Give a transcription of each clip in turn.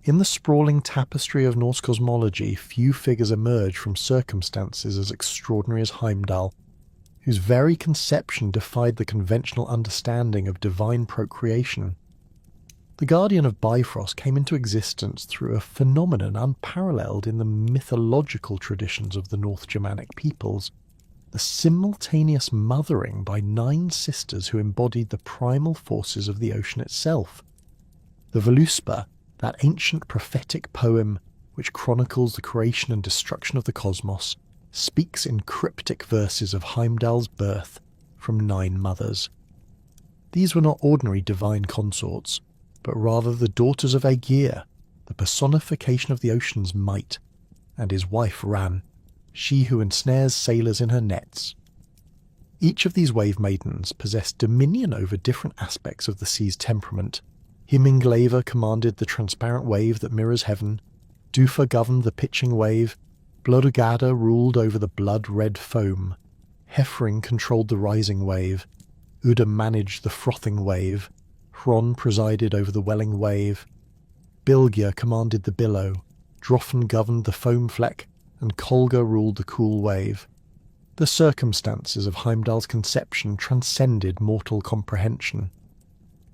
In the sprawling tapestry of Norse cosmology, few figures emerge from circumstances as extraordinary as Heimdall, whose very conception defied the conventional understanding of divine procreation. The guardian of Bifrost came into existence through a phenomenon unparalleled in the mythological traditions of the North Germanic peoples, the simultaneous mothering by 9 sisters who embodied the primal forces of the ocean itself. The Voluspa, that ancient prophetic poem which chronicles the creation and destruction of the cosmos, speaks in cryptic verses of Heimdall's birth from 9 mothers. These were not ordinary divine consorts, but rather the daughters of Ægir, the personification of the ocean's might, and his wife Ran, she who ensnares sailors in her nets. Each of these wave maidens possessed dominion over different aspects of the sea's temperament. Himinbjorg commanded the transparent wave that mirrors heaven, Dufa governed the pitching wave, Blodugada ruled over the blood-red foam, Hefring controlled the rising wave, Uda managed the frothing wave, Hron presided over the welling wave, Bilgja commanded the billow, Droffen governed the foam fleck, and Kolga ruled the cool wave. The circumstances of Heimdall's conception transcended mortal comprehension.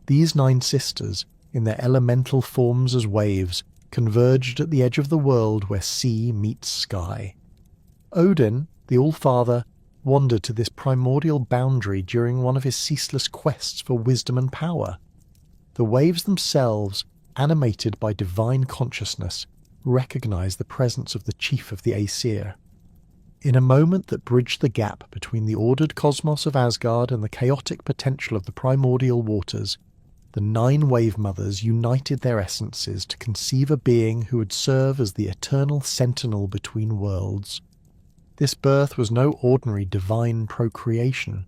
These 9 sisters, in their elemental forms as waves, converged at the edge of the world where sea meets sky. Odin, the All-Father, wandered to this primordial boundary during one of his ceaseless quests for wisdom and power. The waves themselves, animated by divine consciousness, recognized the presence of the chief of the Aesir. In a moment that bridged the gap between the ordered cosmos of Asgard and the chaotic potential of the primordial waters, the 9 wave mothers united their essences to conceive a being who would serve as the eternal sentinel between worlds. This birth was no ordinary divine procreation.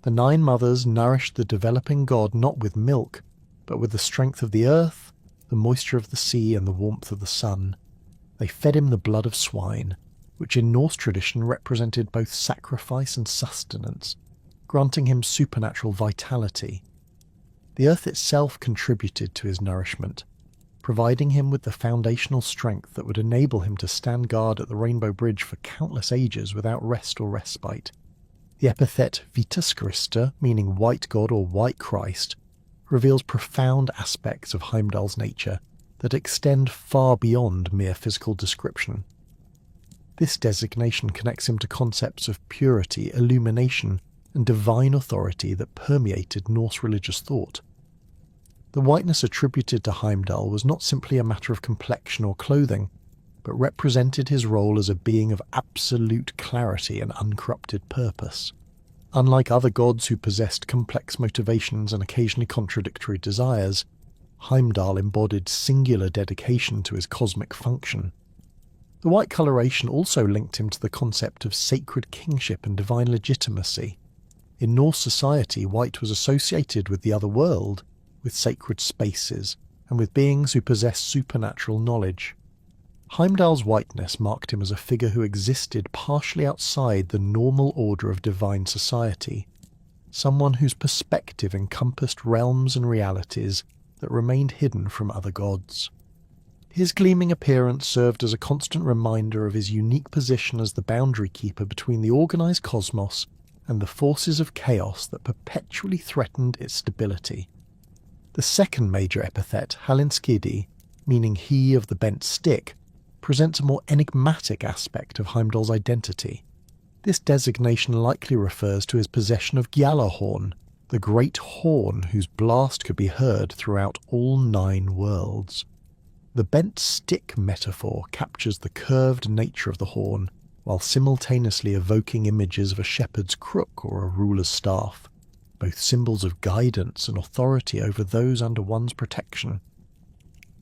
The 9 mothers nourished the developing god not with milk, but with the strength of the earth, the moisture of the sea, and the warmth of the sun. They fed him the blood of swine, which in Norse tradition represented both sacrifice and sustenance, granting him supernatural vitality. The earth itself contributed to his nourishment, providing him with the foundational strength that would enable him to stand guard at the Rainbow Bridge for countless ages without rest or respite. The epithet Vitiskerrir, meaning White God or White Christ, reveals profound aspects of Heimdall's nature that extend far beyond mere physical description. This designation connects him to concepts of purity, illumination, and divine authority that permeated Norse religious thought. The whiteness attributed to Heimdall was not simply a matter of complexion or clothing, but represented his role as a being of absolute clarity and uncorrupted purpose. Unlike other gods who possessed complex motivations and occasionally contradictory desires, Heimdall embodied singular dedication to his cosmic function. The white coloration also linked him to the concept of sacred kingship and divine legitimacy. In Norse society, white was associated with the other world, with sacred spaces, and with beings who possessed supernatural knowledge. Heimdall's whiteness marked him as a figure who existed partially outside the normal order of divine society, someone whose perspective encompassed realms and realities that remained hidden from other gods. His gleaming appearance served as a constant reminder of his unique position as the boundary keeper between the organized cosmos and the forces of chaos that perpetually threatened its stability. The second major epithet, Hallinskíði, meaning he of the bent stick, presents a more enigmatic aspect of Heimdall's identity. This designation likely refers to his possession of Gjallarhorn, the great horn whose blast could be heard throughout all 9 worlds. The bent stick metaphor captures the curved nature of the horn, while simultaneously evoking images of a shepherd's crook or a ruler's staff, both symbols of guidance and authority over those under one's protection.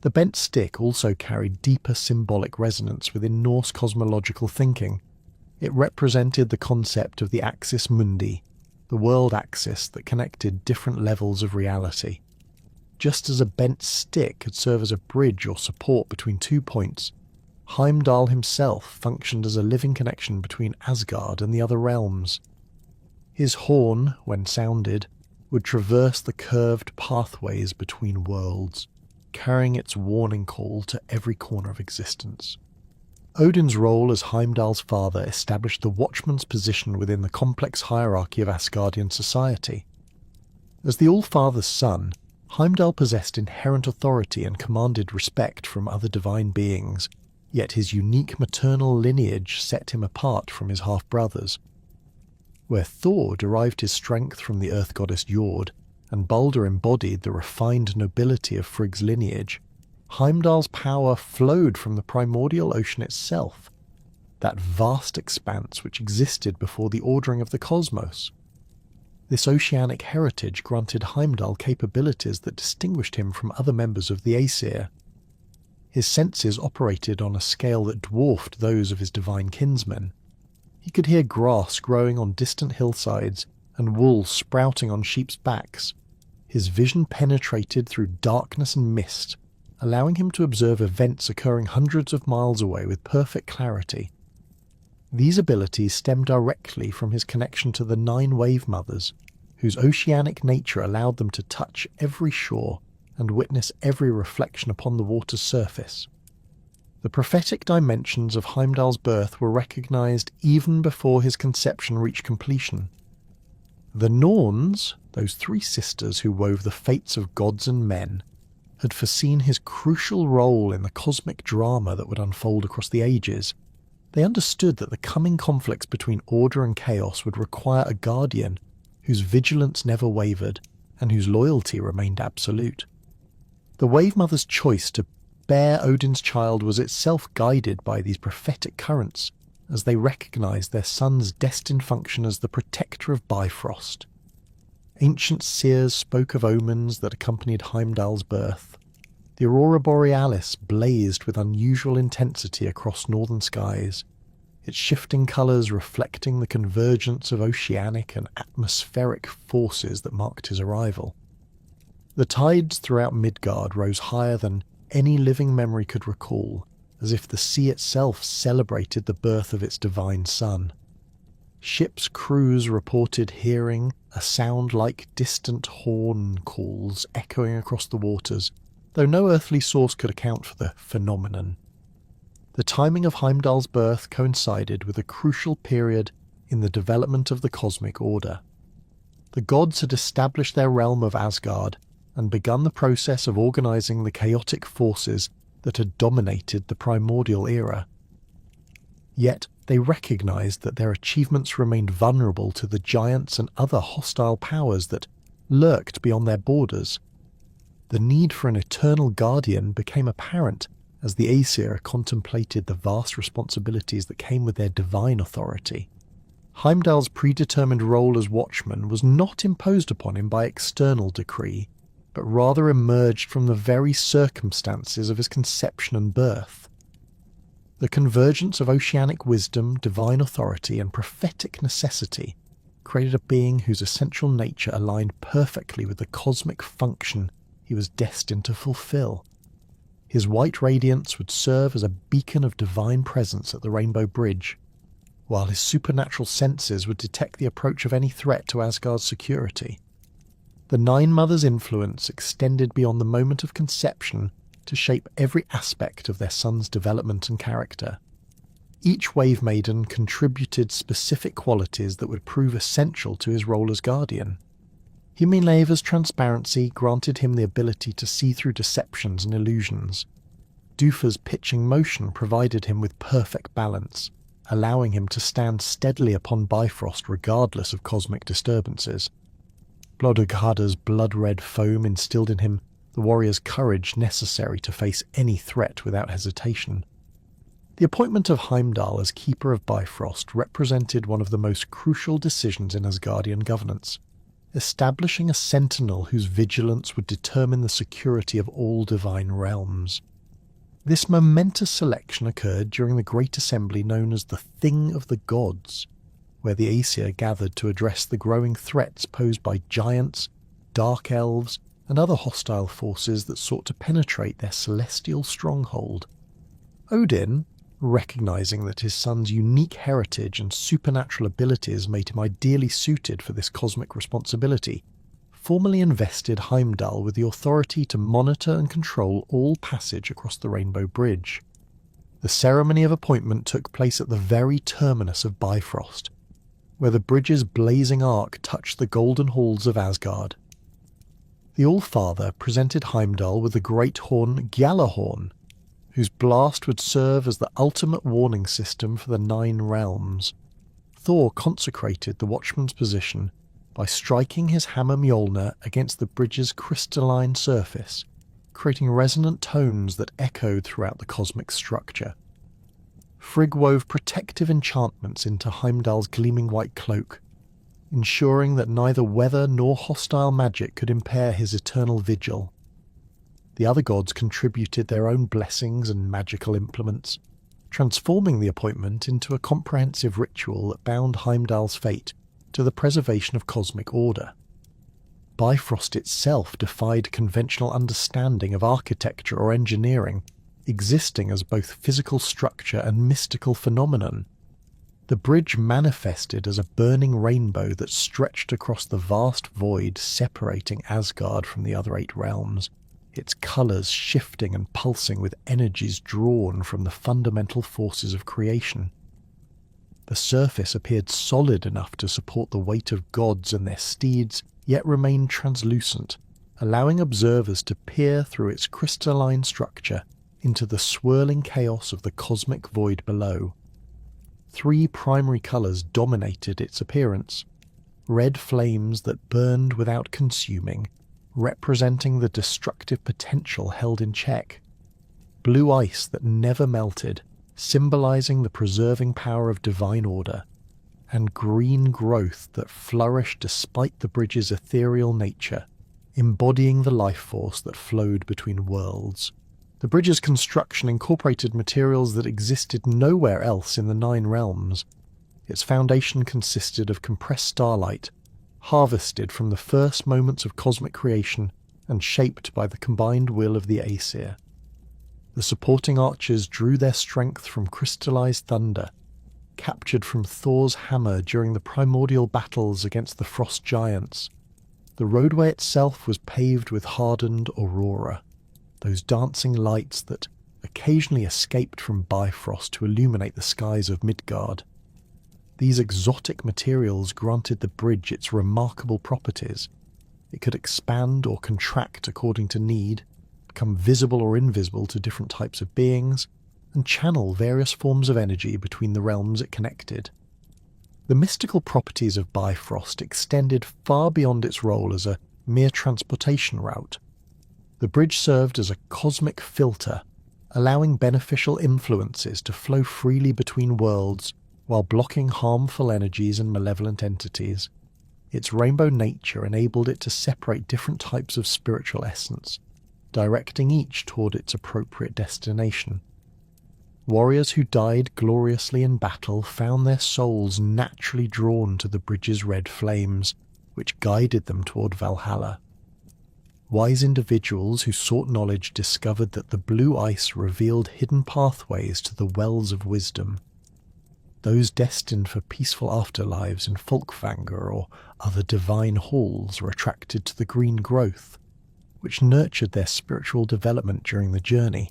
The bent stick also carried deeper symbolic resonance within Norse cosmological thinking. It represented the concept of the axis mundi, the world axis that connected different levels of reality. Just as a bent stick could serve as a bridge or support between 2 points, Heimdall himself functioned as a living connection between Asgard and the other realms. His horn, when sounded, would traverse the curved pathways between worlds, carrying its warning call to every corner of existence. Odin's role as Heimdall's father established the Watchman's position within the complex hierarchy of Asgardian society. As the All-Father's son, Heimdall possessed inherent authority and commanded respect from other divine beings, yet his unique maternal lineage set him apart from his half-brothers. Where Thor derived his strength from the earth goddess Jord, and Balder embodied the refined nobility of Frigg's lineage, Heimdall's power flowed from the primordial ocean itself, that vast expanse which existed before the ordering of the cosmos. This oceanic heritage granted Heimdall capabilities that distinguished him from other members of the Aesir. His senses operated on a scale that dwarfed those of his divine kinsmen. He could hear grass growing on distant hillsides and wool sprouting on sheep's backs. His vision penetrated through darkness and mist, allowing him to observe events occurring hundreds of miles away with perfect clarity. These abilities stem directly from his connection to the 9 Wave Mothers, whose oceanic nature allowed them to touch every shore and witness every reflection upon the water's surface. The prophetic dimensions of Heimdall's birth were recognized even before his conception reached completion. The Norns, those 3 sisters who wove the fates of gods and men, had foreseen his crucial role in the cosmic drama that would unfold across the ages. They understood that the coming conflicts between order and chaos would require a guardian whose vigilance never wavered and whose loyalty remained absolute. The Wave Mother's choice to bear Odin's child was itself guided by these prophetic currents, as they recognized their son's destined function as the protector of Bifrost. Ancient seers spoke of omens that accompanied Heimdall's birth. The aurora borealis blazed with unusual intensity across northern skies, its shifting colours reflecting the convergence of oceanic and atmospheric forces that marked his arrival. The tides throughout Midgard rose higher than any living memory could recall, as if the sea itself celebrated the birth of its divine son. Ships' crews reported hearing a sound like distant horn calls echoing across the waters, though no earthly source could account for the phenomenon. The timing of Heimdall's birth coincided with a crucial period in the development of the cosmic order. The gods had established their realm of Asgard and begun the process of organizing the chaotic forces that had dominated the primordial era. Yet they recognized that their achievements remained vulnerable to the giants and other hostile powers that lurked beyond their borders. The need for an eternal guardian became apparent as the Aesir contemplated the vast responsibilities that came with their divine authority. Heimdall's predetermined role as watchman was not imposed upon him by external decree, but rather emerged from the very circumstances of his conception and birth. The convergence of oceanic wisdom, divine authority, and prophetic necessity created a being whose essential nature aligned perfectly with the cosmic function he was destined to fulfill. His white radiance would serve as a beacon of divine presence at the Rainbow Bridge, while his supernatural senses would detect the approach of any threat to Asgard's security. The 9 Mothers' influence extended beyond the moment of conception to shape every aspect of their son's development and character. Each Wave Maiden contributed specific qualities that would prove essential to his role as guardian. Himinbjorg's transparency granted him the ability to see through deceptions and illusions. Dufa's pitching motion provided him with perfect balance, allowing him to stand steadily upon Bifrost regardless of cosmic disturbances. Blodugharda's blood-red foam instilled in him the warrior's courage necessary to face any threat without hesitation. The appointment of Heimdall as Keeper of Bifrost represented one of the most crucial decisions in Asgardian governance, establishing a sentinel whose vigilance would determine the security of all divine realms. This momentous selection occurred during the great assembly known as the Thing of the Gods, where the Aesir gathered to address the growing threats posed by giants, dark elves, and other hostile forces that sought to penetrate their celestial stronghold. Odin, recognizing that his son's unique heritage and supernatural abilities made him ideally suited for this cosmic responsibility, formally invested Heimdall with the authority to monitor and control all passage across the Rainbow Bridge. The ceremony of appointment took place at the very terminus of Bifrost, where the bridge's blazing arc touched the golden halls of Asgard. The All-Father presented Heimdall with the great horn Gjallarhorn, whose blast would serve as the ultimate warning system for the 9 realms. Thor consecrated the Watchman's position by striking his hammer Mjolnir against the bridge's crystalline surface, creating resonant tones that echoed throughout the cosmic structure. Frigg wove protective enchantments into Heimdall's gleaming white cloak, ensuring that neither weather nor hostile magic could impair his eternal vigil. The other gods contributed their own blessings and magical implements, transforming the appointment into a comprehensive ritual that bound Heimdall's fate to the preservation of cosmic order. Bifrost itself defied conventional understanding of architecture or engineering, existing as both physical structure and mystical phenomenon. The bridge manifested as a burning rainbow that stretched across the vast void separating Asgard from the other 8 realms, its colours shifting and pulsing with energies drawn from the fundamental forces of creation. The surface appeared solid enough to support the weight of gods and their steeds, yet remained translucent, allowing observers to peer through its crystalline structure into the swirling chaos of the cosmic void below. 3 primary colours dominated its appearance: red flames that burned without consuming, representing the destructive potential held in check; blue ice that never melted, symbolising the preserving power of divine order; and green growth that flourished despite the bridge's ethereal nature, embodying the life force that flowed between worlds. The bridge's construction incorporated materials that existed nowhere else in the 9 realms. Its foundation consisted of compressed starlight, harvested from the first moments of cosmic creation and shaped by the combined will of the Aesir. The supporting arches drew their strength from crystallized thunder, captured from Thor's hammer during the primordial battles against the frost giants. The roadway itself was paved with hardened aurora, those dancing lights that occasionally escaped from Bifrost to illuminate the skies of Midgard. These exotic materials granted the bridge its remarkable properties. It could expand or contract according to need, become visible or invisible to different types of beings, and channel various forms of energy between the realms it connected. The mystical properties of Bifrost extended far beyond its role as a mere transportation route. The bridge served as a cosmic filter, allowing beneficial influences to flow freely between worlds while blocking harmful energies and malevolent entities. Its rainbow nature enabled it to separate different types of spiritual essence, directing each toward its appropriate destination. Warriors who died gloriously in battle found their souls naturally drawn to the bridge's red flames, which guided them toward Valhalla. Wise individuals who sought knowledge discovered that the blue ice revealed hidden pathways to the wells of wisdom. Those destined for peaceful afterlives in Folkvanger or other divine halls were attracted to the green growth, which nurtured their spiritual development during the journey.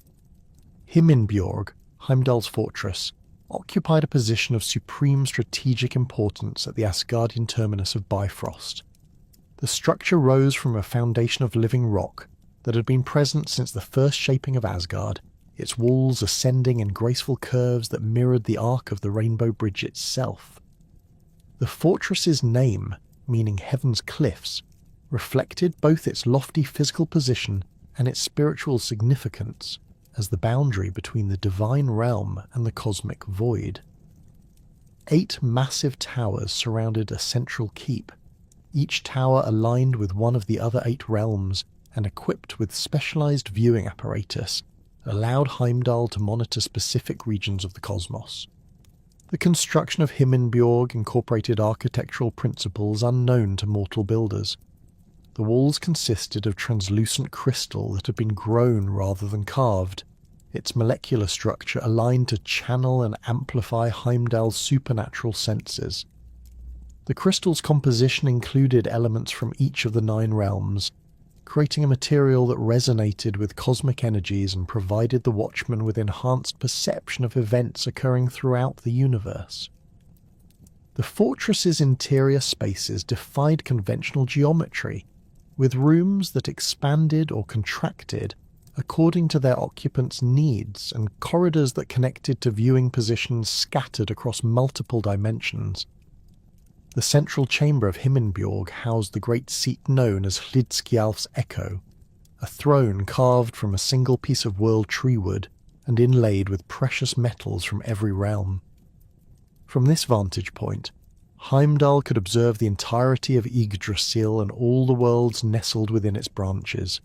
Himinbjorg, Heimdall's fortress, occupied a position of supreme strategic importance at the Asgardian terminus of Bifrost. The structure rose from a foundation of living rock that had been present since the first shaping of Asgard, its walls ascending in graceful curves that mirrored the arc of the Rainbow Bridge itself. The fortress's name, meaning Heaven's Cliffs, reflected both its lofty physical position and its spiritual significance as the boundary between the divine realm and the cosmic void. 8 massive towers surrounded a central keep, each tower aligned with one of the other 8 realms and equipped with specialized viewing apparatus that allowed Heimdall to monitor specific regions of the cosmos. The construction of Himinbjorg incorporated architectural principles unknown to mortal builders. The walls consisted of translucent crystal that had been grown rather than carved, its molecular structure aligned to channel and amplify Heimdall's supernatural senses. The crystal's composition included elements from each of the 9 realms, creating a material that resonated with cosmic energies and provided the Watchman with enhanced perception of events occurring throughout the universe. The fortress's interior spaces defied conventional geometry, with rooms that expanded or contracted according to their occupants' needs and corridors that connected to viewing positions scattered across multiple dimensions. The central chamber of Himinbjorg housed the great seat known as Hlidskjalf's Echo, a throne carved from a single piece of world tree wood and inlaid with precious metals from every realm. From this vantage point, Heimdall could observe the entirety of Yggdrasil and all the worlds nestled within its branches.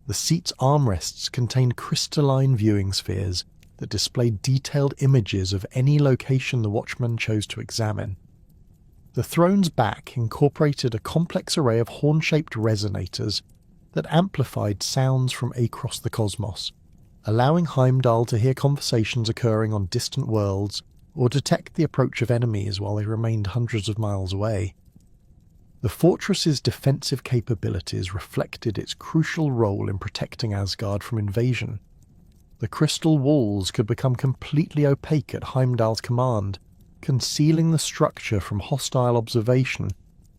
The seat's armrests contained crystalline viewing spheres that displayed detailed images of any location the Watchman chose to examine. The throne's back incorporated a complex array of horn-shaped resonators that amplified sounds from across the cosmos, allowing Heimdall to hear conversations occurring on distant worlds or detect the approach of enemies while they remained hundreds of miles away. The fortress's defensive capabilities reflected its crucial role in protecting Asgard from invasion. The crystal walls could become completely opaque at Heimdall's command, concealing the structure from hostile observation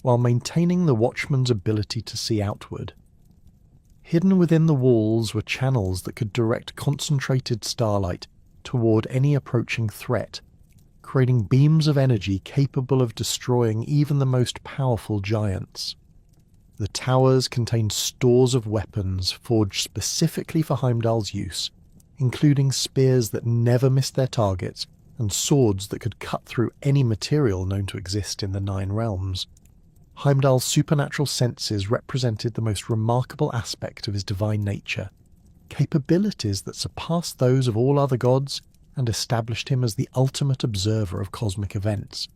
while maintaining the Watchman's ability to see outward. Hidden within the walls were channels that could direct concentrated starlight toward any approaching threat, creating beams of energy capable of destroying even the most powerful giants. The towers contained stores of weapons forged specifically for Heimdall's use, including spears that never missed their targets and swords that could cut through any material known to exist in the 9 realms. Heimdall's supernatural senses represented the most remarkable aspect of his divine nature, capabilities that surpassed those of all other gods and established him as the ultimate observer of cosmic events.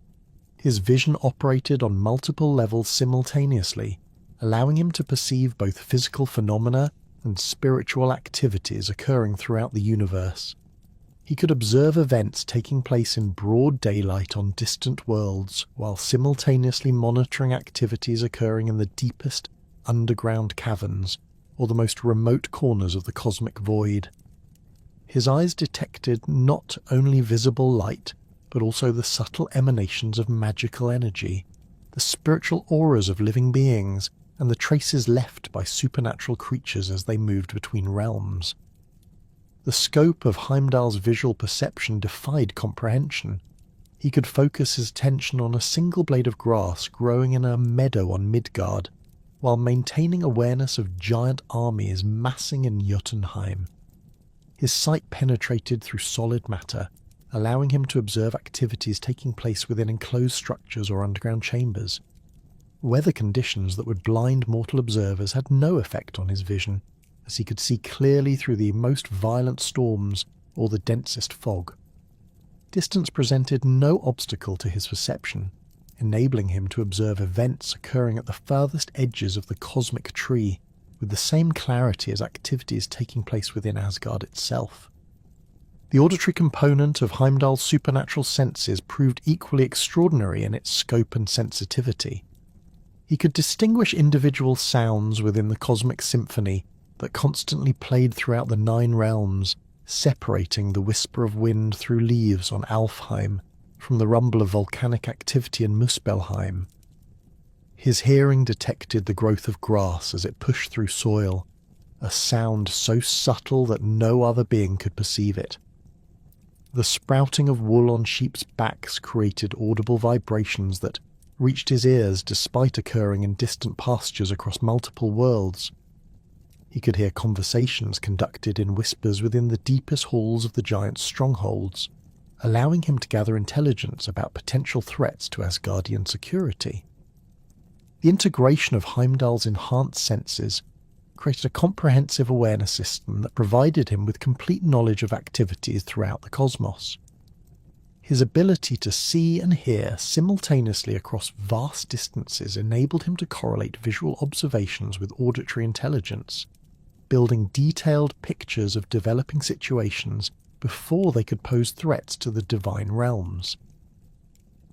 His vision operated on multiple levels simultaneously, allowing him to perceive both physical phenomena and spiritual activities occurring throughout the universe. He could observe events taking place in broad daylight on distant worlds while simultaneously monitoring activities occurring in the deepest underground caverns or the most remote corners of the cosmic void. His eyes detected not only visible light, but also the subtle emanations of magical energy, the spiritual auras of living beings, and the traces left by supernatural creatures as they moved between realms. The scope of Heimdall's visual perception defied comprehension. He could focus his attention on a single blade of grass growing in a meadow on Midgard, while maintaining awareness of giant armies massing in Jotunheim. His sight penetrated through solid matter, allowing him to observe activities taking place within enclosed structures or underground chambers. Weather conditions that would blind mortal observers had no effect on his vision, as he could see clearly through the most violent storms or the densest fog. Distance presented no obstacle to his perception, enabling him to observe events occurring at the furthest edges of the cosmic tree with the same clarity as activities taking place within Asgard itself. The auditory component of Heimdall's supernatural senses proved equally extraordinary in its scope and sensitivity. He could distinguish individual sounds within the cosmic symphony that constantly played throughout the 9 realms, separating the whisper of wind through leaves on Alfheim from the rumble of volcanic activity in Muspelheim. His hearing detected the growth of grass as it pushed through soil, a sound so subtle that no other being could perceive it. The sprouting of wool on sheep's backs created audible vibrations that reached his ears despite occurring in distant pastures across multiple worlds. He could hear conversations conducted in whispers within the deepest halls of the giant's strongholds, allowing him to gather intelligence about potential threats to Asgardian security. The integration of Heimdall's enhanced senses created a comprehensive awareness system that provided him with complete knowledge of activities throughout the cosmos. His ability to see and hear simultaneously across vast distances enabled him to correlate visual observations with auditory intelligence, building detailed pictures of developing situations before they could pose threats to the divine realms.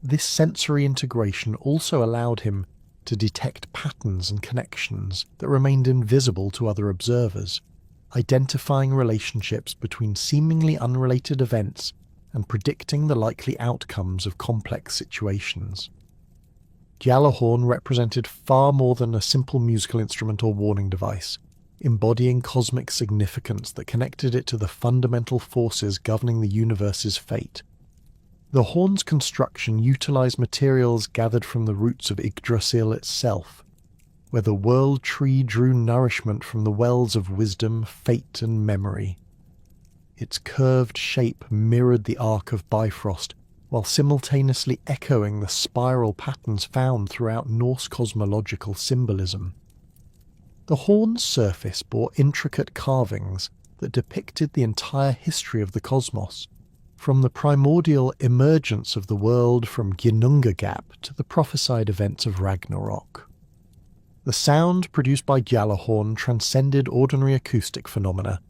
This sensory integration also allowed him to detect patterns and connections that remained invisible to other observers, identifying relationships between seemingly unrelated events and predicting the likely outcomes of complex situations. Gjallarhorn represented far more than a simple musical instrument or warning device, embodying cosmic significance that connected it to the fundamental forces governing the universe's fate. The horn's construction utilized materials gathered from the roots of Yggdrasil itself, where the world tree drew nourishment from the wells of wisdom, fate, and memory. Its curved shape mirrored the arc of Bifrost, while simultaneously echoing the spiral patterns found throughout Norse cosmological symbolism. The horn's surface bore intricate carvings that depicted the entire history of the cosmos, from the primordial emergence of the world from Ginnungagap to the prophesied events of Ragnarok. The sound produced by Gjallarhorn transcended ordinary acoustic phenomena,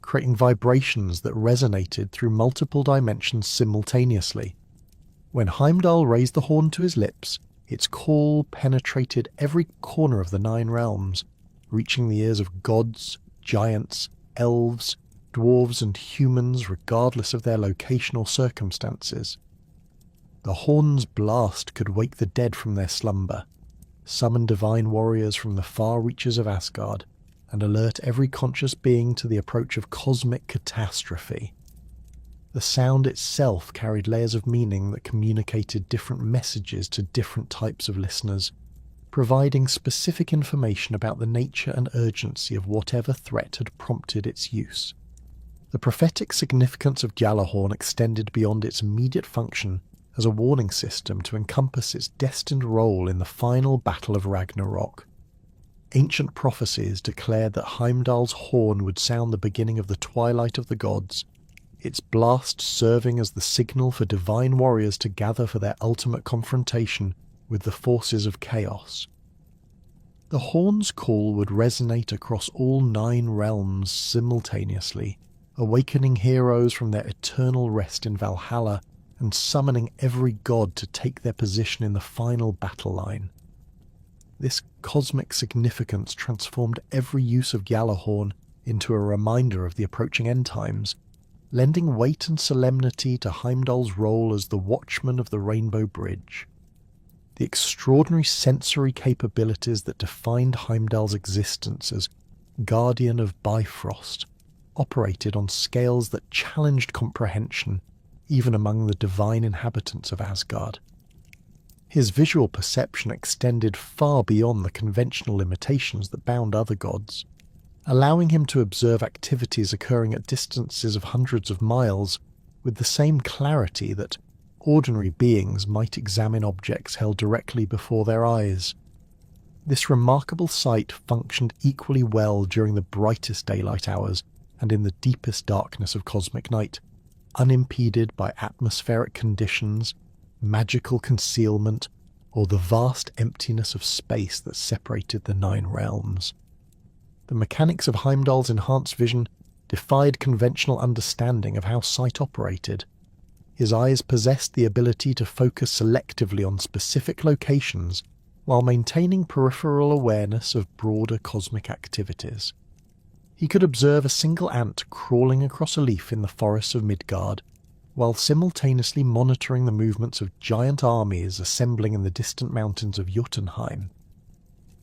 creating vibrations that resonated through multiple dimensions simultaneously. When Heimdall raised the horn to his lips, its call penetrated every corner of the 9 realms, reaching the ears of gods, giants, elves, dwarves, and humans regardless of their location or circumstances. The horn's blast could wake the dead from their slumber, summon divine warriors from the far reaches of Asgard, and alert every conscious being to the approach of cosmic catastrophe. The sound itself carried layers of meaning that communicated different messages to different types of listeners, providing specific information about the nature and urgency of whatever threat had prompted its use. The prophetic significance of Gjallarhorn extended beyond its immediate function as a warning system to encompass its destined role in the final battle of Ragnarok. Ancient prophecies declared that Heimdall's horn would sound the beginning of the twilight of the gods, its blast serving as the signal for divine warriors to gather for their ultimate confrontation with the forces of chaos. The horn's call would resonate across all 9 realms simultaneously, awakening heroes from their eternal rest in Valhalla and summoning every god to take their position in the final battle line. This cosmic significance transformed every use of Gjallarhorn into a reminder of the approaching end times, lending weight and solemnity to Heimdall's role as the Watchman of the Rainbow Bridge. The extraordinary sensory capabilities that defined Heimdall's existence as Guardian of Bifrost operated on scales that challenged comprehension even among the divine inhabitants of Asgard. His visual perception extended far beyond the conventional limitations that bound other gods, allowing him to observe activities occurring at distances of hundreds of miles with the same clarity that ordinary beings might examine objects held directly before their eyes. This remarkable sight functioned equally well during the brightest daylight hours and in the deepest darkness of cosmic night, unimpeded by atmospheric conditions, magical concealment, or the vast emptiness of space that separated the 9 realms. The mechanics of Heimdall's enhanced vision defied conventional understanding of how sight operated. His eyes possessed the ability to focus selectively on specific locations while maintaining peripheral awareness of broader cosmic activities. He could observe a single ant crawling across a leaf in the forests of Midgard, while simultaneously monitoring the movements of giant armies assembling in the distant mountains of Jotunheim.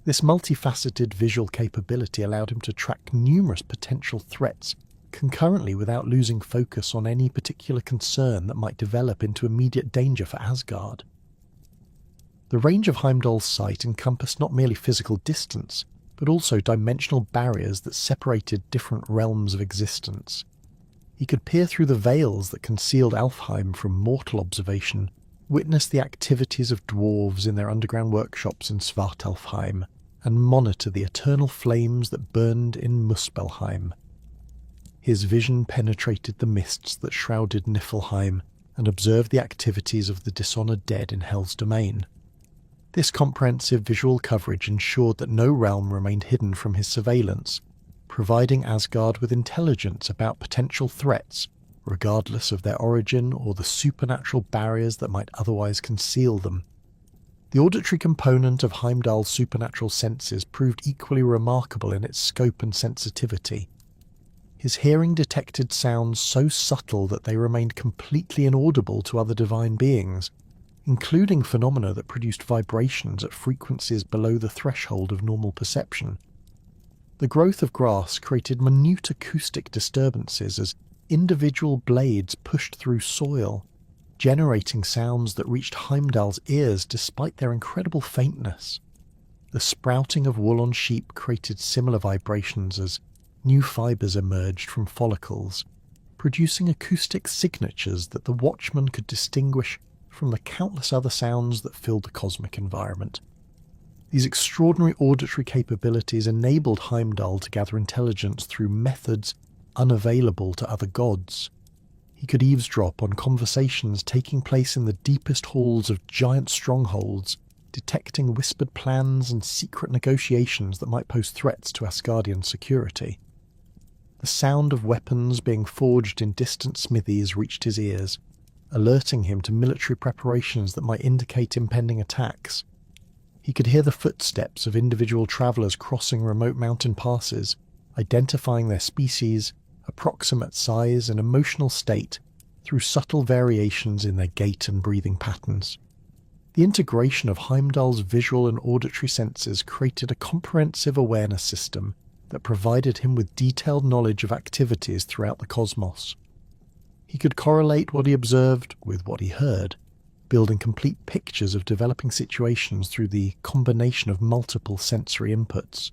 This multifaceted visual capability allowed him to track numerous potential threats concurrently without losing focus on any particular concern that might develop into immediate danger for Asgard. The range of Heimdall's sight encompassed not merely physical distance, but also dimensional barriers that separated different realms of existence. He could peer through the veils that concealed Alfheim from mortal observation, witness the activities of dwarves in their underground workshops in Svartalfheim, and monitor the eternal flames that burned in Muspelheim. His vision penetrated the mists that shrouded Niflheim and observed the activities of the dishonoured dead in Hell's domain. This comprehensive visual coverage ensured that no realm remained hidden from his surveillance, providing Asgard with intelligence about potential threats, regardless of their origin or the supernatural barriers that might otherwise conceal them. The auditory component of Heimdall's supernatural senses proved equally remarkable in its scope and sensitivity. His hearing detected sounds so subtle that they remained completely inaudible to other divine beings, including phenomena that produced vibrations at frequencies below the threshold of normal perception. The growth of grass created minute acoustic disturbances as individual blades pushed through soil, generating sounds that reached Heimdall's ears despite their incredible faintness. The sprouting of wool on sheep created similar vibrations as new fibres emerged from follicles, producing acoustic signatures that the Watchman could distinguish from the countless other sounds that filled the cosmic environment. These extraordinary auditory capabilities enabled Heimdall to gather intelligence through methods unavailable to other gods. He could eavesdrop on conversations taking place in the deepest halls of giant strongholds, detecting whispered plans and secret negotiations that might pose threats to Asgardian security. The sound of weapons being forged in distant smithies reached his ears, alerting him to military preparations that might indicate impending attacks. He could hear the footsteps of individual travellers crossing remote mountain passes, identifying their species, approximate size and emotional state through subtle variations in their gait and breathing patterns. The integration of Heimdall's visual and auditory senses created a comprehensive awareness system that provided him with detailed knowledge of activities throughout the cosmos. He could correlate what he observed with what he heard, building complete pictures of developing situations through the combination of multiple sensory inputs.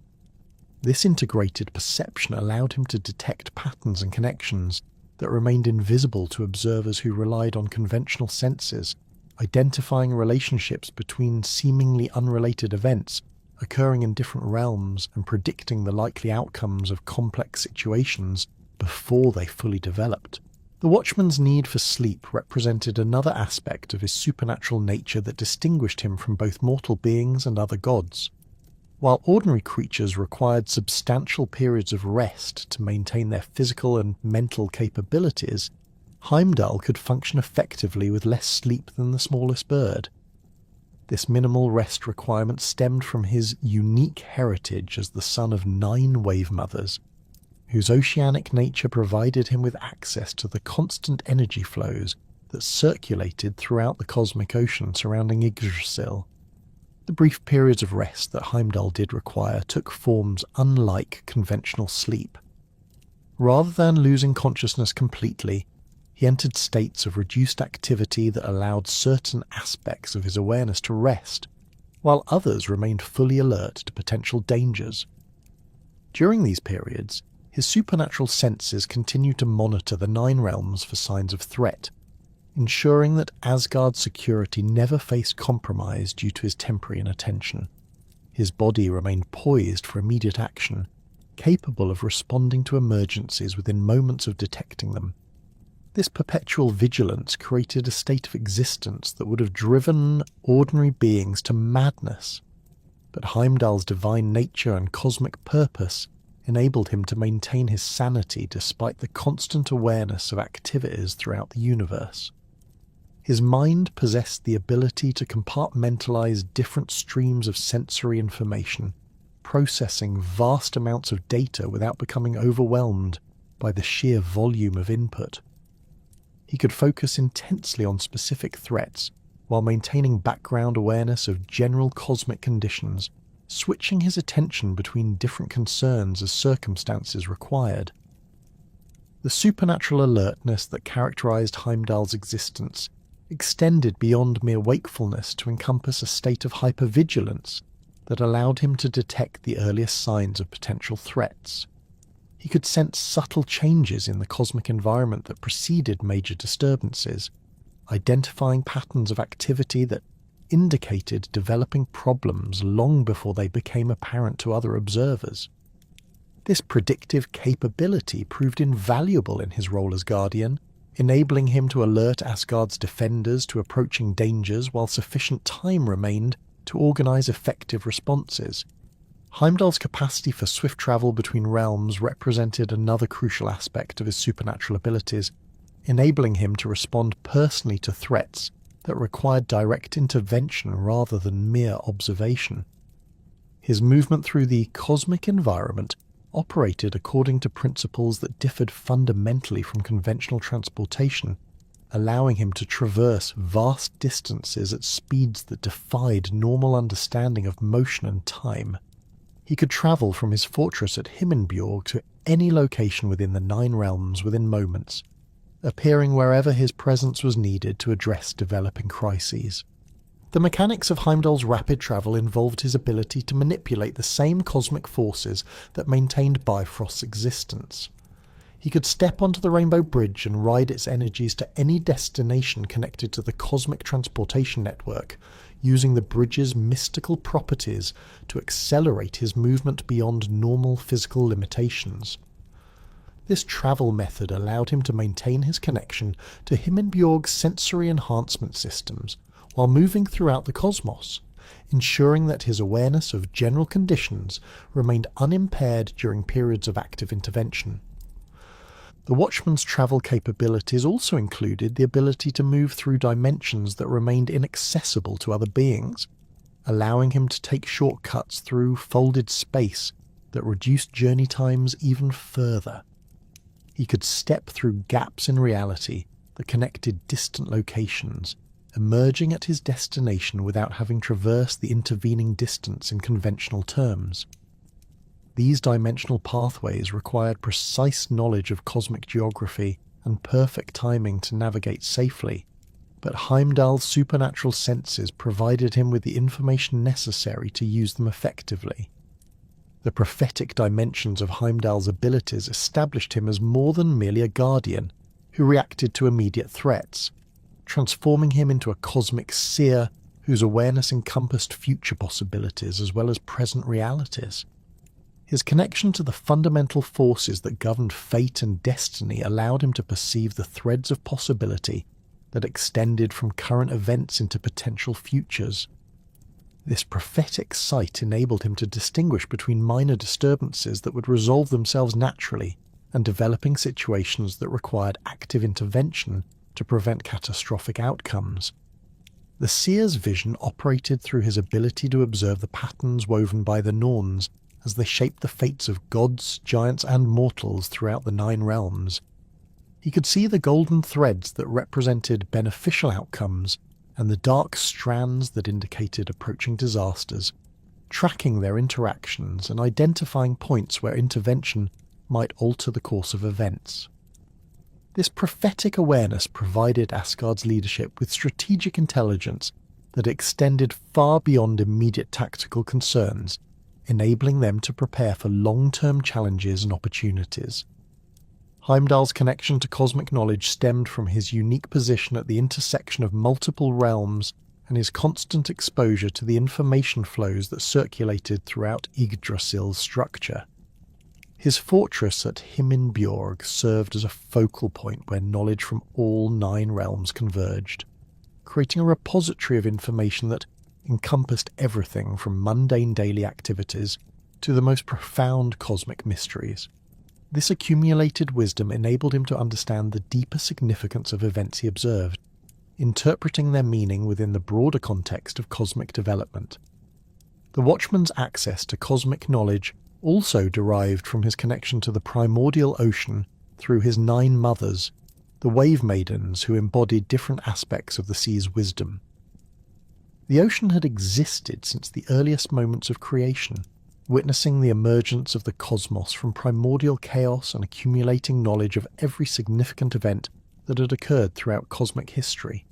This integrated perception allowed him to detect patterns and connections that remained invisible to observers who relied on conventional senses, identifying relationships between seemingly unrelated events occurring in different realms and predicting the likely outcomes of complex situations before they fully developed. The Watchman's need for sleep represented another aspect of his supernatural nature that distinguished him from both mortal beings and other gods. While ordinary creatures required substantial periods of rest to maintain their physical and mental capabilities, Heimdall could function effectively with less sleep than the smallest bird. This minimal rest requirement stemmed from his unique heritage as the son of 9 wave mothers, whose oceanic nature provided him with access to the constant energy flows that circulated throughout the cosmic ocean surrounding Yggdrasil. The brief periods of rest that Heimdall did require took forms unlike conventional sleep. Rather than losing consciousness completely, he entered states of reduced activity that allowed certain aspects of his awareness to rest, while others remained fully alert to potential dangers. During these periods, his supernatural senses continued to monitor the 9 realms for signs of threat, ensuring that Asgard's security never faced compromise due to his temporary inattention. His body remained poised for immediate action, capable of responding to emergencies within moments of detecting them. This perpetual vigilance created a state of existence that would have driven ordinary beings to madness, but Heimdall's divine nature and cosmic purpose enabled him to maintain his sanity despite the constant awareness of activities throughout the universe. His mind possessed the ability to compartmentalize different streams of sensory information, processing vast amounts of data without becoming overwhelmed by the sheer volume of input. He could focus intensely on specific threats while maintaining background awareness of general cosmic conditions, switching his attention between different concerns as circumstances required. The supernatural alertness that characterized Heimdall's existence extended beyond mere wakefulness to encompass a state of hypervigilance that allowed him to detect the earliest signs of potential threats. He could sense subtle changes in the cosmic environment that preceded major disturbances, identifying patterns of activity that indicated developing problems long before they became apparent to other observers. This predictive capability proved invaluable in his role as Guardian, enabling him to alert Asgard's defenders to approaching dangers while sufficient time remained to organize effective responses. Heimdall's capacity for swift travel between realms represented another crucial aspect of his supernatural abilities, enabling him to respond personally to threats that required direct intervention rather than mere observation. His movement through the cosmic environment operated according to principles that differed fundamentally from conventional transportation, allowing him to traverse vast distances at speeds that defied normal understanding of motion and time. He could travel from his fortress at Himinbjorg to any location within the 9 realms within moments, appearing wherever his presence was needed to address developing crises. The mechanics of Heimdall's rapid travel involved his ability to manipulate the same cosmic forces that maintained Bifrost's existence. He could step onto the Rainbow Bridge and ride its energies to any destination connected to the cosmic transportation network, using the bridge's mystical properties to accelerate his movement beyond normal physical limitations. This travel method allowed him to maintain his connection to Himinbjorg's sensory enhancement systems while moving throughout the cosmos, ensuring that his awareness of general conditions remained unimpaired during periods of active intervention. The Watchman's travel capabilities also included the ability to move through dimensions that remained inaccessible to other beings, allowing him to take shortcuts through folded space that reduced journey times even further. He could step through gaps in reality that connected distant locations, emerging at his destination without having traversed the intervening distance in conventional terms. These dimensional pathways required precise knowledge of cosmic geography and perfect timing to navigate safely, but Heimdall's supernatural senses provided him with the information necessary to use them effectively. The prophetic dimensions of Heimdall's abilities established him as more than merely a guardian who reacted to immediate threats, transforming him into a cosmic seer whose awareness encompassed future possibilities as well as present realities. His connection to the fundamental forces that governed fate and destiny allowed him to perceive the threads of possibility that extended from current events into potential futures. This prophetic sight enabled him to distinguish between minor disturbances that would resolve themselves naturally and developing situations that required active intervention to prevent catastrophic outcomes. The seer's vision operated through his ability to observe the patterns woven by the Norns as they shaped the fates of gods, giants and mortals throughout the 9 realms. He could see the golden threads that represented beneficial outcomes and the dark strands that indicated approaching disasters, tracking their interactions and identifying points where intervention might alter the course of events. This prophetic awareness provided Asgard's leadership with strategic intelligence that extended far beyond immediate tactical concerns, enabling them to prepare for long-term challenges and opportunities. Heimdall's connection to cosmic knowledge stemmed from his unique position at the intersection of multiple realms and his constant exposure to the information flows that circulated throughout Yggdrasil's structure. His fortress at Himinbjorg served as a focal point where knowledge from all 9 realms converged, creating a repository of information that encompassed everything from mundane daily activities to the most profound cosmic mysteries. This accumulated wisdom enabled him to understand the deeper significance of events he observed, interpreting their meaning within the broader context of cosmic development. The Watchman's access to cosmic knowledge also derived from his connection to the primordial ocean through his 9 mothers, the wave maidens who embodied different aspects of the sea's wisdom. The ocean had existed since the earliest moments of creation, witnessing the emergence of the cosmos from primordial chaos and accumulating knowledge of every significant event that had occurred throughout cosmic history.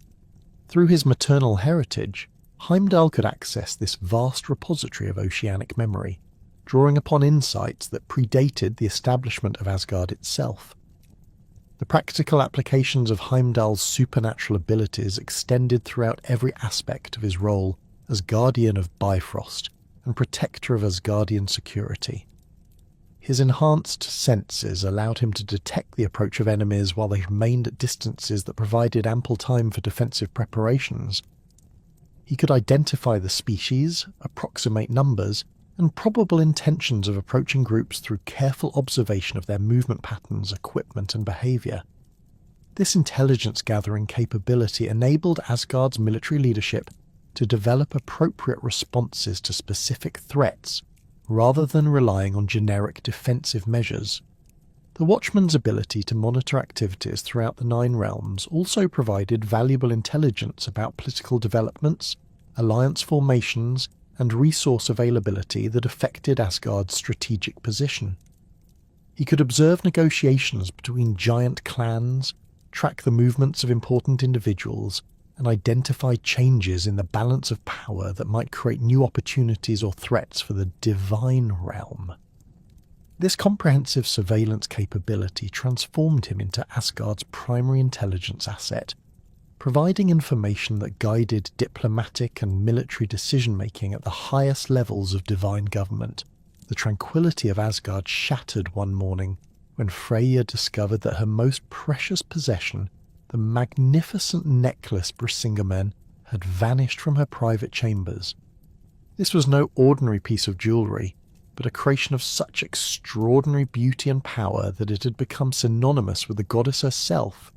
Through his maternal heritage, Heimdall could access this vast repository of oceanic memory, drawing upon insights that predated the establishment of Asgard itself. The practical applications of Heimdall's supernatural abilities extended throughout every aspect of his role as guardian of Bifrost and protector of Asgardian security. His enhanced senses allowed him to detect the approach of enemies while they remained at distances that provided ample time for defensive preparations. He could identify the species, approximate numbers, and probable intentions of approaching groups through careful observation of their movement patterns, equipment, and behaviour. This intelligence-gathering capability enabled Asgard's military leadership to develop appropriate responses to specific threats, rather than relying on generic defensive measures. The Watchman's ability to monitor activities throughout the Nine Realms also provided valuable intelligence about political developments, alliance formations, and resource availability that affected Asgard's strategic position. He could observe negotiations between giant clans, track the movements of important individuals, and identify changes in the balance of power that might create new opportunities or threats for the divine realm. This comprehensive surveillance capability transformed him into Asgard's primary intelligence asset, providing information that guided diplomatic and military decision-making at the highest levels of divine government. The tranquility of Asgard shattered one morning when Freya discovered that her most precious possession, the magnificent necklace Brisingamen, had vanished from her private chambers. This was no ordinary piece of jewellery, but a creation of such extraordinary beauty and power that it had become synonymous with the goddess herself.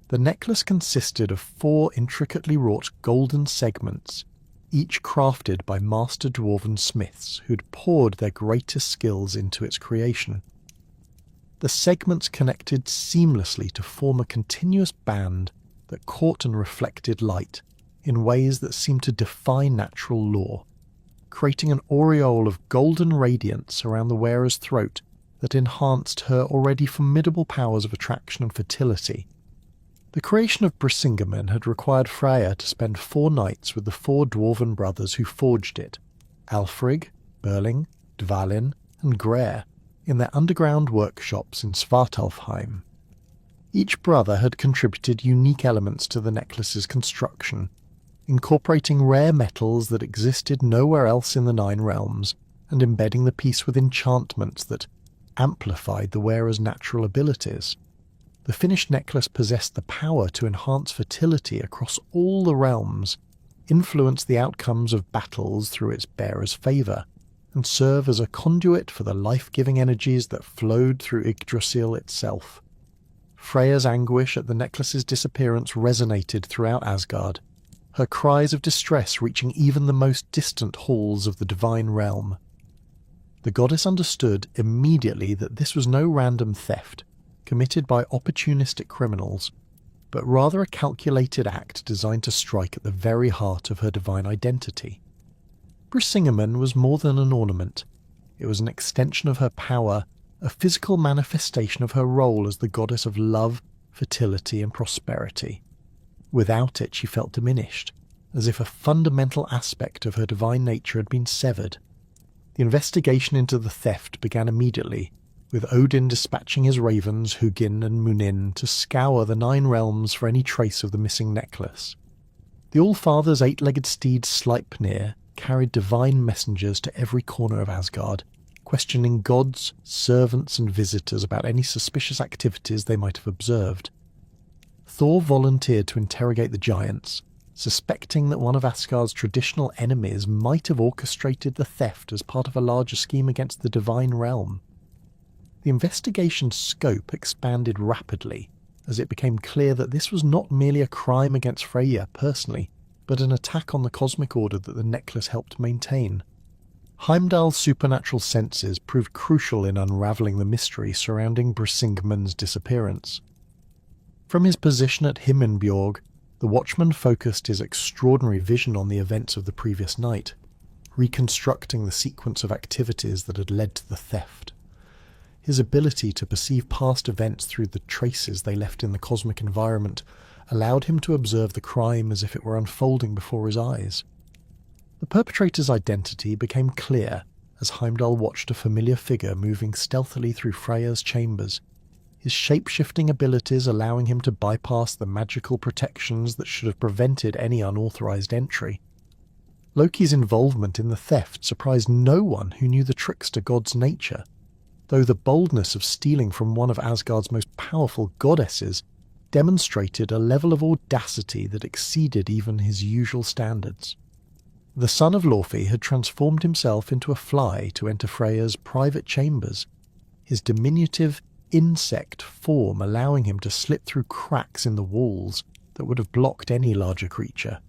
The necklace consisted of 4 intricately wrought golden segments, each crafted by master dwarven smiths who'd poured their greatest skills into its creation. The segments connected seamlessly to form a continuous band that caught and reflected light in ways that seemed to defy natural law, creating an aureole of golden radiance around the wearer's throat that enhanced her already formidable powers of attraction and fertility. The creation of Brisingamen had required Freya to spend 4 nights with the 4 dwarven brothers who forged it, Alfrig, Berling, Dvalin, and Grer, in their underground workshops in Svartalfheim. Each brother had contributed unique elements to the necklace's construction, incorporating rare metals that existed nowhere else in the Nine Realms, and embedding the piece with enchantments that amplified the wearer's natural abilities. The finished necklace possessed the power to enhance fertility across all the realms, influence the outcomes of battles through its bearer's favour, and serve as a conduit for the life-giving energies that flowed through Yggdrasil itself. Freya's anguish at the necklace's disappearance resonated throughout Asgard, her cries of distress reaching even the most distant halls of the divine realm. The goddess understood immediately that this was no random theft, committed by opportunistic criminals, but rather a calculated act designed to strike at the very heart of her divine identity. Brisingamen was more than an ornament. It was an extension of her power, a physical manifestation of her role as the goddess of love, fertility, and prosperity. Without it, she felt diminished, as if a fundamental aspect of her divine nature had been severed. The investigation into the theft began immediately, with Odin dispatching his ravens Hugin and Munin to scour the 9 realms for any trace of the missing necklace. The All-Father's 8-legged steed Sleipnir carried divine messengers to every corner of Asgard, questioning gods, servants, and visitors about any suspicious activities they might have observed. Thor volunteered to interrogate the giants, suspecting that one of Asgard's traditional enemies might have orchestrated the theft as part of a larger scheme against the divine realm. The investigation's scope expanded rapidly, as it became clear that this was not merely a crime against Freya personally, but an attack on the cosmic order that the necklace helped maintain. Heimdall's supernatural senses proved crucial in unravelling the mystery surrounding Brisingamen's disappearance. From his position at Himinbjorg, the Watchman focused his extraordinary vision on the events of the previous night, reconstructing the sequence of activities that had led to the theft. His ability to perceive past events through the traces they left in the cosmic environment allowed him to observe the crime as if it were unfolding before his eyes. The perpetrator's identity became clear as Heimdall watched a familiar figure moving stealthily through Freya's chambers, his shape-shifting abilities allowing him to bypass the magical protections that should have prevented any unauthorized entry. Loki's involvement in the theft surprised no one who knew the trickster god's nature, though the boldness of stealing from one of Asgard's most powerful goddesses demonstrated a level of audacity that exceeded even his usual standards. The son of Loki had transformed himself into a fly to enter Freya's private chambers, his diminutive, insect form, allowing him to slip through cracks in the walls that would have blocked any larger creature.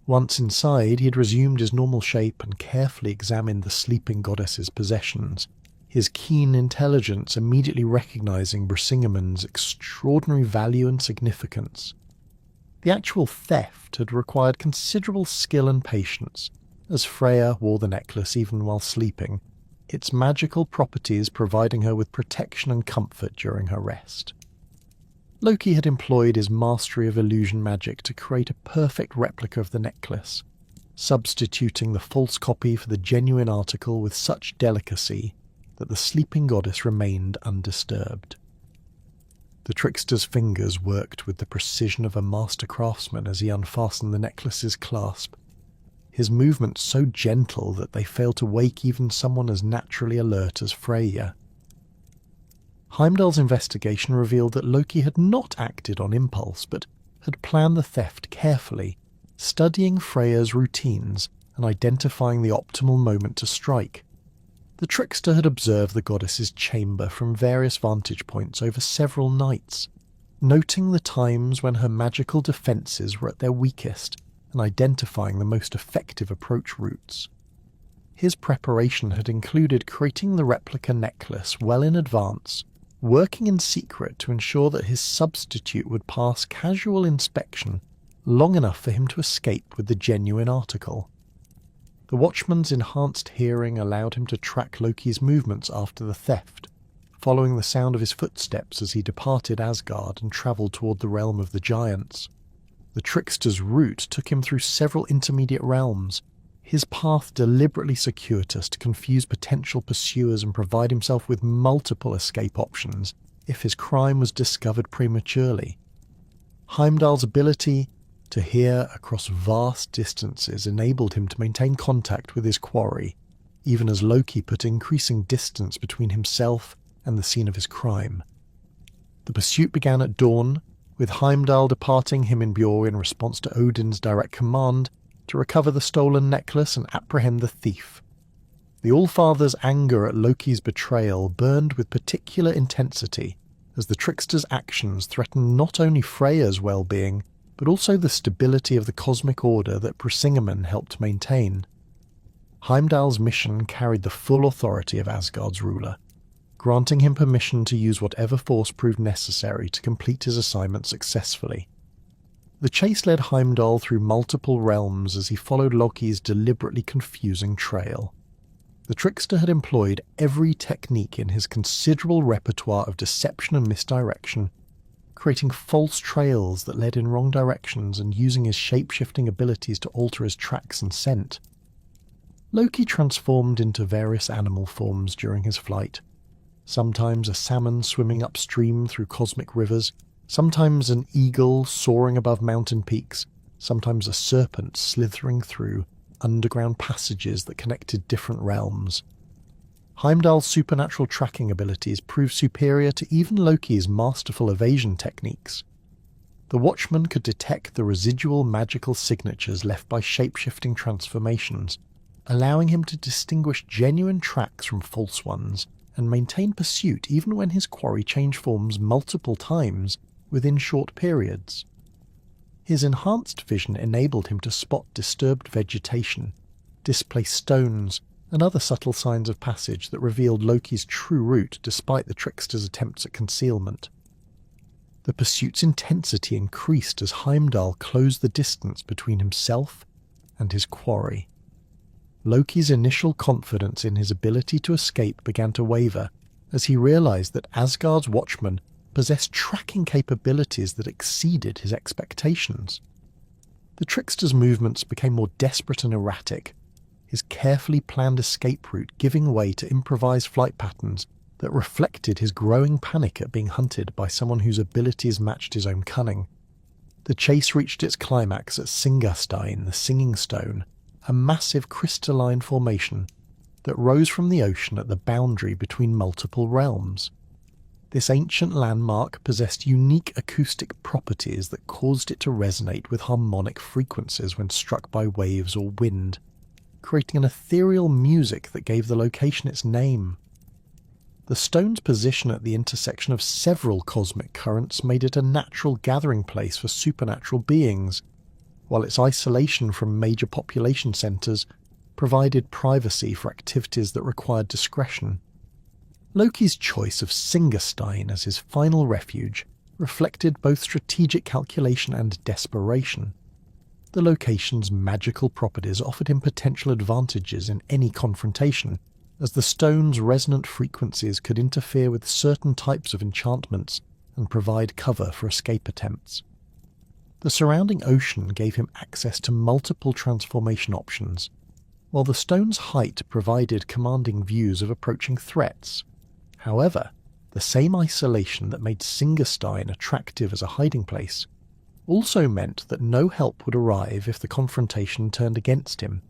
Once inside, he had resumed his normal shape and carefully examined the sleeping goddess's possessions, his keen intelligence immediately recognizing Brisingamen's extraordinary value and significance. The actual theft had required considerable skill and patience, as Freya wore the necklace even while sleeping, its magical properties providing her with protection and comfort during her rest. Loki had employed his mastery of illusion magic to create a perfect replica of the necklace, substituting the false copy for the genuine article with such delicacy that the sleeping goddess remained undisturbed. The trickster's fingers worked with the precision of a master craftsman as he unfastened the necklace's clasp, his movements so gentle that they failed to wake even someone as naturally alert as Freya. Heimdall's investigation revealed that Loki had not acted on impulse, but had planned the theft carefully, studying Freya's routines and identifying the optimal moment to strike. The trickster had observed the goddess's chamber from various vantage points over several nights, noting the times when her magical defences were at their weakest and identifying the most effective approach routes. His preparation had included creating the replica necklace well in advance, working in secret to ensure that his substitute would pass casual inspection long enough for him to escape with the genuine article. The Watchman's enhanced hearing allowed him to track Loki's movements after the theft, following the sound of his footsteps as he departed Asgard and travelled toward the realm of the giants. The trickster's route took him through several intermediate realms, his path deliberately circuitous to confuse potential pursuers and provide himself with multiple escape options if his crime was discovered prematurely. Heimdall's ability to hear across vast distances enabled him to maintain contact with his quarry, even as Loki put increasing distance between himself and the scene of his crime. The pursuit began at dawn, with Heimdall departing Himinbjorg in response to Odin's direct command to recover the stolen necklace and apprehend the thief. The Allfather's anger at Loki's betrayal burned with particular intensity as the trickster's actions threatened not only Freya's well-being, but also the stability of the cosmic order that Brisingamen helped maintain. Heimdall's mission carried the full authority of Asgard's ruler, granting him permission to use whatever force proved necessary to complete his assignment successfully. The chase led Heimdall through multiple realms as he followed Loki's deliberately confusing trail. The trickster had employed every technique in his considerable repertoire of deception and misdirection, creating false trails that led in wrong directions and using his shape-shifting abilities to alter his tracks and scent. Loki transformed into various animal forms during his flight, sometimes a salmon swimming upstream through cosmic rivers, sometimes an eagle soaring above mountain peaks, sometimes a serpent slithering through underground passages that connected different realms. Heimdall's supernatural tracking abilities proved superior to even Loki's masterful evasion techniques. The Watchman could detect the residual magical signatures left by shape-shifting transformations, allowing him to distinguish genuine tracks from false ones and maintain pursuit even when his quarry changed forms multiple times within short periods. His enhanced vision enabled him to spot disturbed vegetation, displaced stones, and other subtle signs of passage that revealed Loki's true route despite the trickster's attempts at concealment. The pursuit's intensity increased as Heimdall closed the distance between himself and his quarry. Loki's initial confidence in his ability to escape began to waver as he realized that Asgard's Watchman possessed tracking capabilities that exceeded his expectations. The trickster's movements became more desperate and erratic, his carefully planned escape route giving way to improvised flight patterns that reflected his growing panic at being hunted by someone whose abilities matched his own cunning. The chase reached its climax at Singastein, the Singing Stone, a massive crystalline formation that rose from the ocean at the boundary between multiple realms. This ancient landmark possessed unique acoustic properties that caused it to resonate with harmonic frequencies when struck by waves or wind, creating an ethereal music that gave the location its name. The stone's position at the intersection of several cosmic currents made it a natural gathering place for supernatural beings, while its isolation from major population centres provided privacy for activities that required discretion. Loki's choice of Singastein as his final refuge reflected both strategic calculation and desperation. The location's magical properties offered him potential advantages in any confrontation, as the stone's resonant frequencies could interfere with certain types of enchantments and provide cover for escape attempts. The surrounding ocean gave him access to multiple transformation options, while the stone's height provided commanding views of approaching threats. However, the same isolation that made Singastein attractive as a hiding place also meant that no help would arrive if the confrontation turned against him.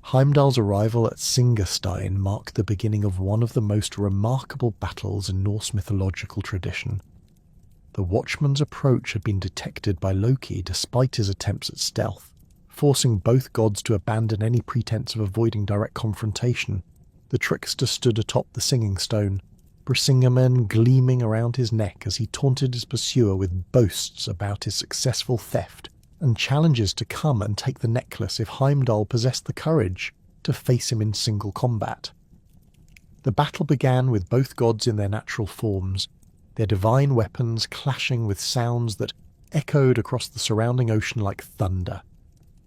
Heimdall's arrival at Singastein marked the beginning of one of the most remarkable battles in Norse mythological tradition. The Watchman's approach had been detected by Loki despite his attempts at stealth, forcing both gods to abandon any pretense of avoiding direct confrontation. The trickster stood atop the singing stone, Brisingamen gleaming around his neck as he taunted his pursuer with boasts about his successful theft and challenges to come and take the necklace if Heimdall possessed the courage to face him in single combat. The battle began with both gods in their natural forms, their divine weapons clashing with sounds that echoed across the surrounding ocean like thunder.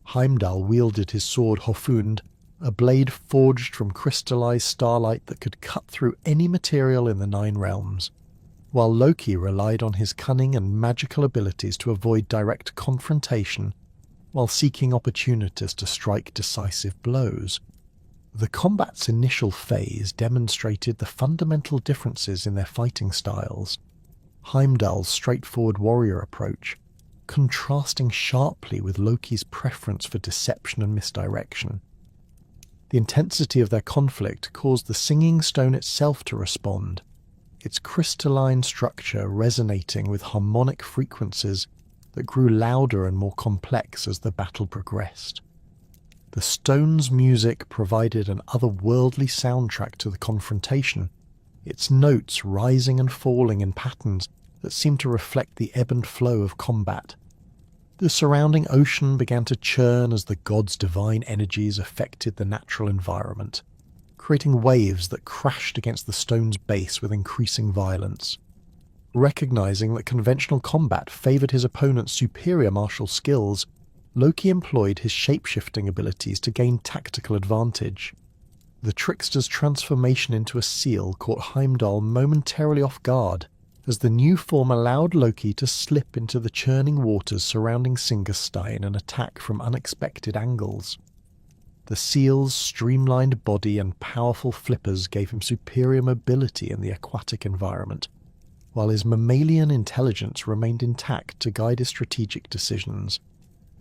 Heimdall wielded his sword Hofund, a blade forged from crystallized starlight that could cut through any material in the Nine Realms, while Loki relied on his cunning and magical abilities to avoid direct confrontation while seeking opportunities to strike decisive blows. The combat's initial phase demonstrated the fundamental differences in their fighting styles. Heimdall's straightforward warrior approach, contrasting sharply with Loki's preference for deception and misdirection. The intensity of their conflict caused the singing stone itself to respond, its crystalline structure resonating with harmonic frequencies that grew louder and more complex as the battle progressed. The stone's music provided an otherworldly soundtrack to the confrontation, its notes rising and falling in patterns that seemed to reflect the ebb and flow of combat. The surrounding ocean began to churn as the gods' divine energies affected the natural environment, creating waves that crashed against the stone's base with increasing violence. Recognizing that conventional combat favored his opponent's superior martial skills, Loki employed his shape-shifting abilities to gain tactical advantage. The trickster's transformation into a seal caught Heimdall momentarily off guard, as the new form allowed Loki to slip into the churning waters surrounding Singastein and attack from unexpected angles. The seal's streamlined body and powerful flippers gave him superior mobility in the aquatic environment, while his mammalian intelligence remained intact to guide his strategic decisions.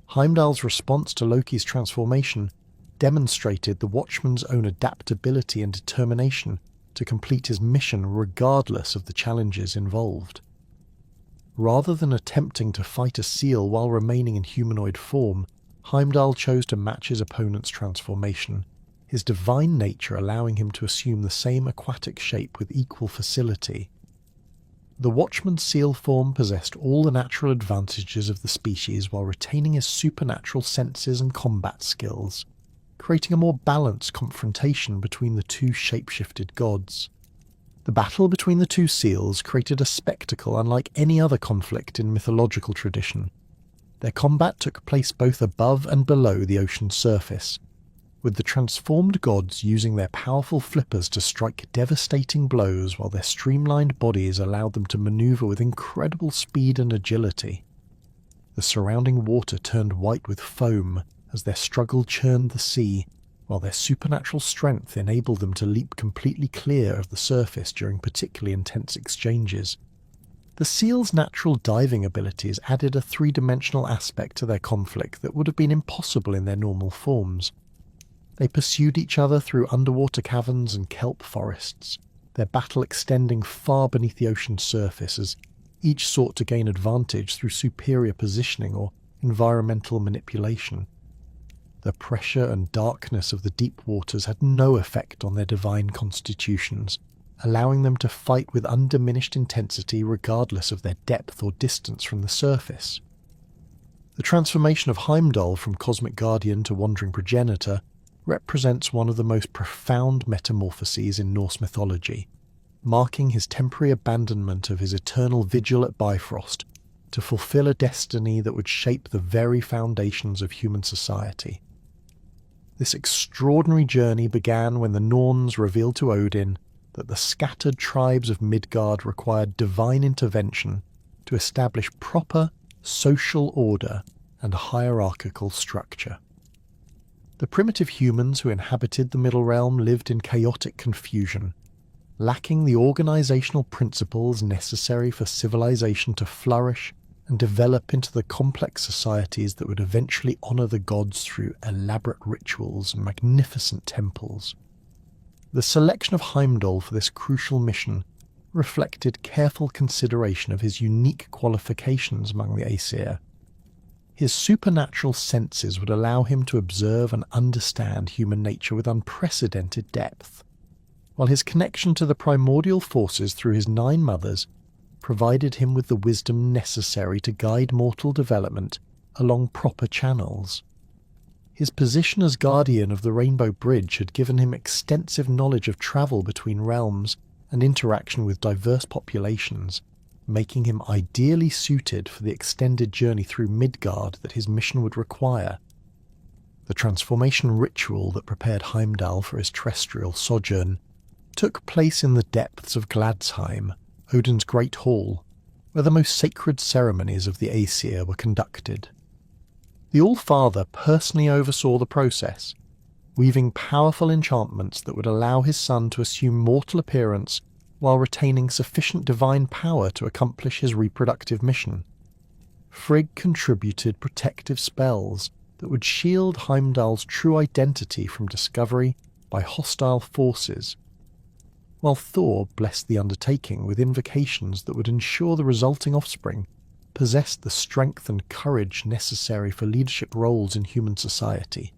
Heimdall's response to Loki's transformation demonstrated the Watchman's own adaptability and determination to complete his mission regardless of the challenges involved. Rather than attempting to fight a seal while remaining in humanoid form, Heimdall chose to match his opponent's transformation, his divine nature allowing him to assume the same aquatic shape with equal facility. The Watchman's seal form possessed all the natural advantages of the species while retaining his supernatural senses and combat skills, creating a more balanced confrontation between the two shape-shifted gods. The battle between the two seals created a spectacle unlike any other conflict in mythological tradition. Their combat took place both above and below the ocean's surface, with the transformed gods using their powerful flippers to strike devastating blows while their streamlined bodies allowed them to maneuver with incredible speed and agility. The surrounding water turned white with foam as their struggle churned the sea, while their supernatural strength enabled them to leap completely clear of the surface during particularly intense exchanges. The seals' natural diving abilities added a three-dimensional aspect to their conflict that would have been impossible in their normal forms. They pursued each other through underwater caverns and kelp forests, their battle extending far beneath the ocean's surface as each sought to gain advantage through superior positioning or environmental manipulation. The pressure and darkness of the deep waters had no effect on their divine constitutions, allowing them to fight with undiminished intensity regardless of their depth or distance from the surface. The transformation of Heimdall from cosmic guardian to wandering progenitor represents one of the most profound metamorphoses in Norse mythology, marking his temporary abandonment of his eternal vigil at Bifrost to fulfill a destiny that would shape the very foundations of human society. This extraordinary journey began when the Norns revealed to Odin that the scattered tribes of Midgard required divine intervention to establish proper social order and hierarchical structure. The primitive humans who inhabited the Middle Realm lived in chaotic confusion, lacking the organizational principles necessary for civilization to flourish and develop into the complex societies that would eventually honor the gods through elaborate rituals and magnificent temples. The selection of Heimdall for this crucial mission reflected careful consideration of his unique qualifications among the Aesir. His supernatural senses would allow him to observe and understand human nature with unprecedented depth, while his connection to the primordial forces through his 9 mothers provided him with the wisdom necessary to guide mortal development along proper channels. His position as guardian of the Rainbow Bridge had given him extensive knowledge of travel between realms and interaction with diverse populations, making him ideally suited for the extended journey through Midgard that his mission would require. The transformation ritual that prepared Heimdall for his terrestrial sojourn took place in the depths of Gladsheim, Odin's great hall, where the most sacred ceremonies of the Aesir were conducted. The All-Father personally oversaw the process, weaving powerful enchantments that would allow his son to assume mortal appearance while retaining sufficient divine power to accomplish his reproductive mission. Frigg contributed protective spells that would shield Heimdall's true identity from discovery by hostile forces, while Thor blessed the undertaking with invocations that would ensure the resulting offspring possessed the strength and courage necessary for leadership roles in human society.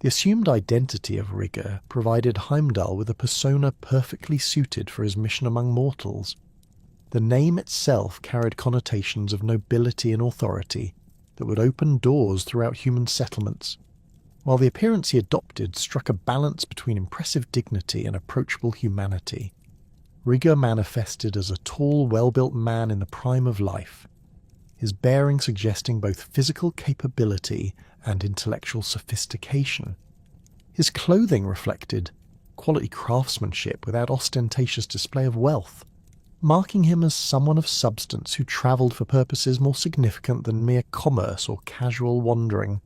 The assumed identity of Rigr provided Heimdall with a persona perfectly suited for his mission among mortals. The name itself carried connotations of nobility and authority that would open doors throughout human settlements, while the appearance he adopted struck a balance between impressive dignity and approachable humanity. Rigr manifested as a tall, well-built man in the prime of life, his bearing suggesting both physical capability and intellectual sophistication. His clothing reflected quality craftsmanship without ostentatious display of wealth, marking him as someone of substance who travelled for purposes more significant than mere commerce or casual wandering.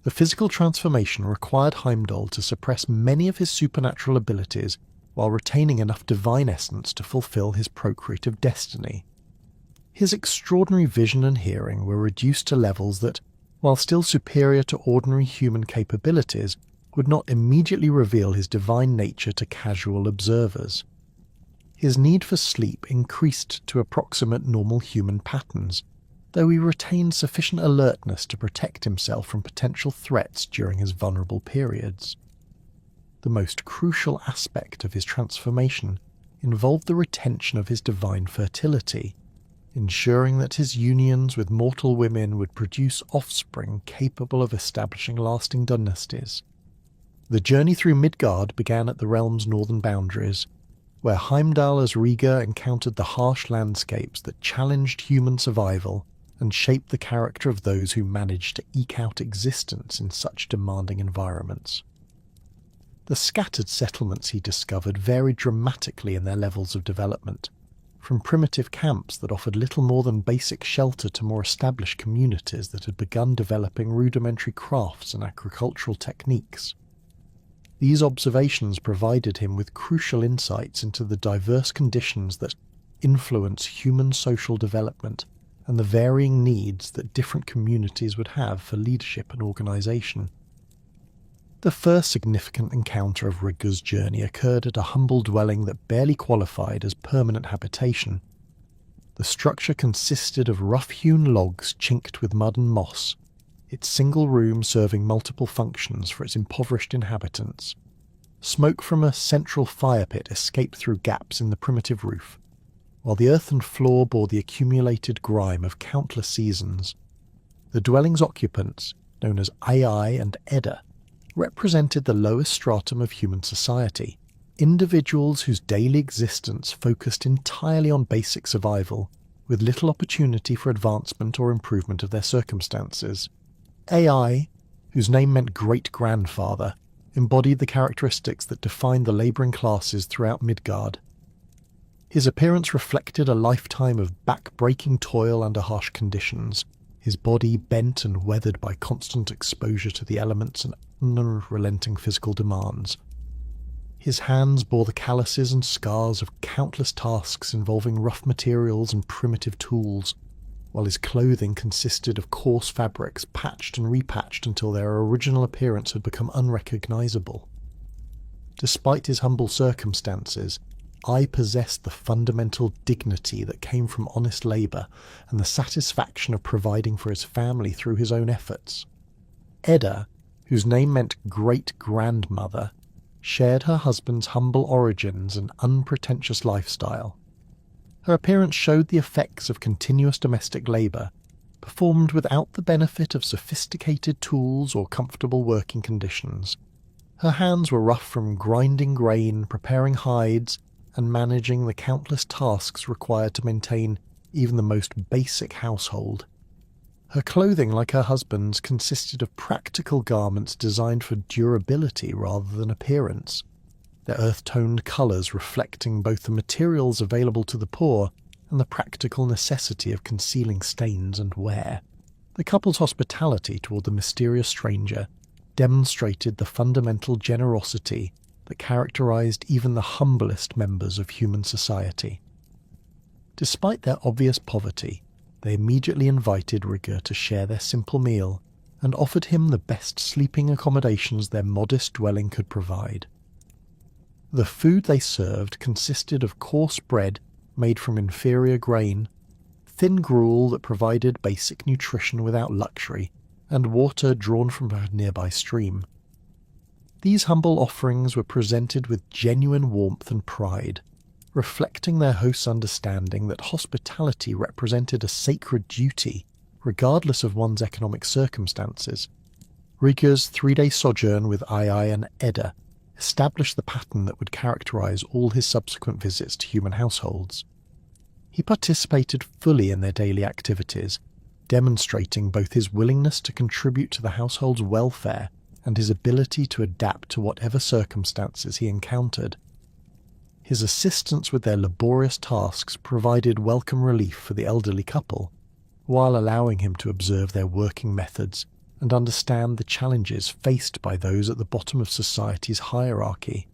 The physical transformation required Heimdall to suppress many of his supernatural abilities while retaining enough divine essence to fulfill his procreative destiny. His extraordinary vision and hearing were reduced to levels that, while still superior to ordinary human capabilities, would not immediately reveal his divine nature to casual observers. His need for sleep increased to approximate normal human patterns, though he retained sufficient alertness to protect himself from potential threats during his vulnerable periods. The most crucial aspect of his transformation involved the retention of his divine fertility, ensuring that his unions with mortal women would produce offspring capable of establishing lasting dynasties. The journey through Midgard began at the realm's northern boundaries, where Heimdall as Rigr encountered the harsh landscapes that challenged human survival and shaped the character of those who managed to eke out existence in such demanding environments. The scattered settlements he discovered varied dramatically in their levels of development, from primitive camps that offered little more than basic shelter to more established communities that had begun developing rudimentary crafts and agricultural techniques. These observations provided him with crucial insights into the diverse conditions that influence human social development and the varying needs that different communities would have for leadership and organization. The first significant encounter of Rigr's journey occurred at a humble dwelling that barely qualified as permanent habitation. The structure consisted of rough-hewn logs chinked with mud and moss, its single room serving multiple functions for its impoverished inhabitants. Smoke from a central fire pit escaped through gaps in the primitive roof, while the earthen floor bore the accumulated grime of countless seasons. The dwelling's occupants, known as Ai and Edda, represented the lowest stratum of human society, individuals whose daily existence focused entirely on basic survival, with little opportunity for advancement or improvement of their circumstances. Ai, whose name meant great-grandfather, embodied the characteristics that defined the labouring classes throughout Midgard. His appearance reflected a lifetime of back-breaking toil under harsh conditions, his body bent and weathered by constant exposure to the elements and unrelenting physical demands. His hands bore the calluses and scars of countless tasks involving rough materials and primitive tools, while his clothing consisted of coarse fabrics patched and repatched until their original appearance had become unrecognisable. Despite his humble circumstances, Ai possessed the fundamental dignity that came from honest labour and the satisfaction of providing for his family through his own efforts. Edda, whose name meant great-grandmother, shared her husband's humble origins and unpretentious lifestyle. Her appearance showed the effects of continuous domestic labour, performed without the benefit of sophisticated tools or comfortable working conditions. Her hands were rough from grinding grain, preparing hides, and managing the countless tasks required to maintain even the most basic household. Her clothing, like her husband's, consisted of practical garments designed for durability rather than appearance, their earth-toned colours reflecting both the materials available to the poor and the practical necessity of concealing stains and wear. The couple's hospitality toward the mysterious stranger demonstrated the fundamental generosity that characterised even the humblest members of human society. Despite their obvious poverty, they immediately invited Rigr to share their simple meal and offered him the best sleeping accommodations their modest dwelling could provide. The food they served consisted of coarse bread made from inferior grain, thin gruel that provided basic nutrition without luxury, and water drawn from a nearby stream. These humble offerings were presented with genuine warmth and pride, reflecting their host's understanding that hospitality represented a sacred duty, regardless of one's economic circumstances. Rigr's 3-day sojourn with Ai and Edda established the pattern that would characterise all his subsequent visits to human households. He participated fully in their daily activities, demonstrating both his willingness to contribute to the household's welfare and his ability to adapt to whatever circumstances he encountered. His assistance with their laborious tasks provided welcome relief for the elderly couple, while allowing him to observe their working methods and understand the challenges faced by those at the bottom of society's hierarchy.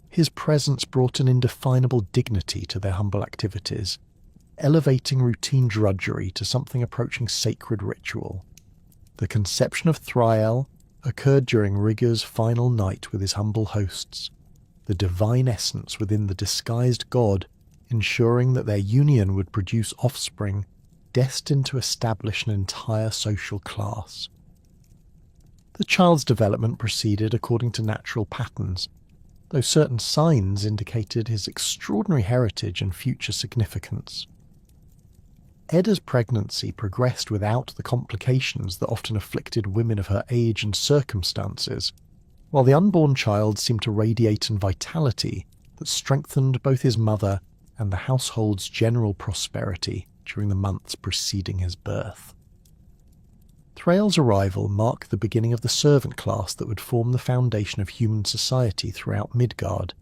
His presence brought an indefinable dignity to their humble activities, elevating routine drudgery to something approaching sacred ritual. The conception of Thriel occurred during Rigr's final night with his humble hosts, the divine essence within the disguised god, ensuring that their union would produce offspring destined to establish an entire social class. The child's development proceeded according to natural patterns, though certain signs indicated his extraordinary heritage and future significance. Edda's pregnancy progressed without the complications that often afflicted women of her age and circumstances, while the unborn child seemed to radiate an vitality that strengthened both his mother and the household's general prosperity during the months preceding his birth. Thrail's arrival marked the beginning of the servant class that would form the foundation of human society throughout Midgard.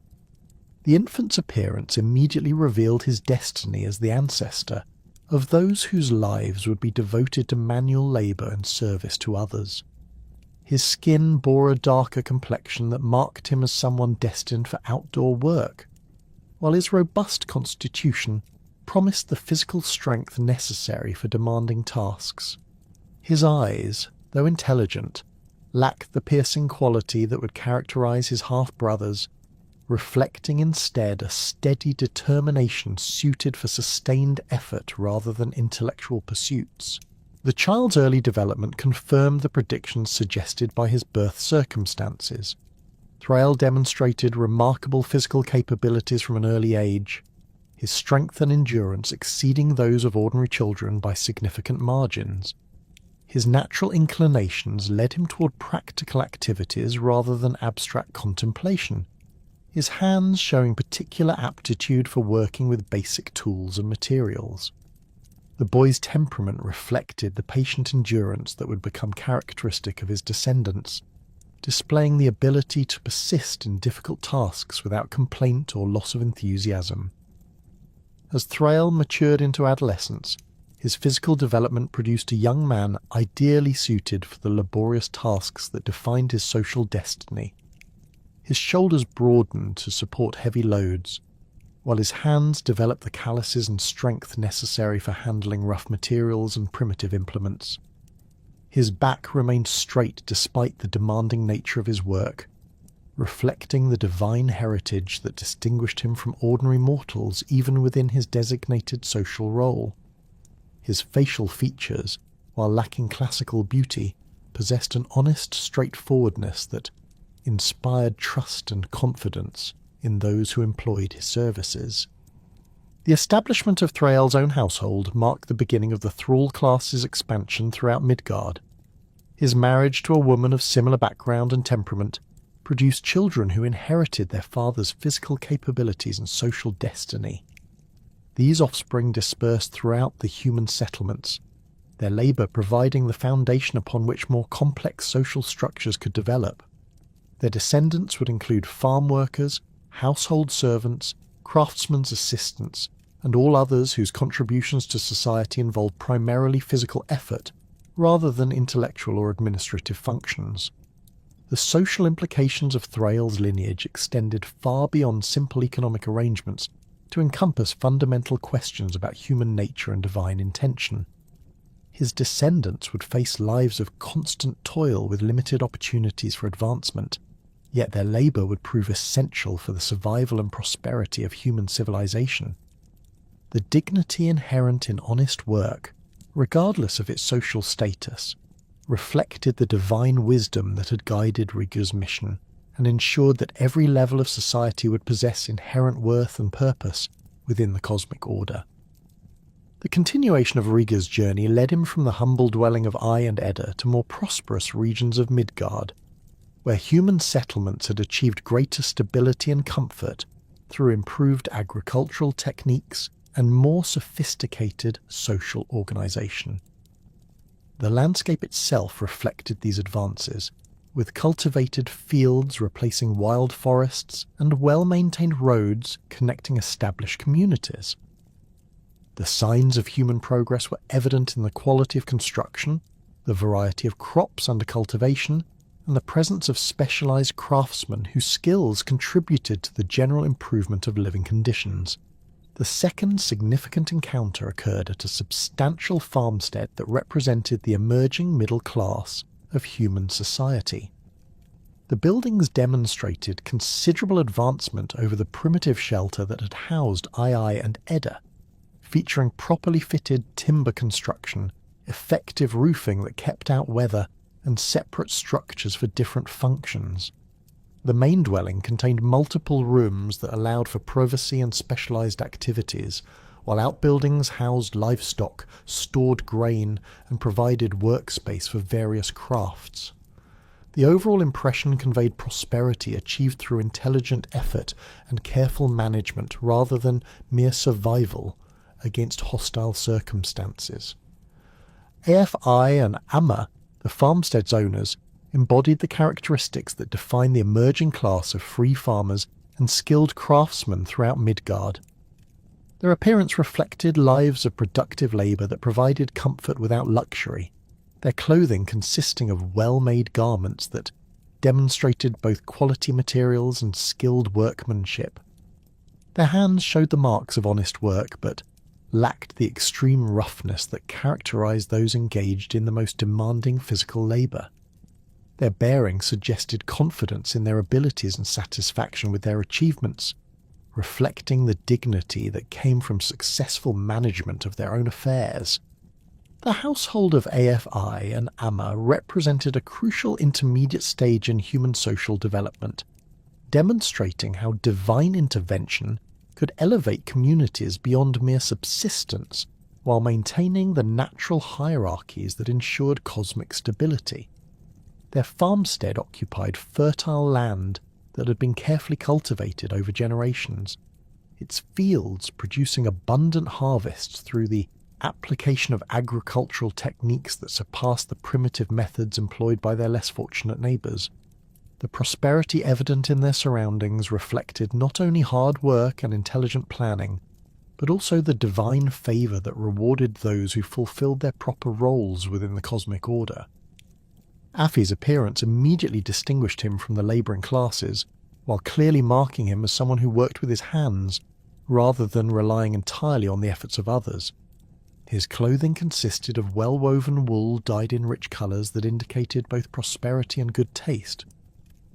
The infant's appearance immediately revealed his destiny as the ancestor of those whose lives would be devoted to manual labour and service to others. His skin bore a darker complexion that marked him as someone destined for outdoor work, while his robust constitution promised the physical strength necessary for demanding tasks. His eyes, though intelligent, lacked the piercing quality that would characterise his half-brothers, reflecting instead a steady determination suited for sustained effort rather than intellectual pursuits. The child's early development confirmed the predictions suggested by his birth circumstances. Thrall demonstrated remarkable physical capabilities from an early age, his strength and endurance exceeding those of ordinary children by significant margins. His natural inclinations led him toward practical activities rather than abstract contemplation, his hands showing particular aptitude for working with basic tools and materials. The boy's temperament reflected the patient endurance that would become characteristic of his descendants, displaying the ability to persist in difficult tasks without complaint or loss of enthusiasm. As Thrall matured into adolescence, his physical development produced a young man ideally suited for the laborious tasks that defined his social destiny. His shoulders broadened to support heavy loads, while his hands developed the calluses and strength necessary for handling rough materials and primitive implements. His back remained straight despite the demanding nature of his work, reflecting the divine heritage that distinguished him from ordinary mortals even within his designated social role. His facial features, while lacking classical beauty, possessed an honest straightforwardness that inspired trust and confidence in those who employed his services. The establishment of Thrall's own household marked the beginning of the thrall class's expansion throughout Midgard. His marriage to a woman of similar background and temperament produced children who inherited their father's physical capabilities and social destiny. These offspring dispersed throughout the human settlements, their labour providing the foundation upon which more complex social structures could develop. Their descendants would include farm workers, household servants, craftsmen's assistants, and all others whose contributions to society involved primarily physical effort rather than intellectual or administrative functions. The social implications of Thrall's lineage extended far beyond simple economic arrangements to encompass fundamental questions about human nature and divine intention. His descendants would face lives of constant toil with limited opportunities for advancement, yet their labour would prove essential for the survival and prosperity of human civilization. The dignity inherent in honest work, regardless of its social status, reflected the divine wisdom that had guided Rigr's mission and ensured that every level of society would possess inherent worth and purpose within the cosmic order. The continuation of Rigr's journey led him from the humble dwelling of Ai and Edda to more prosperous regions of Midgard, where human settlements had achieved greater stability and comfort through improved agricultural techniques and more sophisticated social organisation. The landscape itself reflected these advances, with cultivated fields replacing wild forests and well-maintained roads connecting established communities. The signs of human progress were evident in the quality of construction, the variety of crops under cultivation, and the presence of specialised craftsmen whose skills contributed to the general improvement of living conditions. The second significant encounter occurred at a substantial farmstead that represented the emerging middle class of human society. The buildings demonstrated considerable advancement over the primitive shelter that had housed Ai and Edda, featuring properly fitted timber construction, effective roofing that kept out weather, and separate structures for different functions. The main dwelling contained multiple rooms that allowed for privacy and specialised activities, while outbuildings housed livestock, stored grain, and provided workspace for various crafts. The overall impression conveyed prosperity achieved through intelligent effort and careful management rather than mere survival against hostile circumstances. AFI and Amma, the farmstead's owners, embodied the characteristics that define the emerging class of free farmers and skilled craftsmen throughout Midgard. Their appearance reflected lives of productive labour that provided comfort without luxury, their clothing consisting of well-made garments that demonstrated both quality materials and skilled workmanship. Their hands showed the marks of honest work, but lacked the extreme roughness that characterised those engaged in the most demanding physical labour. Their bearing suggested confidence in their abilities and satisfaction with their achievements, reflecting the dignity that came from successful management of their own affairs. The household of AFI and Amma represented a crucial intermediate stage in human social development, demonstrating how divine intervention could elevate communities beyond mere subsistence while maintaining the natural hierarchies that ensured cosmic stability. Their farmstead occupied fertile land that had been carefully cultivated over generations, its fields producing abundant harvests through the application of agricultural techniques that surpassed the primitive methods employed by their less fortunate neighbours. The prosperity evident in their surroundings reflected not only hard work and intelligent planning, but also the divine favour that rewarded those who fulfilled their proper roles within the cosmic order. Afi's appearance immediately distinguished him from the labouring classes, while clearly marking him as someone who worked with his hands, rather than relying entirely on the efforts of others. His clothing consisted of well-woven wool dyed in rich colours that indicated both prosperity and good taste,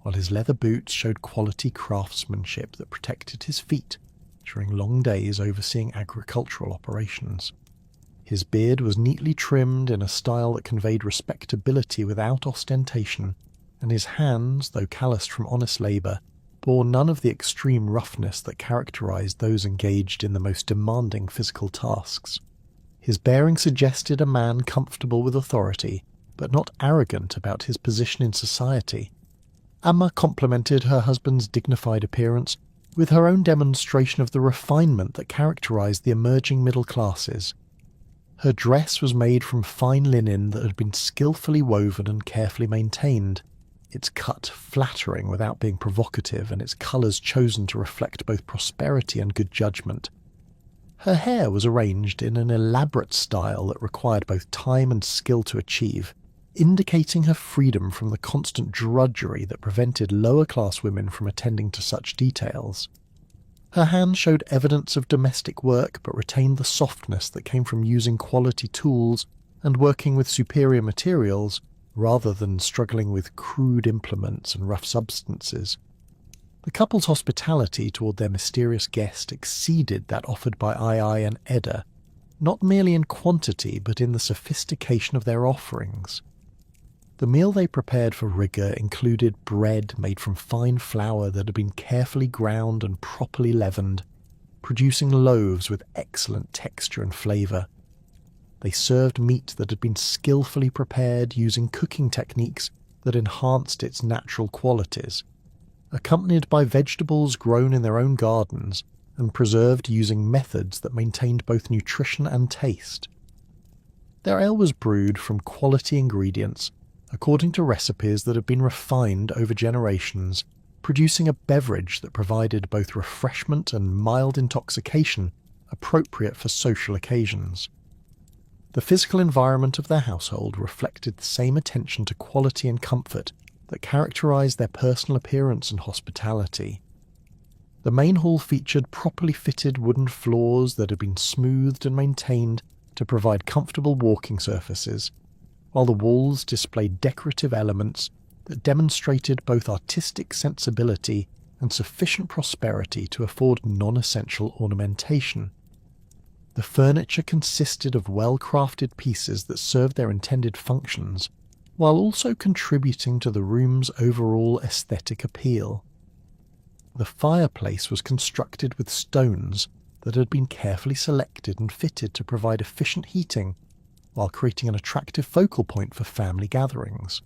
while his leather boots showed quality craftsmanship that protected his feet during long days overseeing agricultural operations. His beard was neatly trimmed in a style that conveyed respectability without ostentation, and his hands, though calloused from honest labour, bore none of the extreme roughness that characterised those engaged in the most demanding physical tasks. His bearing suggested a man comfortable with authority, but not arrogant about his position in society. Amma complimented her husband's dignified appearance with her own demonstration of the refinement that characterised the emerging middle classes. Her dress was made from fine linen that had been skillfully woven and carefully maintained, its cut flattering without being provocative, and its colours chosen to reflect both prosperity and good judgment. Her hair was arranged in an elaborate style that required both time and skill to achieve, indicating her freedom from the constant drudgery that prevented lower-class women from attending to such details. Her hands showed evidence of domestic work, but retained the softness that came from using quality tools and working with superior materials, rather than struggling with crude implements and rough substances. The couple's hospitality toward their mysterious guest exceeded that offered by Ai and Edda, not merely in quantity but in the sophistication of their offerings. The meal they prepared for Rigr included bread made from fine flour that had been carefully ground and properly leavened, producing loaves with excellent texture and flavour. They served meat that had been skillfully prepared using cooking techniques that enhanced its natural qualities, accompanied by vegetables grown in their own gardens and preserved using methods that maintained both nutrition and taste. Their ale was brewed from quality ingredients according to recipes that had been refined over generations, producing a beverage that provided both refreshment and mild intoxication appropriate for social occasions. The physical environment of their household reflected the same attention to quality and comfort that characterised their personal appearance and hospitality. The main hall featured properly fitted wooden floors that had been smoothed and maintained to provide comfortable walking surfaces, while the walls displayed decorative elements that demonstrated both artistic sensibility and sufficient prosperity to afford non-essential ornamentation. The furniture consisted of well-crafted pieces that served their intended functions, while also contributing to the room's overall aesthetic appeal. The fireplace was constructed with stones that had been carefully selected and fitted to provide efficient heating, while creating an attractive focal point for family gatherings.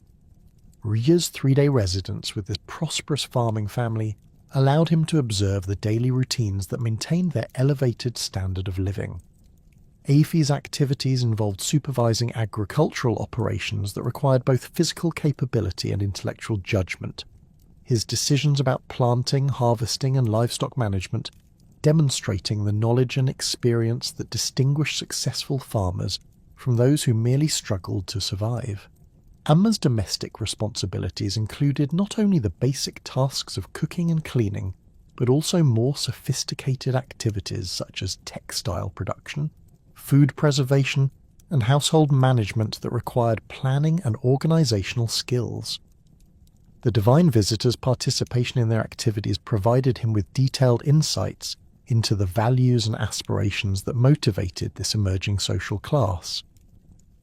Ria's 3-day residence with this prosperous farming family allowed him to observe the daily routines that maintained their elevated standard of living. Afi's activities involved supervising agricultural operations that required both physical capability and intellectual judgment. His decisions about planting, harvesting and livestock management demonstrating the knowledge and experience that distinguish successful farmers from those who merely struggled to survive. Amma's domestic responsibilities included not only the basic tasks of cooking and cleaning, but also more sophisticated activities such as textile production, food preservation, and household management that required planning and organisational skills. The divine visitor's participation in their activities provided him with detailed insights into the values and aspirations that motivated this emerging social class.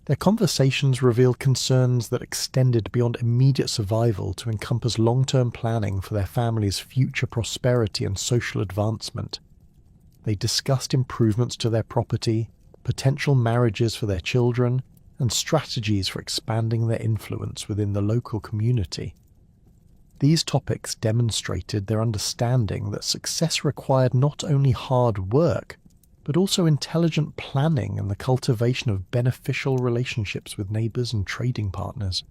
Their conversations revealed concerns that extended beyond immediate survival to encompass long-term planning for their family's future prosperity and social advancement. They discussed improvements to their property, potential marriages for their children, and strategies for expanding their influence within the local community. These topics demonstrated their understanding that success required not only hard work, but also intelligent planning and the cultivation of beneficial relationships with neighbours and trading partners.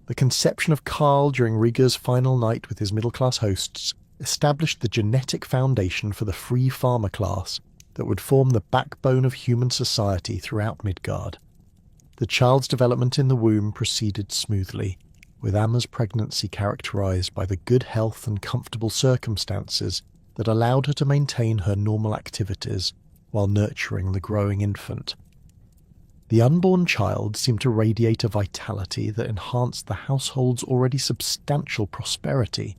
The conception of Karl during Rigr's final night with his middle-class hosts established the genetic foundation for the free farmer class that would form the backbone of human society throughout Midgard. The child's development in the womb proceeded smoothly, with Amma's pregnancy characterised by the good health and comfortable circumstances that allowed her to maintain her normal activities while nurturing the growing infant. The unborn child seemed to radiate a vitality that enhanced the household's already substantial prosperity,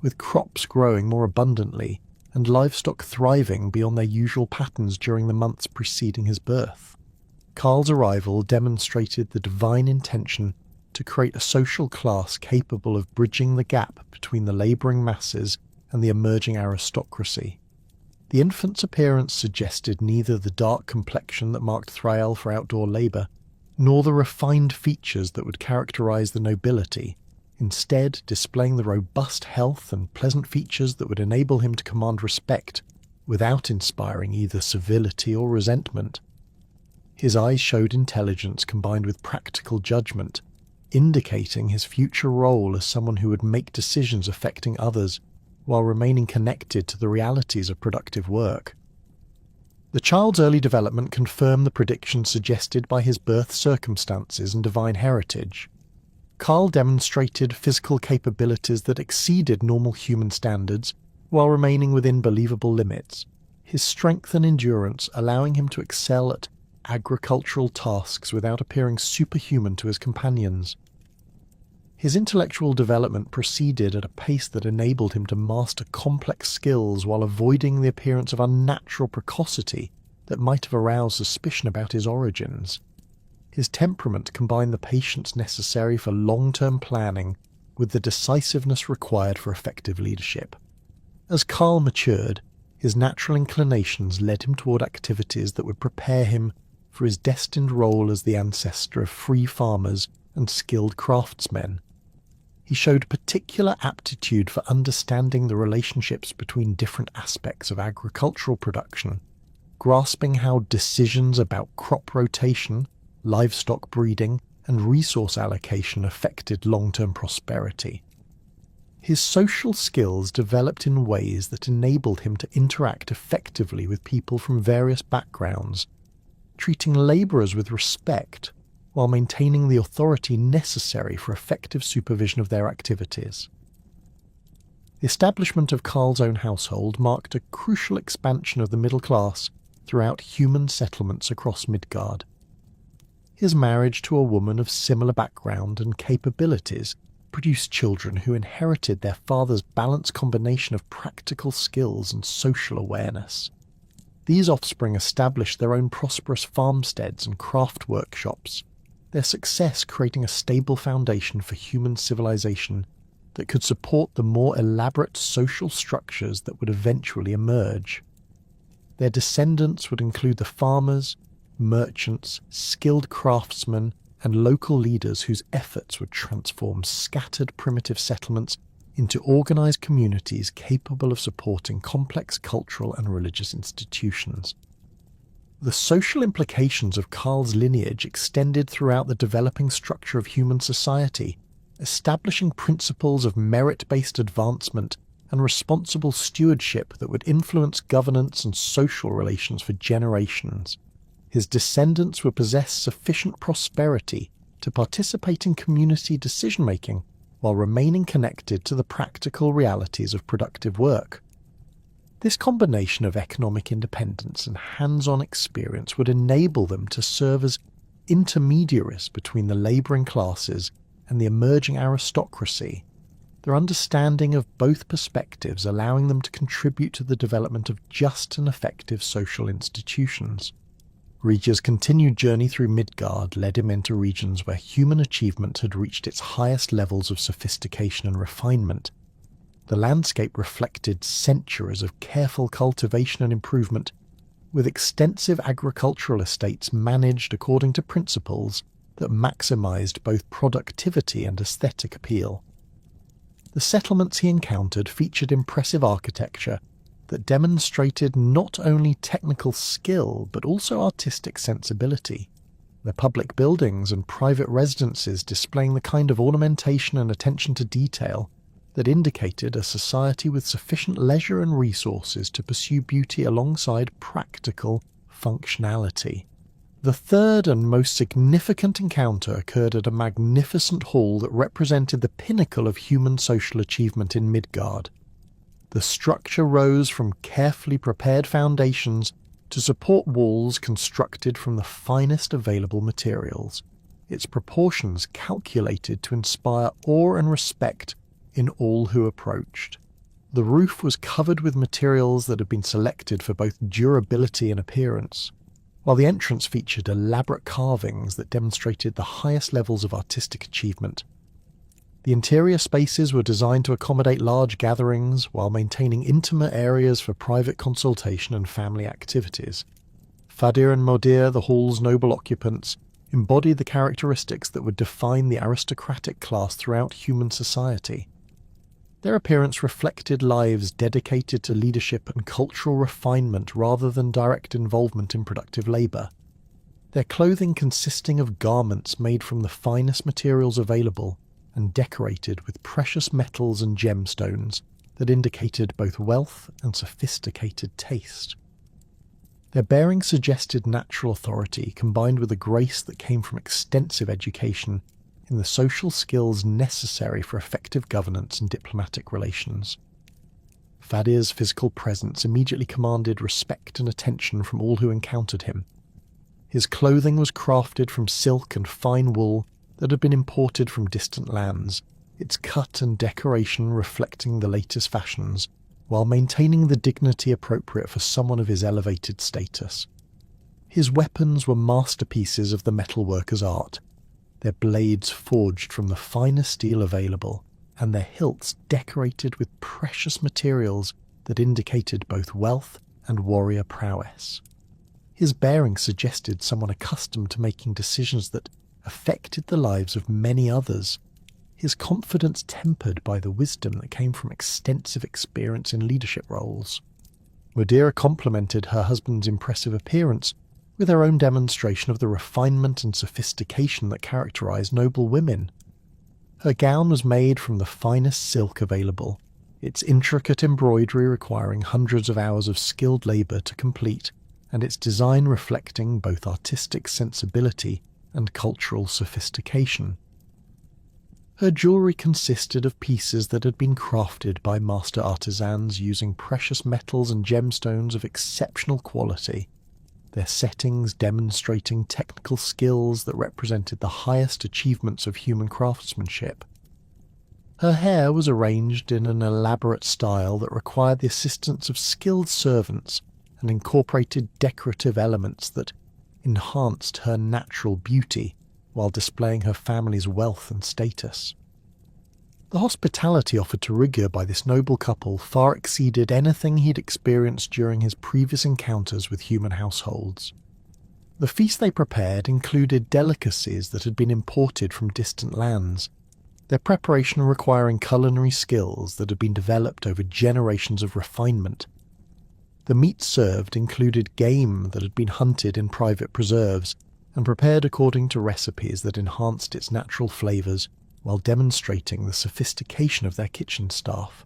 with crops growing more abundantly and livestock thriving beyond their usual patterns during the months preceding his birth. Karl's arrival demonstrated the divine intention to create a social class capable of bridging the gap between the labouring masses and the emerging aristocracy. The infant's appearance suggested neither the dark complexion that marked Thrael for outdoor labour, nor the refined features that would characterise the nobility, instead displaying the robust health and pleasant features that would enable him to command respect without inspiring either civility or resentment. His eyes showed intelligence combined with practical judgment, indicating his future role as someone who would make decisions affecting others while remaining connected to the realities of productive work. The child's early development confirmed the predictions suggested by his birth circumstances and divine heritage. Karl demonstrated physical capabilities that exceeded normal human standards while remaining within believable limits, his strength and endurance allowing him to excel at agricultural tasks without appearing superhuman to his companions. His intellectual development proceeded at a pace that enabled him to master complex skills while avoiding the appearance of unnatural precocity that might have aroused suspicion about his origins. His temperament combined the patience necessary for long-term planning with the decisiveness required for effective leadership. As Karl matured, his natural inclinations led him toward activities that would prepare him for his destined role as the ancestor of free farmers and skilled craftsmen. He showed particular aptitude for understanding the relationships between different aspects of agricultural production, grasping how decisions about crop rotation, livestock breeding, and resource allocation affected long-term prosperity. His social skills developed in ways that enabled him to interact effectively with people from various backgrounds, treating labourers with respect while maintaining the authority necessary for effective supervision of their activities. The establishment of Karl's own household marked a crucial expansion of the middle class throughout human settlements across Midgard. His marriage to a woman of similar background and capabilities produced children who inherited their father's balanced combination of practical skills and social awareness. These offspring established their own prosperous farmsteads and craft workshops, their success creating a stable foundation for human civilization that could support the more elaborate social structures that would eventually emerge. Their descendants would include the farmers, merchants, skilled craftsmen, and local leaders whose efforts would transform scattered primitive settlements into organised communities capable of supporting complex cultural and religious institutions. The social implications of Karl's lineage extended throughout the developing structure of human society, establishing principles of merit-based advancement and responsible stewardship that would influence governance and social relations for generations. His descendants would possess sufficient prosperity to participate in community decision-making while remaining connected to the practical realities of productive work. This combination of economic independence and hands-on experience would enable them to serve as intermediaries between the labouring classes and the emerging aristocracy, their understanding of both perspectives allowing them to contribute to the development of just and effective social institutions. Rigr's continued journey through Midgard led him into regions where human achievement had reached its highest levels of sophistication and refinement. The landscape reflected centuries of careful cultivation and improvement, with extensive agricultural estates managed according to principles that maximised both productivity and aesthetic appeal. The settlements he encountered featured impressive architecture that demonstrated not only technical skill but also artistic sensibility. Their public buildings and private residences displaying the kind of ornamentation and attention to detail that indicated a society with sufficient leisure and resources to pursue beauty alongside practical functionality. The third and most significant encounter occurred at a magnificent hall that represented the pinnacle of human social achievement in Midgard. The structure rose from carefully prepared foundations to support walls constructed from the finest available materials, its proportions calculated to inspire awe and respect in all who approached. The roof was covered with materials that had been selected for both durability and appearance, while the entrance featured elaborate carvings that demonstrated the highest levels of artistic achievement. The interior spaces were designed to accommodate large gatherings while maintaining intimate areas for private consultation and family activities. Fadir and Modir, the hall's noble occupants, embodied the characteristics that would define the aristocratic class throughout human society. Their appearance reflected lives dedicated to leadership and cultural refinement rather than direct involvement in productive labour. Their clothing consisting of garments made from the finest materials available and decorated with precious metals and gemstones that indicated both wealth and sophisticated taste. Their bearing suggested natural authority combined with a grace that came from extensive education in the social skills necessary for effective governance and diplomatic relations. Fadir's physical presence immediately commanded respect and attention from all who encountered him. His clothing was crafted from silk and fine wool that had been imported from distant lands, its cut and decoration reflecting the latest fashions, while maintaining the dignity appropriate for someone of his elevated status. His weapons were masterpieces of the metalworker's art, their blades forged from the finest steel available, and their hilts decorated with precious materials that indicated both wealth and warrior prowess. His bearing suggested someone accustomed to making decisions that affected the lives of many others, his confidence tempered by the wisdom that came from extensive experience in leadership roles. Modira complemented her husband's impressive appearance with her own demonstration of the refinement and sophistication that characterized noble women. Her gown was made from the finest silk available, its intricate embroidery requiring hundreds of hours of skilled labor to complete, and its design reflecting both artistic sensibility and cultural sophistication. Her jewellery consisted of pieces that had been crafted by master artisans using precious metals and gemstones of exceptional quality, their settings demonstrating technical skills that represented the highest achievements of human craftsmanship. Her hair was arranged in an elaborate style that required the assistance of skilled servants and incorporated decorative elements that enhanced her natural beauty while displaying her family's wealth and status. The hospitality offered to Rigr by this noble couple far exceeded anything he'd experienced during his previous encounters with human households. The feast they prepared included delicacies that had been imported from distant lands, their preparation requiring culinary skills that had been developed over generations of refinement. The meat served included game that had been hunted in private preserves and prepared according to recipes that enhanced its natural flavours while demonstrating the sophistication of their kitchen staff.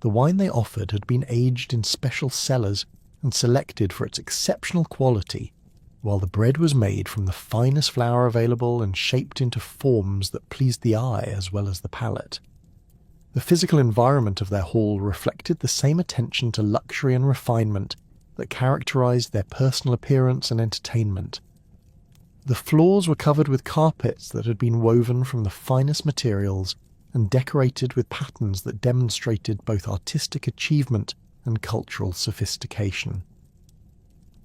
The wine they offered had been aged in special cellars and selected for its exceptional quality, while the bread was made from the finest flour available and shaped into forms that pleased the eye as well as the palate. The physical environment of their hall reflected the same attention to luxury and refinement that characterized their personal appearance and entertainment. The floors were covered with carpets that had been woven from the finest materials and decorated with patterns that demonstrated both artistic achievement and cultural sophistication.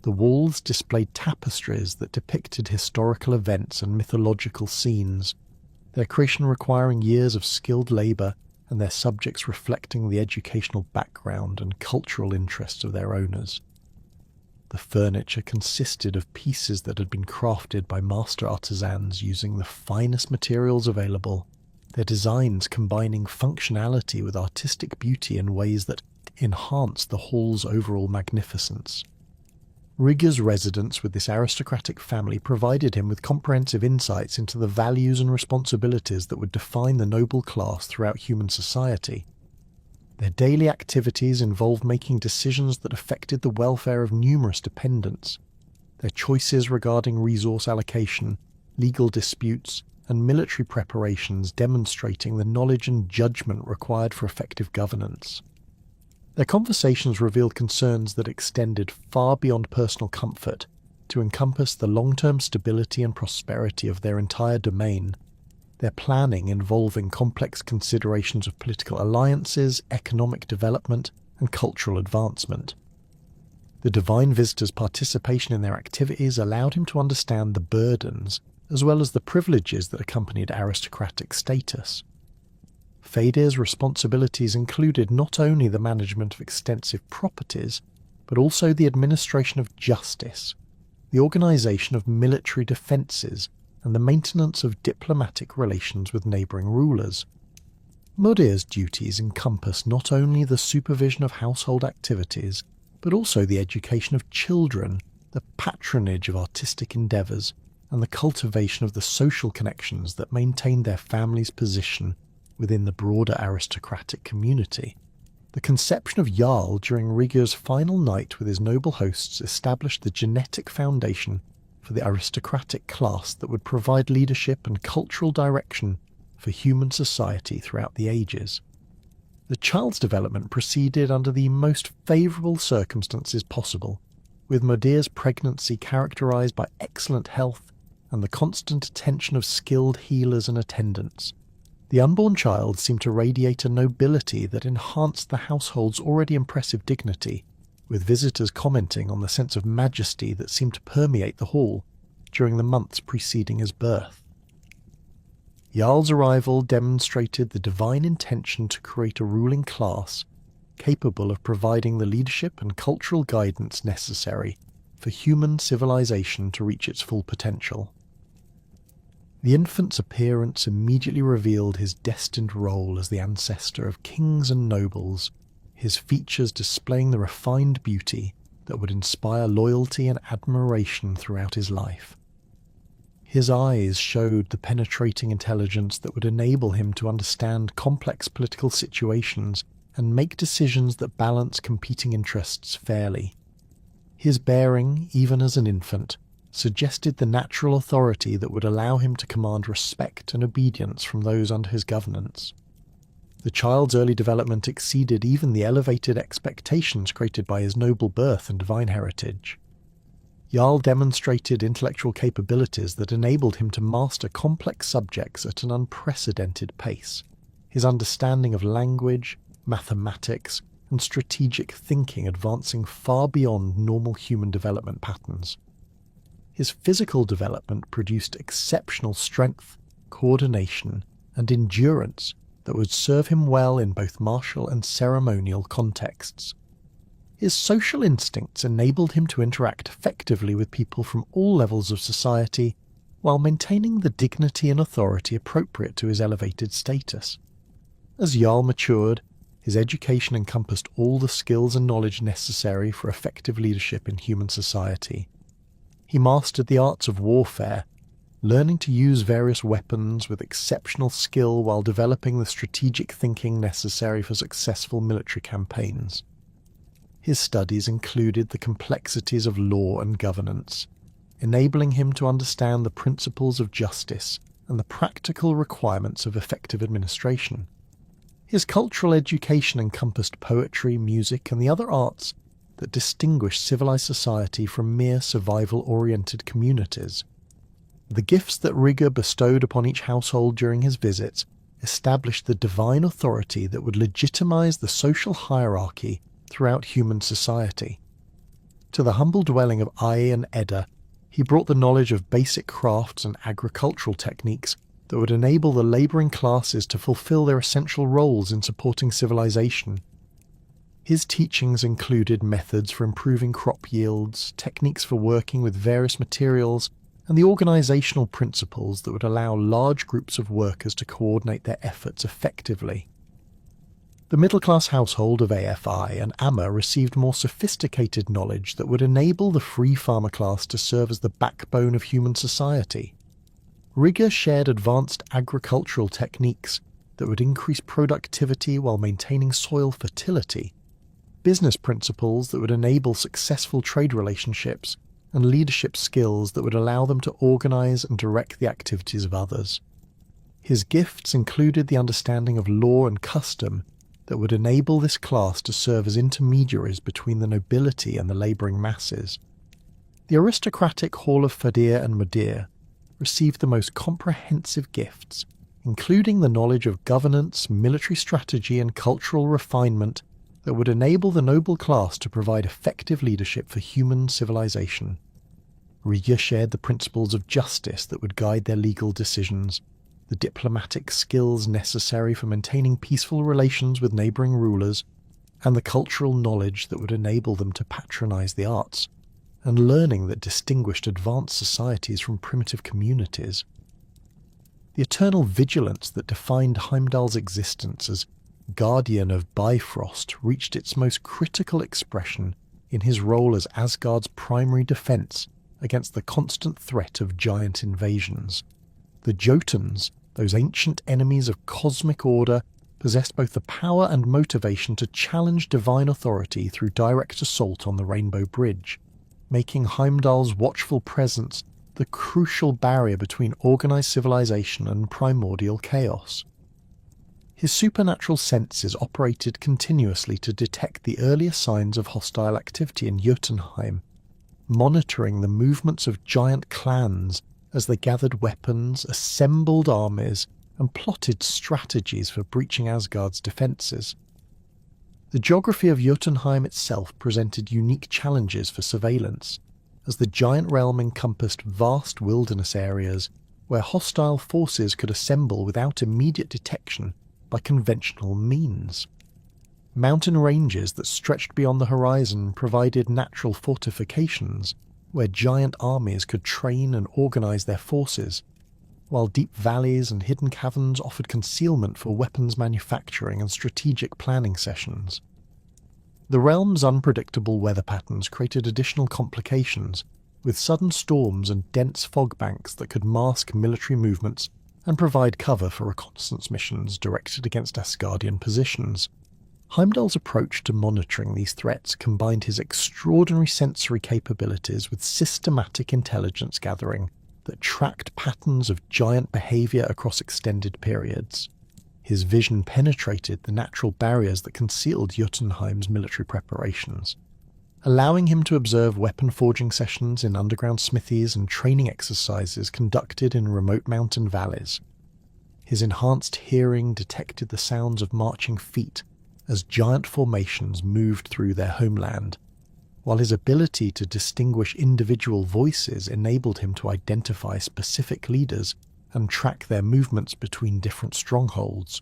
The walls displayed tapestries that depicted historical events and mythological scenes, their creation requiring years of skilled labour and their subjects reflecting the educational background and cultural interests of their owners. The furniture consisted of pieces that had been crafted by master artisans using the finest materials available, their designs combining functionality with artistic beauty in ways that enhanced the hall's overall magnificence. Rigr's residence with this aristocratic family provided him with comprehensive insights into the values and responsibilities that would define the noble class throughout human society. Their daily activities involved making decisions that affected the welfare of numerous dependents. Their choices regarding resource allocation, legal disputes, and military preparations demonstrating the knowledge and judgment required for effective governance. Their conversations revealed concerns that extended far beyond personal comfort to encompass the long-term stability and prosperity of their entire domain, their planning involving complex considerations of political alliances, economic development, and cultural advancement. The divine visitor's participation in their activities allowed him to understand the burdens as well as the privileges that accompanied aristocratic status. Feidir's responsibilities included not only the management of extensive properties, but also the administration of justice, the organisation of military defences, and the maintenance of diplomatic relations with neighbouring rulers. Mudir's duties encompass not only the supervision of household activities, but also the education of children, the patronage of artistic endeavours, and the cultivation of the social connections that maintained their family's position within the broader aristocratic community. The conception of Jarl during Rigr's final night with his noble hosts established the genetic foundation for the aristocratic class that would provide leadership and cultural direction for human society throughout the ages. The child's development proceeded under the most favourable circumstances possible, with Mudir's pregnancy characterised by excellent health and the constant attention of skilled healers and attendants. The unborn child seemed to radiate a nobility that enhanced the household's already impressive dignity, with visitors commenting on the sense of majesty that seemed to permeate the hall during the months preceding his birth. Jarl's arrival demonstrated the divine intention to create a ruling class capable of providing the leadership and cultural guidance necessary for human civilization to reach its full potential. The infant's appearance immediately revealed his destined role as the ancestor of kings and nobles, his features displaying the refined beauty that would inspire loyalty and admiration throughout his life. His eyes showed the penetrating intelligence that would enable him to understand complex political situations and make decisions that balance competing interests fairly. His bearing, even as an infant, suggested the natural authority that would allow him to command respect and obedience from those under his governance. The child's early development exceeded even the elevated expectations created by his noble birth and divine heritage. Jarl demonstrated intellectual capabilities that enabled him to master complex subjects at an unprecedented pace, his understanding of language, mathematics, and strategic thinking advancing far beyond normal human development patterns. His physical development produced exceptional strength, coordination, and endurance that would serve him well in both martial and ceremonial contexts. His social instincts enabled him to interact effectively with people from all levels of society while maintaining the dignity and authority appropriate to his elevated status. As Jarl matured, his education encompassed all the skills and knowledge necessary for effective leadership in human society. He mastered the arts of warfare, learning to use various weapons with exceptional skill while developing the strategic thinking necessary for successful military campaigns. His studies included the complexities of law and governance, enabling him to understand the principles of justice and the practical requirements of effective administration. His cultural education encompassed poetry, music, and the other arts that distinguished civilized society from mere survival-oriented communities. The gifts that Rigr bestowed upon each household during his visits established the divine authority that would legitimize the social hierarchy throughout human society. To the humble dwelling of Ai and Edda, he brought the knowledge of basic crafts and agricultural techniques that would enable the labouring classes to fulfil their essential roles in supporting civilization. His teachings included methods for improving crop yields, techniques for working with various materials, and the organisational principles that would allow large groups of workers to coordinate their efforts effectively. The middle-class household of AFI and Amma received more sophisticated knowledge that would enable the free farmer class to serve as the backbone of human society. Rigr shared advanced agricultural techniques that would increase productivity while maintaining soil fertility, business principles that would enable successful trade relationships, and leadership skills that would allow them to organise and direct the activities of others. His gifts included the understanding of law and custom that would enable this class to serve as intermediaries between the nobility and the labouring masses. The aristocratic Hall of Fadir and Mudir received the most comprehensive gifts, including the knowledge of governance, military strategy and cultural refinement that would enable the noble class to provide effective leadership for human civilization. Rigr shared the principles of justice that would guide their legal decisions, the diplomatic skills necessary for maintaining peaceful relations with neighbouring rulers, and the cultural knowledge that would enable them to patronize the arts, and learning that distinguished advanced societies from primitive communities. The eternal vigilance that defined Heimdall's existence as guardian of Bifrost reached its most critical expression in his role as Asgard's primary defence against the constant threat of giant invasions. The Jotuns, those ancient enemies of cosmic order, possessed both the power and motivation to challenge divine authority through direct assault on the Rainbow Bridge, making Heimdall's watchful presence the crucial barrier between organised civilization and primordial chaos. His supernatural senses operated continuously to detect the earliest signs of hostile activity in Jotunheim, monitoring the movements of giant clans as they gathered weapons, assembled armies, and plotted strategies for breaching Asgard's defences. The geography of Jotunheim itself presented unique challenges for surveillance, as the giant realm encompassed vast wilderness areas where hostile forces could assemble without immediate detection by conventional means. Mountain ranges that stretched beyond the horizon provided natural fortifications where giant armies could train and organise their forces, while deep valleys and hidden caverns offered concealment for weapons manufacturing and strategic planning sessions. The realm's unpredictable weather patterns created additional complications, with sudden storms and dense fog banks that could mask military movements and provide cover for reconnaissance missions directed against Asgardian positions. Heimdall's approach to monitoring these threats combined his extraordinary sensory capabilities with systematic intelligence gathering that tracked patterns of giant behaviour across extended periods. His vision penetrated the natural barriers that concealed Jotunheim's military preparations, allowing him to observe weapon forging sessions in underground smithies and training exercises conducted in remote mountain valleys. His enhanced hearing detected the sounds of marching feet as giant formations moved through their homeland, while his ability to distinguish individual voices enabled him to identify specific leaders and track their movements between different strongholds.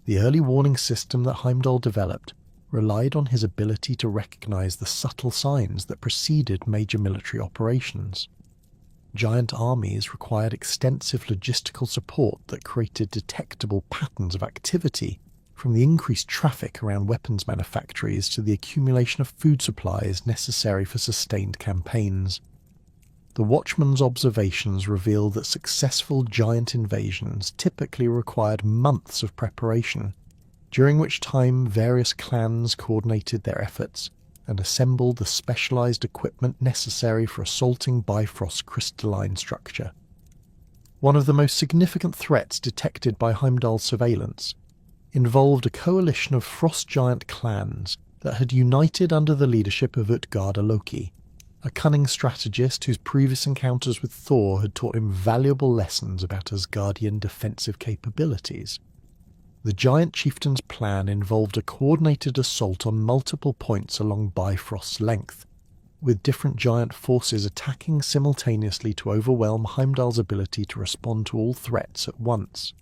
The early warning system that Heimdall developed relied on his ability to recognize the subtle signs that preceded major military operations. Giant armies required extensive logistical support that created detectable patterns of activity, from the increased traffic around weapons manufactories to the accumulation of food supplies necessary for sustained campaigns. The Watchman's observations revealed that successful giant invasions typically required months of preparation, during which time various clans coordinated their efforts and assembled the specialized equipment necessary for assaulting Bifrost's crystalline structure. One of the most significant threats detected by Heimdall's surveillance involved a coalition of frost giant clans that had united under the leadership of Loki, a cunning strategist whose previous encounters with Thor had taught him valuable lessons about Asgardian defensive capabilities. The giant chieftain's plan involved a coordinated assault on multiple points along Bifrost's length, with different giant forces attacking simultaneously to overwhelm Heimdall's ability to respond to all threats at once.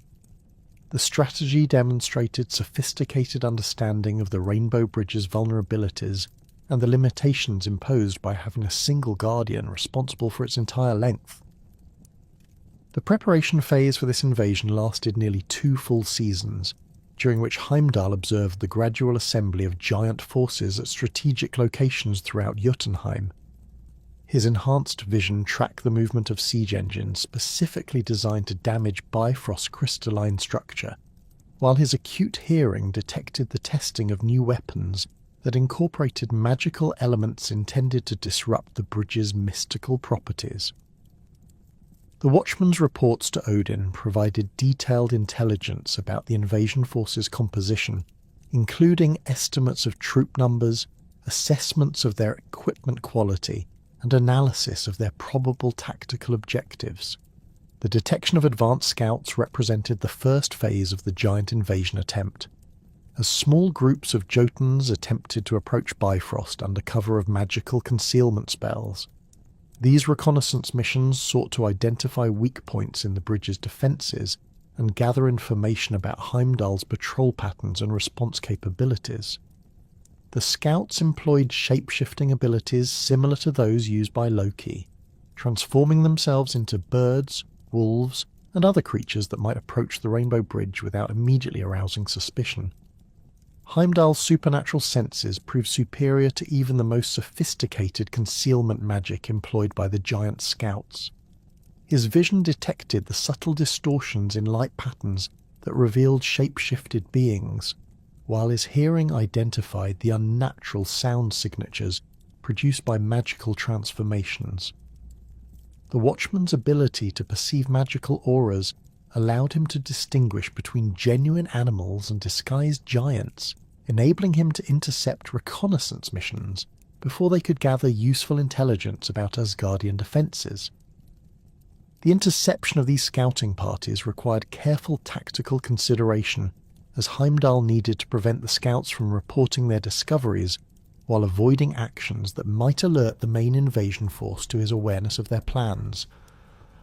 The strategy demonstrated sophisticated understanding of the Rainbow Bridge's vulnerabilities and the limitations imposed by having a single guardian responsible for its entire length. The preparation phase for this invasion lasted nearly 2 full seasons, during which Heimdall observed the gradual assembly of giant forces at strategic locations throughout Jotunheim. His enhanced vision tracked the movement of siege engines specifically designed to damage Bifrost's crystalline structure, while his acute hearing detected the testing of new weapons that incorporated magical elements intended to disrupt the bridge's mystical properties. The Watchman's reports to Odin provided detailed intelligence about the invasion force's composition, including estimates of troop numbers, assessments of their equipment quality, and analysis of their probable tactical objectives. The detection of advanced scouts represented the first phase of the giant invasion attempt, as small groups of Jotuns attempted to approach Bifrost under cover of magical concealment spells. These reconnaissance missions sought to identify weak points in the bridge's defences and gather information about Heimdall's patrol patterns and response capabilities. The scouts employed shape-shifting abilities similar to those used by Loki, transforming themselves into birds, wolves, and other creatures that might approach the Rainbow Bridge without immediately arousing suspicion. Heimdall's supernatural senses proved superior to even the most sophisticated concealment magic employed by the giant scouts. His vision detected the subtle distortions in light patterns that revealed shape-shifted beings, while his hearing identified the unnatural sound signatures produced by magical transformations. The Watchman's ability to perceive magical auras allowed him to distinguish between genuine animals and disguised giants, enabling him to intercept reconnaissance missions before they could gather useful intelligence about Asgardian defences. The interception of these scouting parties required careful tactical consideration, as Heimdall needed to prevent the scouts from reporting their discoveries while avoiding actions that might alert the main invasion force to his awareness of their plans.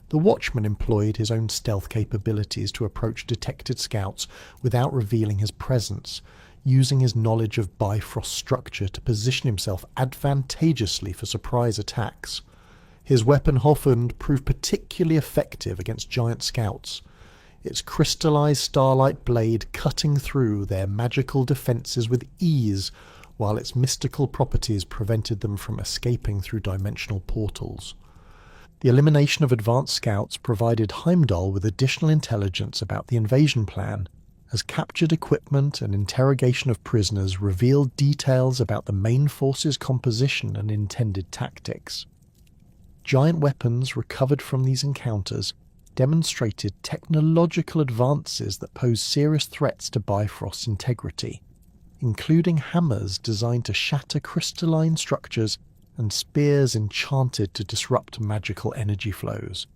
The Watchman employed his own stealth capabilities to approach detected scouts without revealing his presence, using his knowledge of Bifrost's structure to position himself advantageously for surprise attacks. His weapon Hofund proved particularly effective against giant scouts, its crystallized starlight blade cutting through their magical defences with ease, while its mystical properties prevented them from escaping through dimensional portals. The elimination of advanced scouts provided Heimdall with additional intelligence about the invasion plan, as captured equipment and interrogation of prisoners revealed details about the main force's composition and intended tactics. Giant weapons recovered from these encounters demonstrated technological advances that posed serious threats to Bifrost's integrity, including hammers designed to shatter crystalline structures and spears enchanted to disrupt magical energy flows.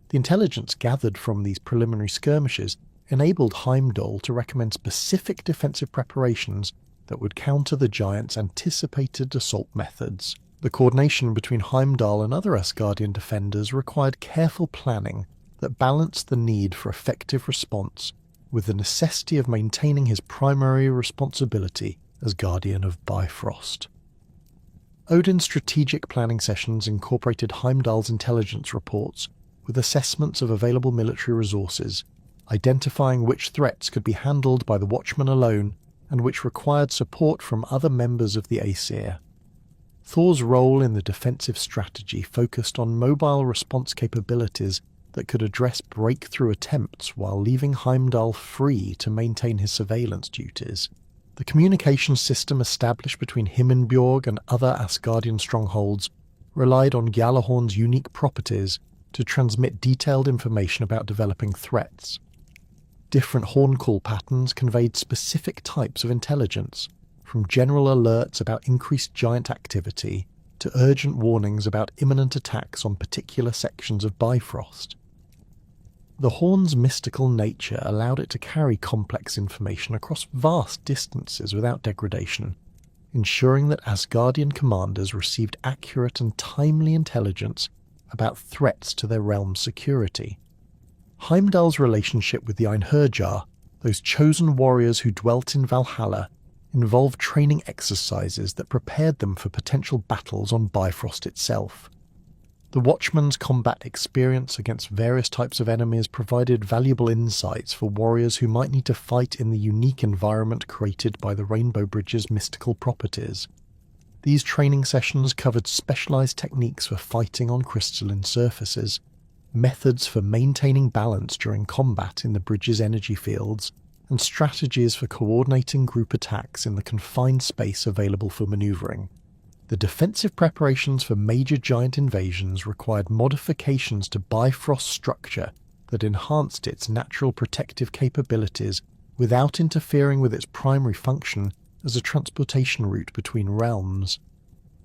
The intelligence gathered from these preliminary skirmishes enabled Heimdall to recommend specific defensive preparations that would counter the giants' anticipated assault methods. The coordination between Heimdall and other Asgardian defenders required careful planning that balanced the need for effective response with the necessity of maintaining his primary responsibility as guardian of Bifrost. Odin's strategic planning sessions incorporated Heimdall's intelligence reports with assessments of available military resources, identifying which threats could be handled by the Watchman alone and which required support from other members of the Aesir. Thor's role in the defensive strategy focused on mobile response capabilities that could address breakthrough attempts while leaving Heimdall free to maintain his surveillance duties. The communication system established between Himinbjorg and other Asgardian strongholds relied on Gjallarhorn's unique properties to transmit detailed information about developing threats. Different horn call patterns conveyed specific types of intelligence, from general alerts about increased giant activity to urgent warnings about imminent attacks on particular sections of Bifrost. The horn's mystical nature allowed it to carry complex information across vast distances without degradation, ensuring that Asgardian commanders received accurate and timely intelligence about threats to their realm's security. Heimdall's relationship with the Einherjar, those chosen warriors who dwelt in Valhalla, involved training exercises that prepared them for potential battles on Bifrost itself. The Watchman's combat experience against various types of enemies provided valuable insights for warriors who might need to fight in the unique environment created by the Rainbow Bridge's mystical properties. These training sessions covered specialized techniques for fighting on crystalline surfaces, methods for maintaining balance during combat in the bridge's energy fields, and strategies for coordinating group attacks in the confined space available for maneuvering. The defensive preparations for major giant invasions required modifications to Bifrost's structure that enhanced its natural protective capabilities without interfering with its primary function as a transportation route between realms.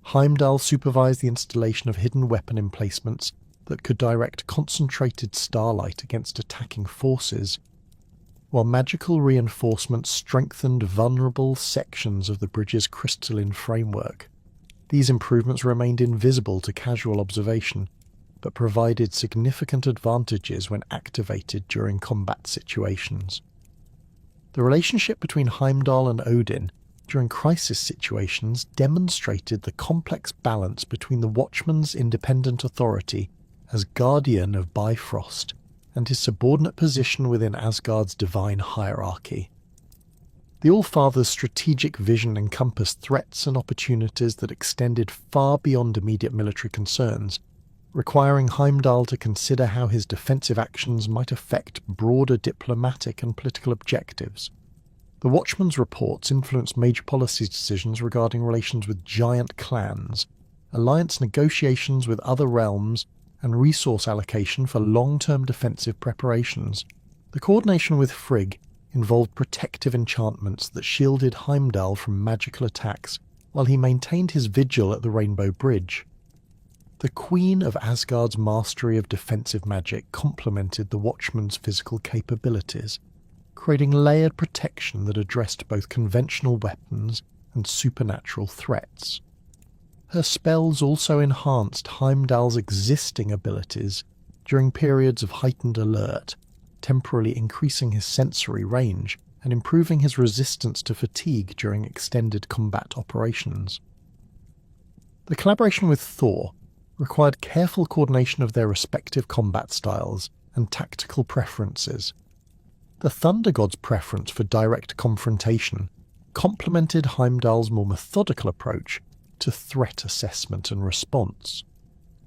Heimdall supervised the installation of hidden weapon emplacements that could direct concentrated starlight against attacking forces, while magical reinforcements strengthened vulnerable sections of the bridge's crystalline framework. These improvements remained invisible to casual observation, but provided significant advantages when activated during combat situations. The relationship between Heimdall and Odin during crisis situations demonstrated the complex balance between the Watchman's independent authority as guardian of Bifrost and his subordinate position within Asgard's divine hierarchy. The All-Father's strategic vision encompassed threats and opportunities that extended far beyond immediate military concerns, requiring Heimdall to consider how his defensive actions might affect broader diplomatic and political objectives. The Watchman's reports influenced major policy decisions regarding relations with giant clans, alliance negotiations with other realms, and resource allocation for long-term defensive preparations. The coordination with Frigg involved protective enchantments that shielded Heimdall from magical attacks while he maintained his vigil at the Rainbow Bridge. The Queen of Asgard's mastery of defensive magic complemented the Watchman's physical capabilities, creating layered protection that addressed both conventional weapons and supernatural threats. Her spells also enhanced Heimdall's existing abilities during periods of heightened alert, temporarily increasing his sensory range and improving his resistance to fatigue during extended combat operations. The collaboration with Thor required careful coordination of their respective combat styles and tactical preferences. The Thunder God's preference for direct confrontation complemented Heimdall's more methodical approach to threat assessment and response,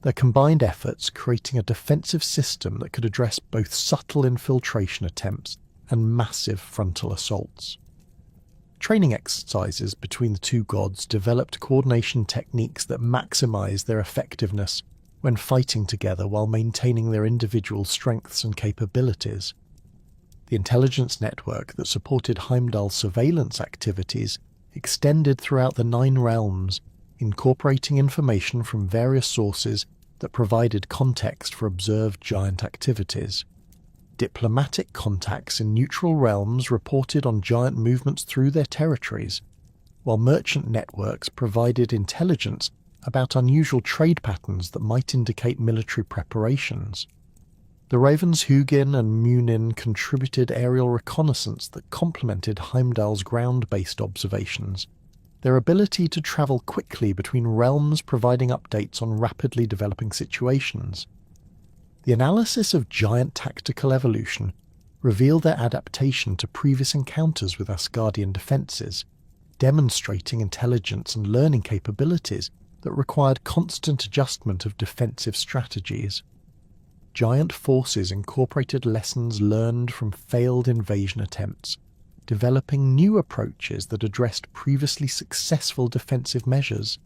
their combined efforts creating a defensive system that could address both subtle infiltration attempts and massive frontal assaults. Training exercises between the two gods developed coordination techniques that maximized their effectiveness when fighting together while maintaining their individual strengths and capabilities. The intelligence network that supported Heimdall's surveillance activities extended throughout the 9 realms, incorporating information from various sources that provided context for observed giant activities. Diplomatic contacts in neutral realms reported on giant movements through their territories, while merchant networks provided intelligence about unusual trade patterns that might indicate military preparations. The ravens Hugin and Munin contributed aerial reconnaissance that complemented Heimdall's ground-based observations, their ability to travel quickly between realms providing updates on rapidly developing situations. The analysis of giant tactical evolution revealed their adaptation to previous encounters with Asgardian defences, demonstrating intelligence and learning capabilities that required constant adjustment of defensive strategies. Giant forces incorporated lessons learned from failed invasion attempts, developing new approaches that addressed previously successful defensive measures.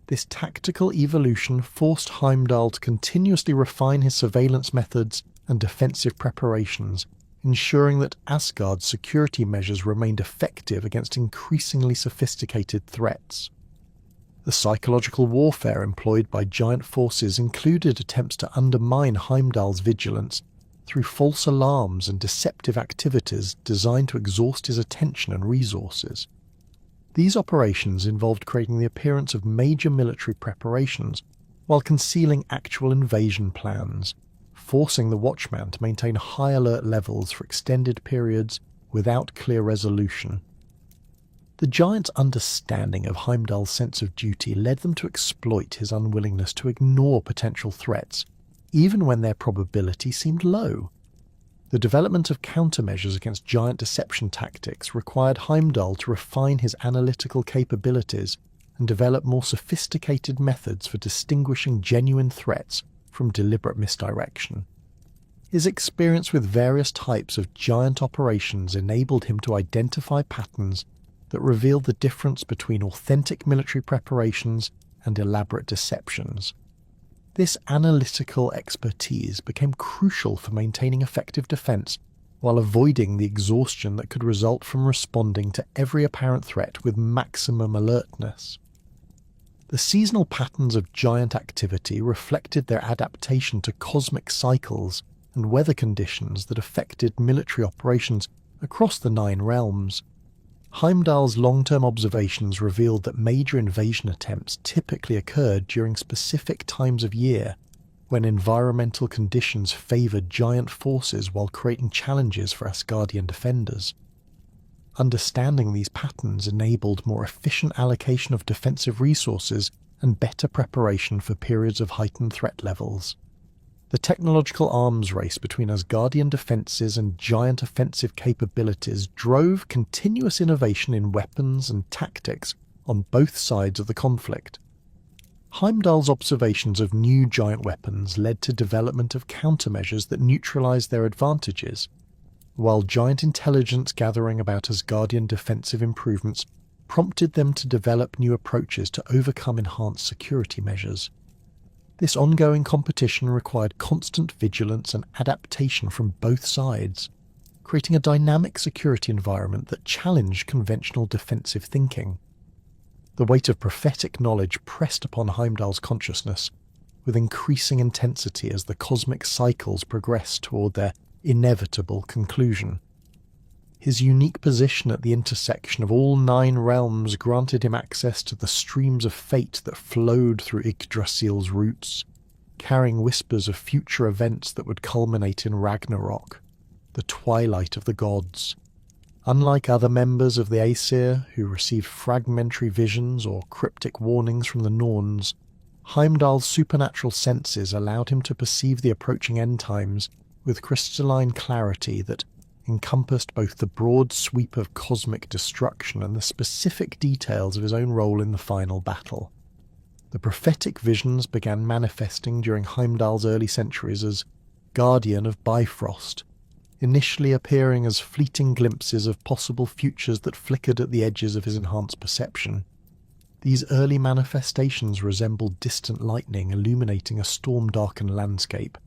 This tactical evolution forced Heimdall to continuously refine his surveillance methods and defensive preparations, ensuring that Asgard's security measures remained effective against increasingly sophisticated threats. The psychological warfare employed by giant forces included attempts to undermine Heimdall's vigilance through false alarms and deceptive activities designed to exhaust his attention and resources. These operations involved creating the appearance of major military preparations while concealing actual invasion plans, forcing the Watchman to maintain high alert levels for extended periods without clear resolution. The giant's understanding of Heimdall's sense of duty led them to exploit his unwillingness to ignore potential threats, even when their probability seemed low. The development of countermeasures against giant deception tactics required Heimdall to refine his analytical capabilities and develop more sophisticated methods for distinguishing genuine threats from deliberate misdirection. His experience with various types of giant operations enabled him to identify patterns that revealed the difference between authentic military preparations and elaborate deceptions. This analytical expertise became crucial for maintaining effective defense while avoiding the exhaustion that could result from responding to every apparent threat with maximum alertness. The seasonal patterns of giant activity reflected their adaptation to cosmic cycles and weather conditions that affected military operations across the 9 realms. Heimdall's long-term observations revealed that major invasion attempts typically occurred during specific times of year, when environmental conditions favoured giant forces while creating challenges for Asgardian defenders. Understanding these patterns enabled more efficient allocation of defensive resources and better preparation for periods of heightened threat levels. The technological arms race between Asgardian defences and giant offensive capabilities drove continuous innovation in weapons and tactics on both sides of the conflict. Heimdall's observations of new giant weapons led to development of countermeasures that neutralised their advantages, while giant intelligence gathering about Asgardian defensive improvements prompted them to develop new approaches to overcome enhanced security measures. This ongoing competition required constant vigilance and adaptation from both sides, creating a dynamic security environment that challenged conventional defensive thinking. The weight of prophetic knowledge pressed upon Heimdall's consciousness with increasing intensity as the cosmic cycles progressed toward their inevitable conclusion. His unique position at the intersection of all 9 realms granted him access to the streams of fate that flowed through Yggdrasil's roots, carrying whispers of future events that would culminate in Ragnarok, the twilight of the gods. Unlike other members of the Aesir, who received fragmentary visions or cryptic warnings from the Norns, Heimdall's supernatural senses allowed him to perceive the approaching end times with crystalline clarity that encompassed both the broad sweep of cosmic destruction and the specific details of his own role in the final battle. The prophetic visions began manifesting during Heimdall's early centuries as guardian of Bifrost, initially appearing as fleeting glimpses of possible futures that flickered at the edges of his enhanced perception. These early manifestations resembled distant lightning illuminating a storm-darkened landscape,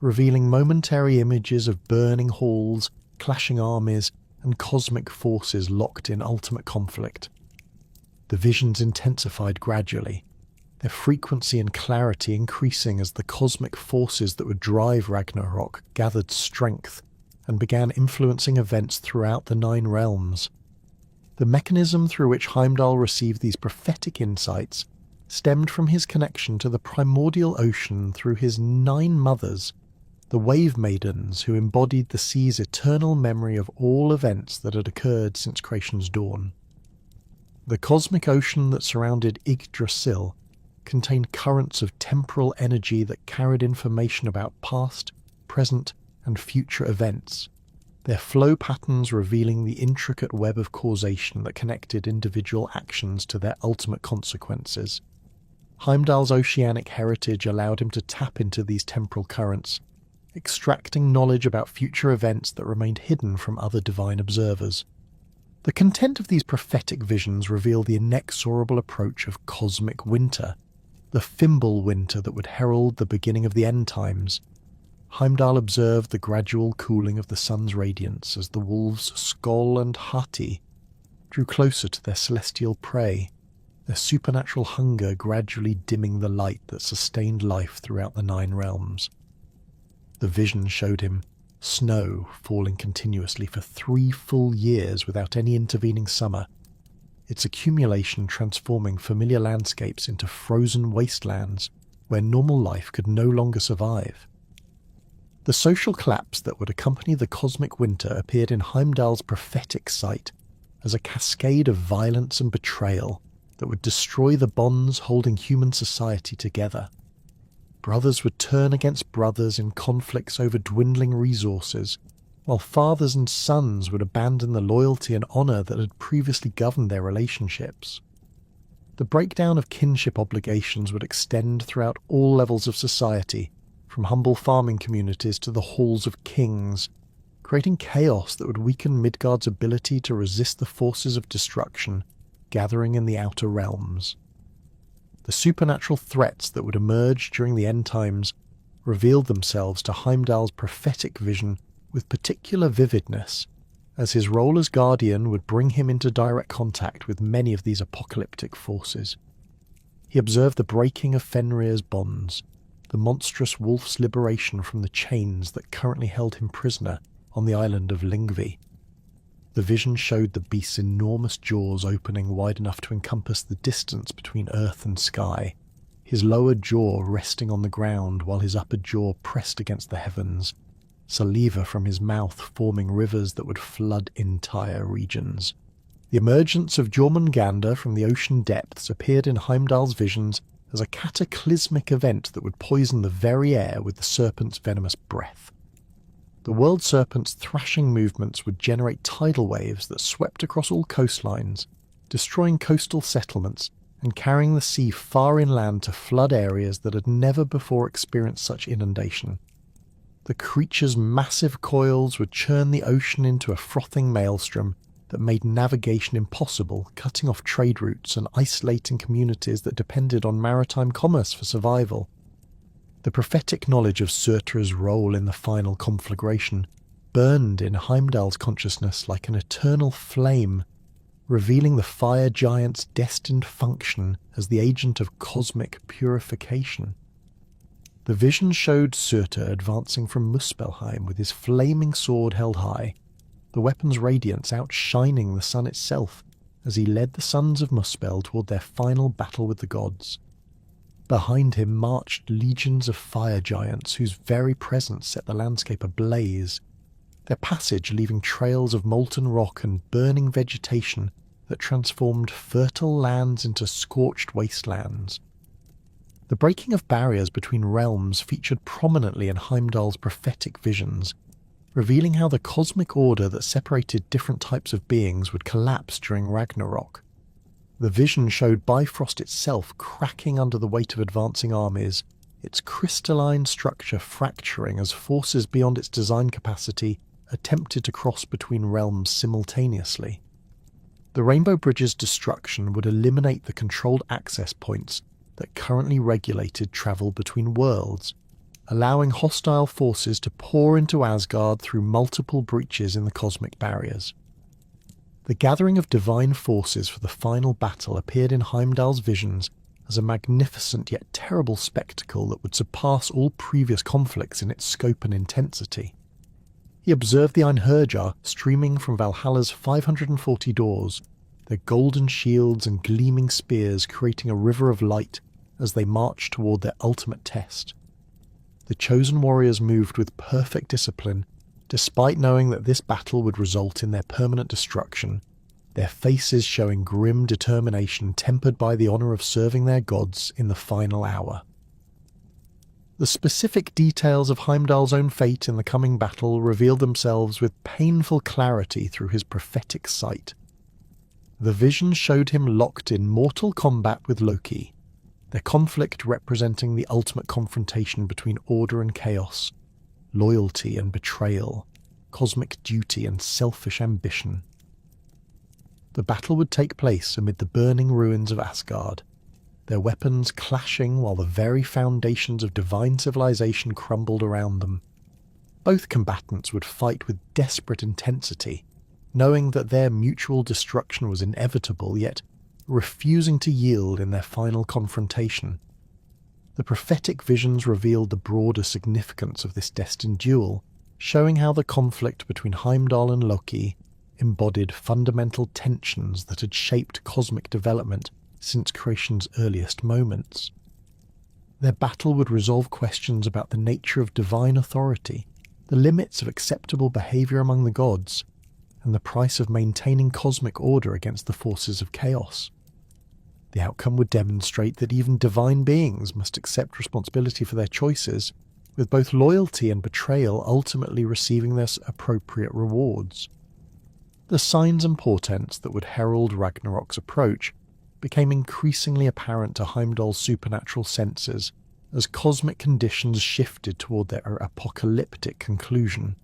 revealing momentary images of burning halls, clashing armies, and cosmic forces locked in ultimate conflict. The visions intensified gradually, their frequency and clarity increasing as the cosmic forces that would drive Ragnarok gathered strength and began influencing events throughout the 9 realms. The mechanism through which Heimdall received these prophetic insights stemmed from his connection to the primordial ocean through his 9 mothers, the wave maidens who embodied the sea's eternal memory of all events that had occurred since creation's dawn. The cosmic ocean that surrounded Yggdrasil contained currents of temporal energy that carried information about past, present, and future events, their flow patterns revealing the intricate web of causation that connected individual actions to their ultimate consequences. Heimdall's oceanic heritage allowed him to tap into these temporal currents, extracting knowledge about future events that remained hidden from other divine observers. The content of these prophetic visions revealed the inexorable approach of cosmic winter, the Fimbulwinter that would herald the beginning of the end times. Heimdall observed the gradual cooling of the sun's radiance as the wolves Skoll and Hati drew closer to their celestial prey, their supernatural hunger gradually dimming the light that sustained life throughout the 9 realms. The vision showed him snow falling continuously for 3 full years without any intervening summer, its accumulation transforming familiar landscapes into frozen wastelands where normal life could no longer survive. The social collapse that would accompany the cosmic winter appeared in Heimdall's prophetic cite as a cascade of violence and betrayal that would destroy the bonds holding human society together. Brothers would turn against brothers in conflicts over dwindling resources, while fathers and sons would abandon the loyalty and honour that had previously governed their relationships. The breakdown of kinship obligations would extend throughout all levels of society, from humble farming communities to the halls of kings, creating chaos that would weaken Midgard's ability to resist the forces of destruction gathering in the outer realms. The supernatural threats that would emerge during the end times revealed themselves to Heimdall's prophetic vision with particular vividness, as his role as guardian would bring him into direct contact with many of these apocalyptic forces. He observed the breaking of Fenrir's bonds, the monstrous wolf's liberation from the chains that currently held him prisoner on the island of Lyngvi. The vision showed the beast's enormous jaws opening wide enough to encompass the distance between earth and sky, his lower jaw resting on the ground while his upper jaw pressed against the heavens, saliva from his mouth forming rivers that would flood entire regions. The emergence of Jormungandr from the ocean depths appeared in Heimdall's visions as a cataclysmic event that would poison the very air with the serpent's venomous breath. The world serpent's thrashing movements would generate tidal waves that swept across all coastlines, destroying coastal settlements and carrying the sea far inland to flood areas that had never before experienced such inundation. The creature's massive coils would churn the ocean into a frothing maelstrom that made navigation impossible, cutting off trade routes and isolating communities that depended on maritime commerce for survival. The prophetic knowledge of Surtur's role in the final conflagration burned in Heimdall's consciousness like an eternal flame, revealing the fire giant's destined function as the agent of cosmic purification. The vision showed Surtur advancing from Muspelheim with his flaming sword held high, the weapon's radiance outshining the sun itself as he led the sons of Muspel toward their final battle with the gods. Behind him marched legions of fire giants whose very presence set the landscape ablaze, their passage leaving trails of molten rock and burning vegetation that transformed fertile lands into scorched wastelands. The breaking of barriers between realms featured prominently in Heimdall's prophetic visions, revealing how the cosmic order that separated different types of beings would collapse during Ragnarok. The vision showed Bifrost itself cracking under the weight of advancing armies, its crystalline structure fracturing as forces beyond its design capacity attempted to cross between realms simultaneously. The Rainbow Bridge's destruction would eliminate the controlled access points that currently regulated travel between worlds, allowing hostile forces to pour into Asgard through multiple breaches in the cosmic barriers. The gathering of divine forces for the final battle appeared in Heimdall's visions as a magnificent yet terrible spectacle that would surpass all previous conflicts in its scope and intensity. He observed the Einherjar streaming from Valhalla's 540 doors, their golden shields and gleaming spears creating a river of light as they marched toward their ultimate test. The chosen warriors moved with perfect discipline, despite knowing that this battle would result in their permanent destruction, their faces showing grim determination tempered by the honour of serving their gods in the final hour. The specific details of Heimdall's own fate in the coming battle revealed themselves with painful clarity through his prophetic sight. The vision showed him locked in mortal combat with Loki, their conflict representing the ultimate confrontation between order and chaos, loyalty and betrayal, cosmic duty and selfish ambition. The battle would take place amid the burning ruins of Asgard, their weapons clashing while the very foundations of divine civilization crumbled around them. Both combatants would fight with desperate intensity, knowing that their mutual destruction was inevitable, yet refusing to yield in their final confrontation. The prophetic visions revealed the broader significance of this destined duel, showing how the conflict between Heimdall and Loki, embodied fundamental tensions that had shaped cosmic development since creation's earliest moments. Their battle would resolve questions about the nature of divine authority, the limits of acceptable behaviour among the gods, and the price of maintaining cosmic order against the forces of chaos. The outcome would demonstrate that even divine beings must accept responsibility for their choices, with both loyalty and betrayal ultimately receiving their appropriate rewards. The signs and portents that would herald Ragnarok's approach became increasingly apparent to Heimdall's supernatural senses as cosmic conditions shifted toward their apocalyptic conclusion.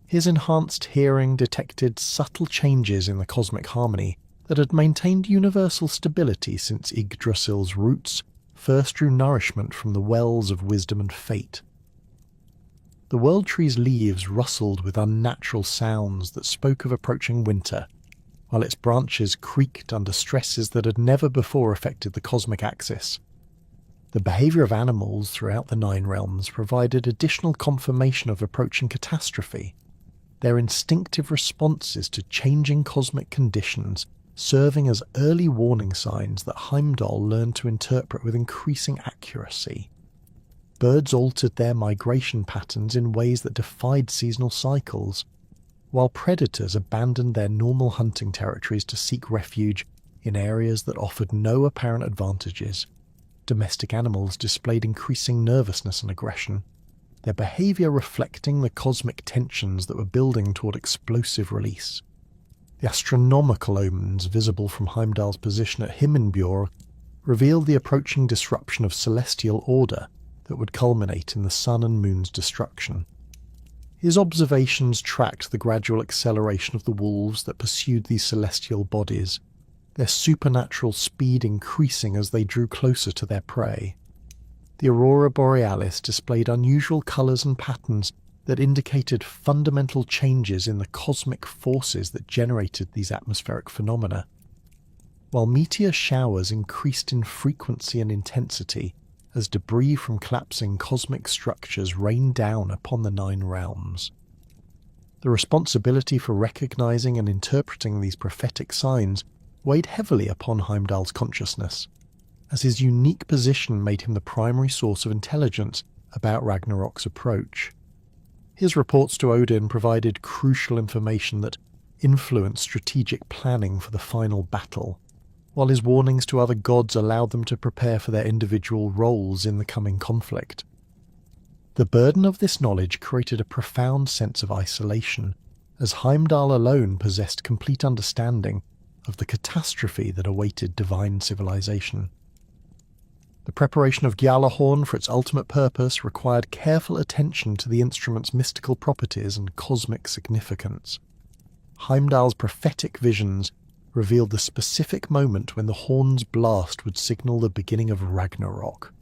His enhanced hearing detected subtle changes in the cosmic harmony that had maintained universal stability since Yggdrasil's roots first drew nourishment from the wells of wisdom and fate. The world tree's leaves rustled with unnatural sounds that spoke of approaching winter, while its branches creaked under stresses that had never before affected the cosmic axis. The behaviour of animals throughout the Nine Realms provided additional confirmation of approaching catastrophe, their instinctive responses to changing cosmic conditions serving as early warning signs that Heimdall learned to interpret with increasing accuracy. Birds altered their migration patterns in ways that defied seasonal cycles, while predators abandoned their normal hunting territories to seek refuge in areas that offered no apparent advantages. Domestic animals displayed increasing nervousness and aggression, their behaviour reflecting the cosmic tensions that were building toward explosive release. The astronomical omens visible from Heimdall's position at Himinbjorg revealed the approaching disruption of celestial order that would culminate in the sun and moon's destruction. His observations tracked the gradual acceleration of the wolves that pursued these celestial bodies, their supernatural speed increasing as they drew closer to their prey. The aurora borealis displayed unusual colours and patterns that indicated fundamental changes in the cosmic forces that generated these atmospheric phenomena, while meteor showers increased in frequency and intensity as debris from collapsing cosmic structures rained down upon the Nine Realms. The responsibility for recognizing and interpreting these prophetic signs weighed heavily upon Heimdall's consciousness, as his unique position made him the primary source of intelligence about Ragnarok's approach. His reports to Odin provided crucial information that influenced strategic planning for the final battle, while his warnings to other gods allowed them to prepare for their individual roles in the coming conflict. The burden of this knowledge created a profound sense of isolation, as Heimdall alone possessed complete understanding of the catastrophe that awaited divine civilization. The preparation of Gjallarhorn for its ultimate purpose required careful attention to the instrument's mystical properties and cosmic significance. Heimdall's prophetic visions revealed the specific moment when the horn's blast would signal the beginning of Ragnarok,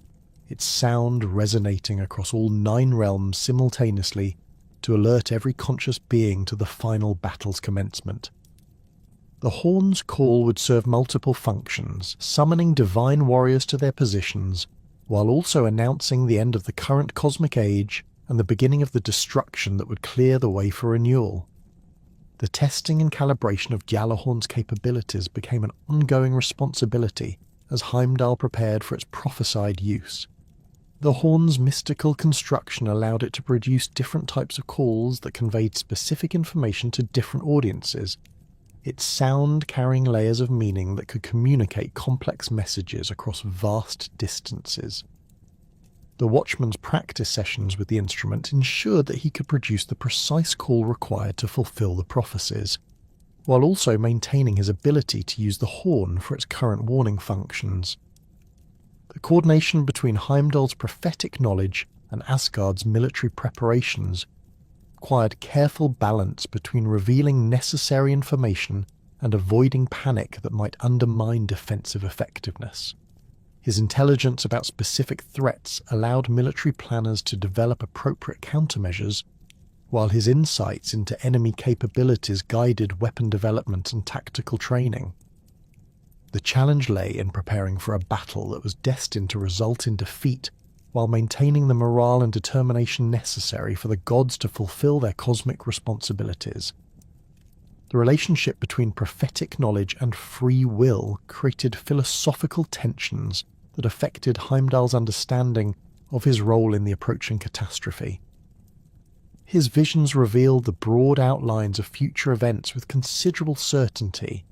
its sound resonating across all 9 realms simultaneously to alert every conscious being to the final battle's commencement. The horn's call would serve multiple functions, summoning divine warriors to their positions, while also announcing the end of the current cosmic age and the beginning of the destruction that would clear the way for renewal. The testing and calibration of Gjallarhorn's capabilities became an ongoing responsibility as Heimdall prepared for its prophesied use. The horn's mystical construction allowed it to produce different types of calls that conveyed specific information to different audiences, its sound carrying layers of meaning that could communicate complex messages across vast distances. The Watchman's practice sessions with the instrument ensured that he could produce the precise call required to fulfill the prophecies, while also maintaining his ability to use the horn for its current warning functions. The coordination between Heimdall's prophetic knowledge and Asgard's military preparations required careful balance between revealing necessary information and avoiding panic that might undermine defensive effectiveness. His intelligence about specific threats allowed military planners to develop appropriate countermeasures, while his insights into enemy capabilities guided weapon development and tactical training. The challenge lay in preparing for a battle that was destined to result in defeat, while maintaining the morale and determination necessary for the gods to fulfill their cosmic responsibilities. The relationship between prophetic knowledge and free will created philosophical tensions that affected Heimdall's understanding of his role in the approaching catastrophe. His visions revealed the broad outlines of future events with considerable certainty,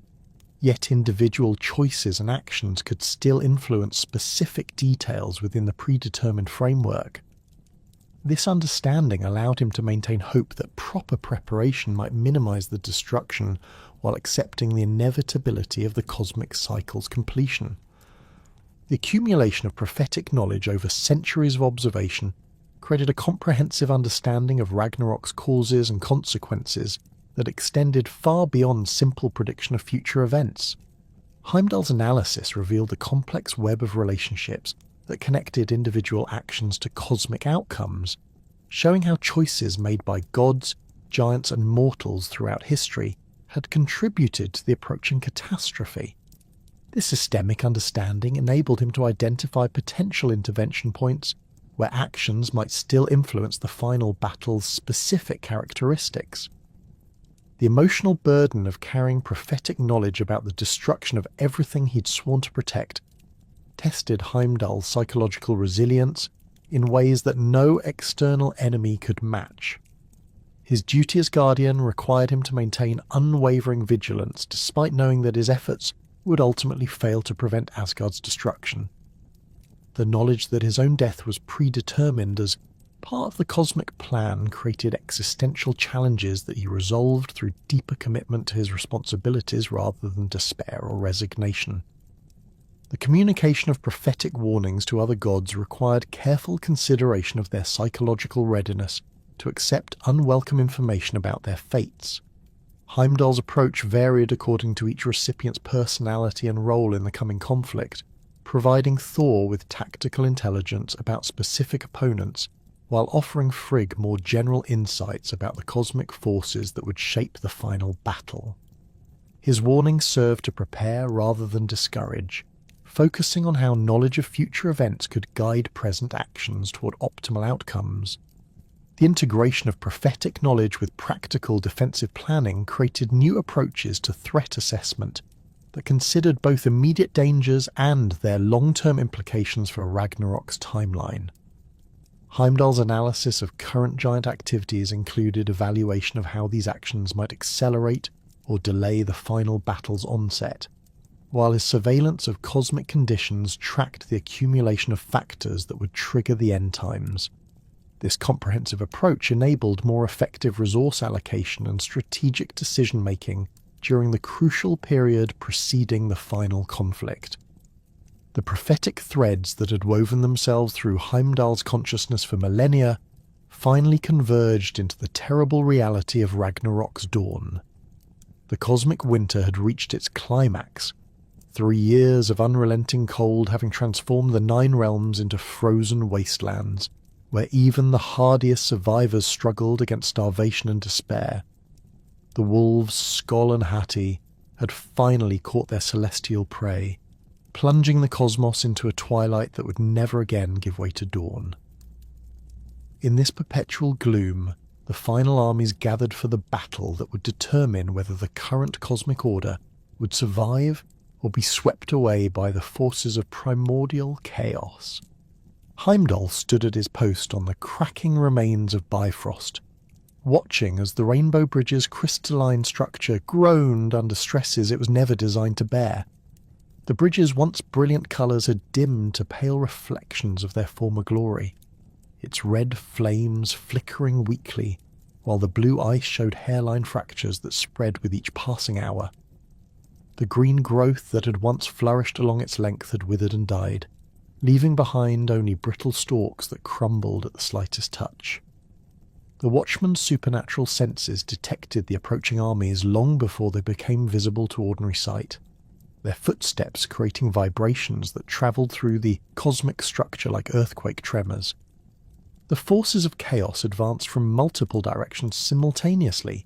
yet individual choices and actions could still influence specific details within the predetermined framework. This understanding allowed him to maintain hope that proper preparation might minimize the destruction while accepting the inevitability of the cosmic cycle's completion. The accumulation of prophetic knowledge over centuries of observation created a comprehensive understanding of Ragnarok's causes and consequences that extended far beyond simple prediction of future events. Heimdall's analysis revealed a complex web of relationships that connected individual actions to cosmic outcomes, showing how choices made by gods, giants and mortals throughout history had contributed to the approaching catastrophe. This systemic understanding enabled him to identify potential intervention points where actions might still influence the final battle's specific characteristics. The emotional burden of carrying prophetic knowledge about the destruction of everything he'd sworn to protect tested Heimdall's psychological resilience in ways that no external enemy could match. His duty as guardian required him to maintain unwavering vigilance despite knowing that his efforts would ultimately fail to prevent Asgard's destruction. The knowledge that his own death was predetermined as part of the cosmic plan created existential challenges that he resolved through deeper commitment to his responsibilities rather than despair or resignation. The communication of prophetic warnings to other gods required careful consideration of their psychological readiness to accept unwelcome information about their fates. Heimdall's approach varied according to each recipient's personality and role in the coming conflict, providing Thor with tactical intelligence about specific opponents while offering Frigg more general insights about the cosmic forces that would shape the final battle. His warnings served to prepare rather than discourage, focusing on how knowledge of future events could guide present actions toward optimal outcomes. The integration of prophetic knowledge with practical defensive planning created new approaches to threat assessment that considered both immediate dangers and their long-term implications for Ragnarok's timeline. Heimdall's analysis of current giant activities included evaluation of how these actions might accelerate or delay the final battle's onset, while his surveillance of cosmic conditions tracked the accumulation of factors that would trigger the end times. This comprehensive approach enabled more effective resource allocation and strategic decision-making during the crucial period preceding the final conflict. The prophetic threads that had woven themselves through Heimdall's consciousness for millennia finally converged into the terrible reality of Ragnarok's dawn. The cosmic winter had reached its climax, 3 years of unrelenting cold having transformed the 9 realms into frozen wastelands, where even the hardiest survivors struggled against starvation and despair. The wolves, Skoll and Hati, had finally caught their celestial prey, plunging the cosmos into a twilight that would never again give way to dawn. In this perpetual gloom, the final armies gathered for the battle that would determine whether the current cosmic order would survive or be swept away by the forces of primordial chaos. Heimdall stood at his post on the cracking remains of Bifrost, watching as the Rainbow Bridge's crystalline structure groaned under stresses it was never designed to bear. The bridge's once brilliant colours had dimmed to pale reflections of their former glory, its red flames flickering weakly, while the blue ice showed hairline fractures that spread with each passing hour. The green growth that had once flourished along its length had withered and died, leaving behind only brittle stalks that crumbled at the slightest touch. The Watchman's supernatural senses detected the approaching armies long before they became visible to ordinary sight, their footsteps creating vibrations that travelled through the cosmic structure like earthquake tremors. The forces of chaos advanced from multiple directions simultaneously,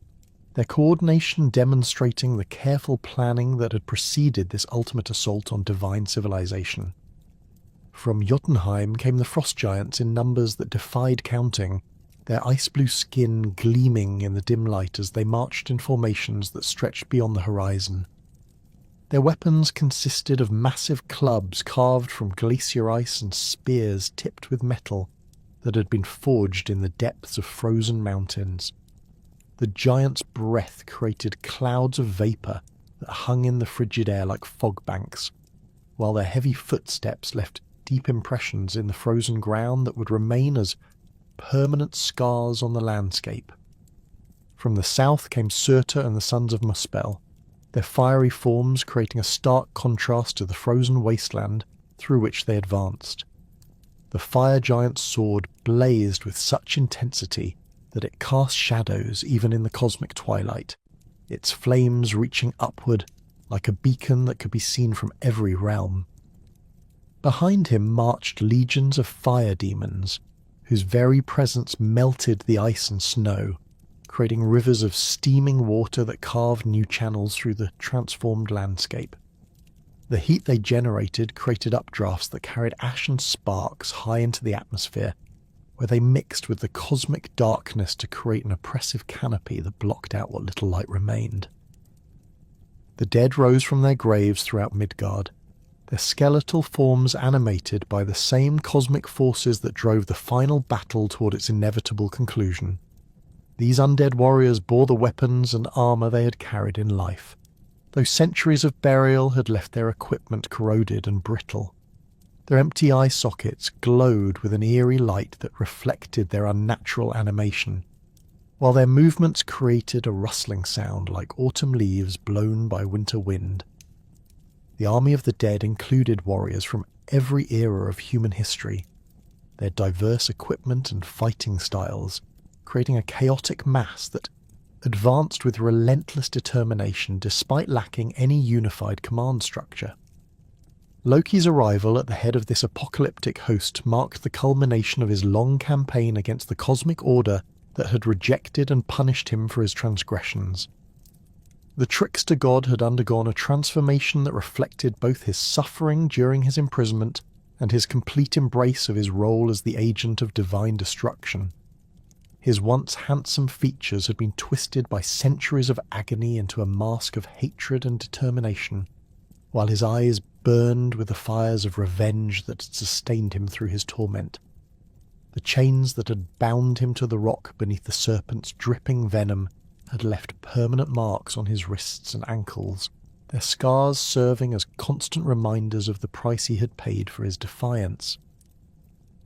their coordination demonstrating the careful planning that had preceded this ultimate assault on divine civilization. From Jotunheim came the frost giants in numbers that defied counting, their ice-blue skin gleaming in the dim light as they marched in formations that stretched beyond the horizon. Their weapons consisted of massive clubs carved from glacier ice and spears tipped with metal that had been forged in the depths of frozen mountains. The giant's breath created clouds of vapour that hung in the frigid air like fog banks, while their heavy footsteps left deep impressions in the frozen ground that would remain as permanent scars on the landscape. From the south came Surtur and the sons of Muspel, their fiery forms creating a stark contrast to the frozen wasteland through which they advanced. The fire giant's sword blazed with such intensity that it cast shadows even in the cosmic twilight, its flames reaching upward like a beacon that could be seen from every realm. Behind him marched legions of fire demons, whose very presence melted the ice and snow, creating rivers of steaming water that carved new channels through the transformed landscape. The heat they generated created updrafts that carried ash and sparks high into the atmosphere, where they mixed with the cosmic darkness to create an oppressive canopy that blocked out what little light remained. The dead rose from their graves throughout Midgard, their skeletal forms animated by the same cosmic forces that drove the final battle toward its inevitable conclusion. These undead warriors bore the weapons and armour they had carried in life, though centuries of burial had left their equipment corroded and brittle. Their empty eye sockets glowed with an eerie light that reflected their unnatural animation, while their movements created a rustling sound like autumn leaves blown by winter wind. The army of the dead included warriors from every era of human history, their diverse equipment and fighting styles creating a chaotic mass that advanced with relentless determination despite lacking any unified command structure. Loki's arrival at the head of this apocalyptic host marked the culmination of his long campaign against the cosmic order that had rejected and punished him for his transgressions. The trickster god had undergone a transformation that reflected both his suffering during his imprisonment and his complete embrace of his role as the agent of divine destruction. His once handsome features had been twisted by centuries of agony into a mask of hatred and determination, while his eyes burned with the fires of revenge that had sustained him through his torment. The chains that had bound him to the rock beneath the serpent's dripping venom had left permanent marks on his wrists and ankles, their scars serving as constant reminders of the price he had paid for his defiance.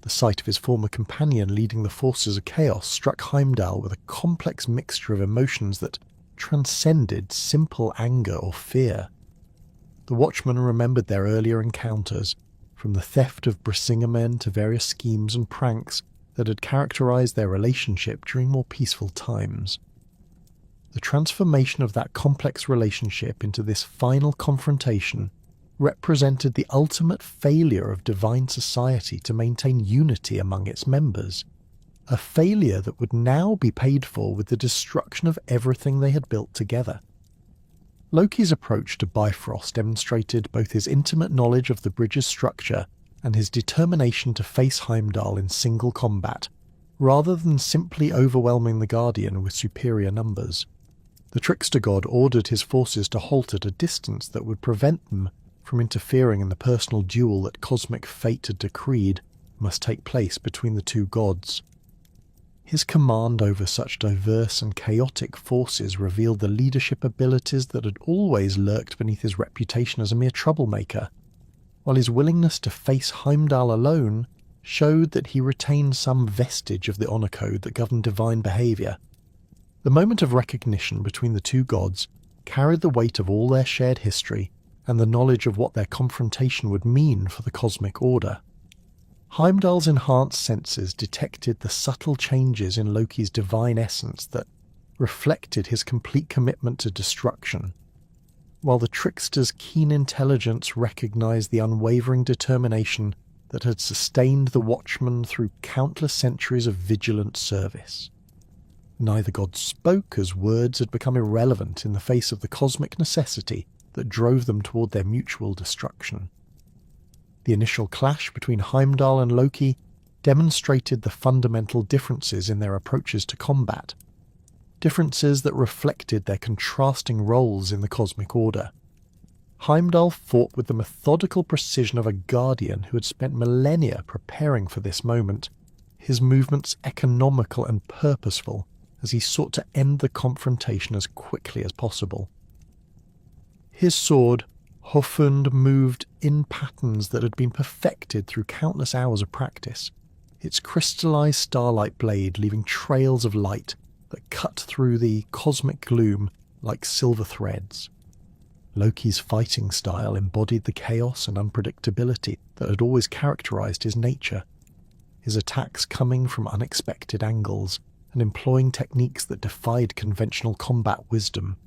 The sight of his former companion leading the forces of chaos struck Heimdall with a complex mixture of emotions that transcended simple anger or fear. The Watchman remembered their earlier encounters, from the theft of Brisingamen to various schemes and pranks that had characterized their relationship during more peaceful times. The transformation of that complex relationship into this final confrontation represented the ultimate failure of divine society to maintain unity among its members, a failure that would now be paid for with the destruction of everything they had built together. Loki's approach to Bifrost demonstrated both his intimate knowledge of the bridge's structure and his determination to face Heimdall in single combat, rather than simply overwhelming the Guardian with superior numbers. The trickster god ordered his forces to halt at a distance that would prevent them from interfering in the personal duel that cosmic fate had decreed must take place between the two gods. His command over such diverse and chaotic forces revealed the leadership abilities that had always lurked beneath his reputation as a mere troublemaker, while his willingness to face Heimdall alone showed that he retained some vestige of the honour code that governed divine behaviour. The moment of recognition between the two gods carried the weight of all their shared history and the knowledge of what their confrontation would mean for the cosmic order. Heimdall's enhanced senses detected the subtle changes in Loki's divine essence that reflected his complete commitment to destruction, while the trickster's keen intelligence recognized the unwavering determination that had sustained the Watchman through countless centuries of vigilant service. Neither god spoke, as words had become irrelevant in the face of the cosmic necessity that drove them toward their mutual destruction. The initial clash between Heimdall and Loki demonstrated the fundamental differences in their approaches to combat, differences that reflected their contrasting roles in the cosmic order. Heimdall fought with the methodical precision of a guardian who had spent millennia preparing for this moment, his movements economical and purposeful as he sought to end the confrontation as quickly as possible. His sword, Hofund, moved in patterns that had been perfected through countless hours of practice, its crystallized starlight blade leaving trails of light that cut through the cosmic gloom like silver threads. Loki's fighting style embodied the chaos and unpredictability that had always characterized his nature, his attacks coming from unexpected angles and employing techniques that defied conventional combat wisdom.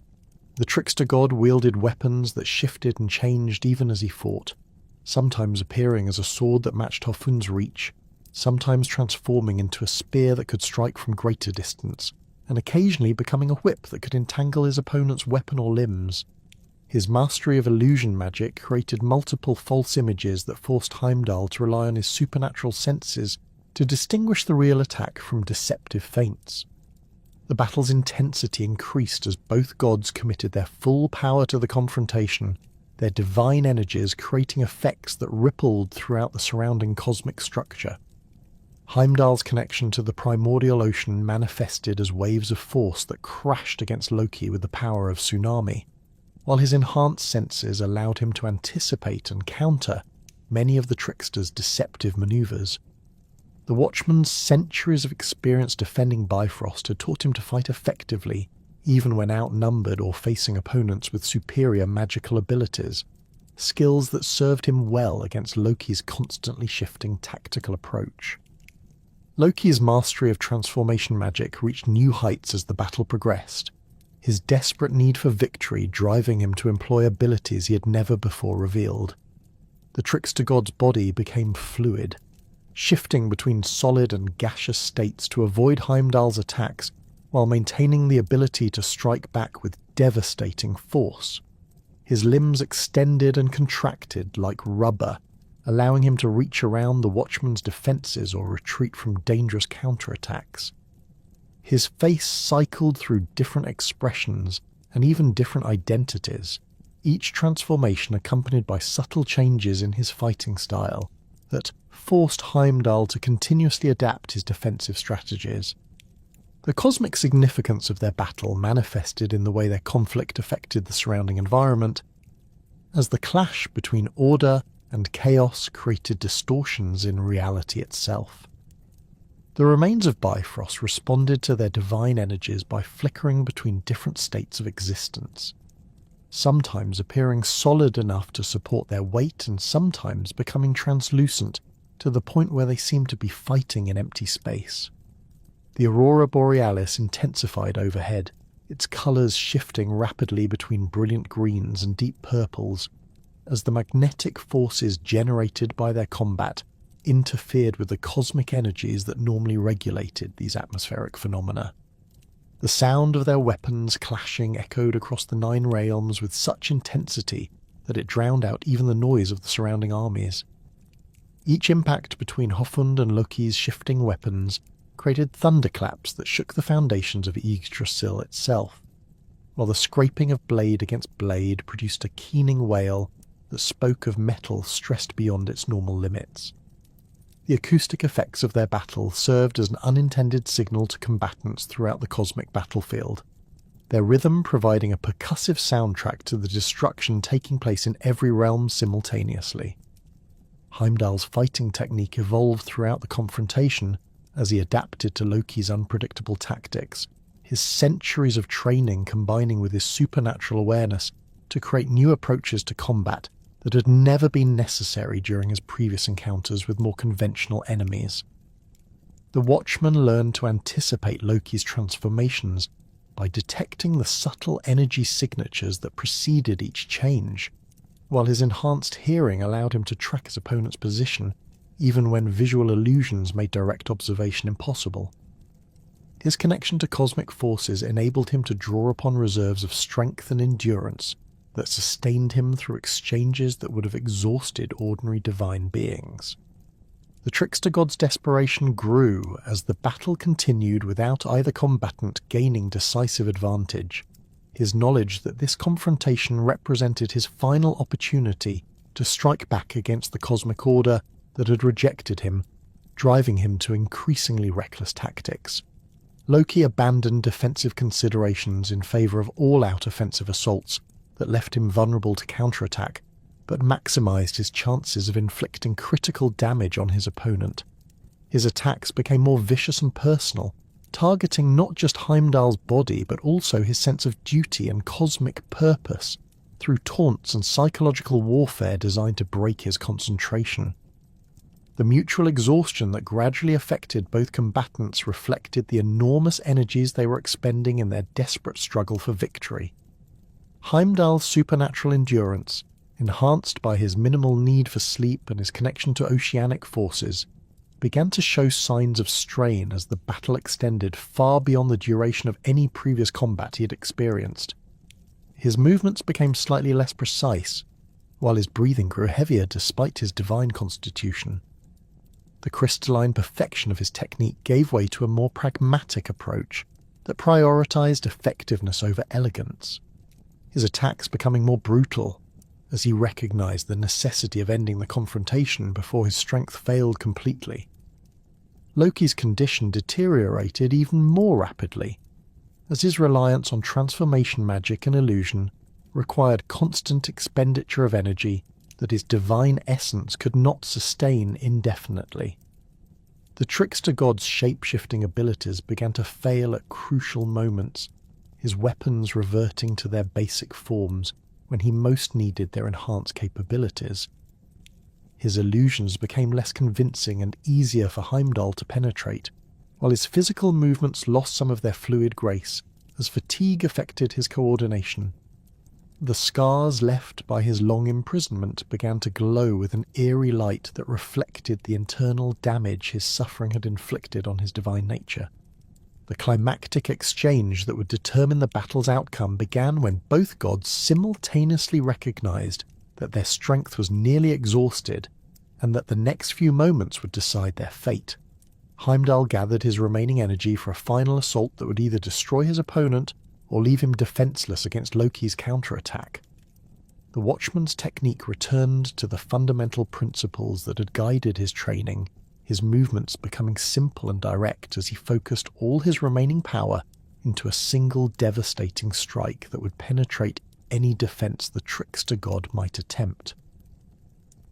The trickster god wielded weapons that shifted and changed even as he fought, sometimes appearing as a sword that matched Hofund's reach, sometimes transforming into a spear that could strike from greater distance, and occasionally becoming a whip that could entangle his opponent's weapon or limbs. His mastery of illusion magic created multiple false images that forced Heimdall to rely on his supernatural senses to distinguish the real attack from deceptive feints. The battle's intensity increased as both gods committed their full power to the confrontation, their divine energies creating effects that rippled throughout the surrounding cosmic structure. Heimdall's connection to the primordial ocean manifested as waves of force that crashed against Loki with the power of tsunami, while his enhanced senses allowed him to anticipate and counter many of the trickster's deceptive maneuvers. The Watchman's centuries of experience defending Bifrost had taught him to fight effectively, even when outnumbered or facing opponents with superior magical abilities, skills that served him well against Loki's constantly shifting tactical approach. Loki's mastery of transformation magic reached new heights as the battle progressed, his desperate need for victory driving him to employ abilities he had never before revealed. The trickster god's body became fluid, shifting between solid and gaseous states to avoid Heimdall's attacks while maintaining the ability to strike back with devastating force. His limbs extended and contracted like rubber, allowing him to reach around the Watchman's defences or retreat from dangerous counterattacks. His face cycled through different expressions and even different identities, each transformation accompanied by subtle changes in his fighting style that forced Heimdall to continuously adapt his defensive strategies. The cosmic significance of their battle manifested in the way their conflict affected the surrounding environment, as the clash between order and chaos created distortions in reality itself. The remains of Bifrost responded to their divine energies by flickering between different states of existence, sometimes appearing solid enough to support their weight and sometimes becoming translucent to the point where they seemed to be fighting in empty space. The aurora borealis intensified overhead, its colours shifting rapidly between brilliant greens and deep purples, as the magnetic forces generated by their combat interfered with the cosmic energies that normally regulated these atmospheric phenomena. The sound of their weapons clashing echoed across the nine realms with such intensity that it drowned out even the noise of the surrounding armies. Each impact between Hofund and Loki's shifting weapons created thunderclaps that shook the foundations of Yggdrasil itself, while the scraping of blade against blade produced a keening wail that spoke of metal stressed beyond its normal limits. The acoustic effects of their battle served as an unintended signal to combatants throughout the cosmic battlefield, their rhythm providing a percussive soundtrack to the destruction taking place in every realm simultaneously. Heimdall's fighting technique evolved throughout the confrontation as he adapted to Loki's unpredictable tactics, his centuries of training combining with his supernatural awareness to create new approaches to combat that had never been necessary during his previous encounters with more conventional enemies. The Watchman learned to anticipate Loki's transformations by detecting the subtle energy signatures that preceded each change, while his enhanced hearing allowed him to track his opponent's position even when visual illusions made direct observation impossible. His connection to cosmic forces enabled him to draw upon reserves of strength and endurance that sustained him through exchanges that would have exhausted ordinary divine beings. The trickster god's desperation grew as the battle continued without either combatant gaining decisive advantage. His knowledge that this confrontation represented his final opportunity to strike back against the cosmic order that had rejected him, driving him to increasingly reckless tactics. Loki abandoned defensive considerations in favour of all-out offensive assaults that left him vulnerable to counterattack, but maximised his chances of inflicting critical damage on his opponent. His attacks became more vicious and personal, targeting not just Heimdall's body but also his sense of duty and cosmic purpose through taunts and psychological warfare designed to break his concentration. The mutual exhaustion that gradually affected both combatants reflected the enormous energies they were expending in their desperate struggle for victory. Heimdall's supernatural endurance, enhanced by his minimal need for sleep and his connection to oceanic forces, began to show signs of strain as the battle extended far beyond the duration of any previous combat he had experienced. His movements became slightly less precise, while his breathing grew heavier despite his divine constitution. The crystalline perfection of his technique gave way to a more pragmatic approach that prioritized effectiveness over elegance, his attacks becoming more brutal as he recognized the necessity of ending the confrontation before his strength failed completely. Loki's condition deteriorated even more rapidly, as his reliance on transformation magic and illusion required constant expenditure of energy that his divine essence could not sustain indefinitely. The trickster god's shape-shifting abilities began to fail at crucial moments, his weapons reverting to their basic forms when he most needed their enhanced capabilities. His illusions became less convincing and easier for Heimdall to penetrate, while his physical movements lost some of their fluid grace as fatigue affected his coordination. The scars left by his long imprisonment began to glow with an eerie light that reflected the internal damage his suffering had inflicted on his divine nature. The climactic exchange that would determine the battle's outcome began when both gods simultaneously recognized that their strength was nearly exhausted and that the next few moments would decide their fate. Heimdall gathered his remaining energy for a final assault that would either destroy his opponent or leave him defenseless against Loki's counterattack. The Watchman's technique returned to the fundamental principles that had guided his training, his movements becoming simple and direct as he focused all his remaining power into a single devastating strike that would penetrate any defense the trickster god might attempt.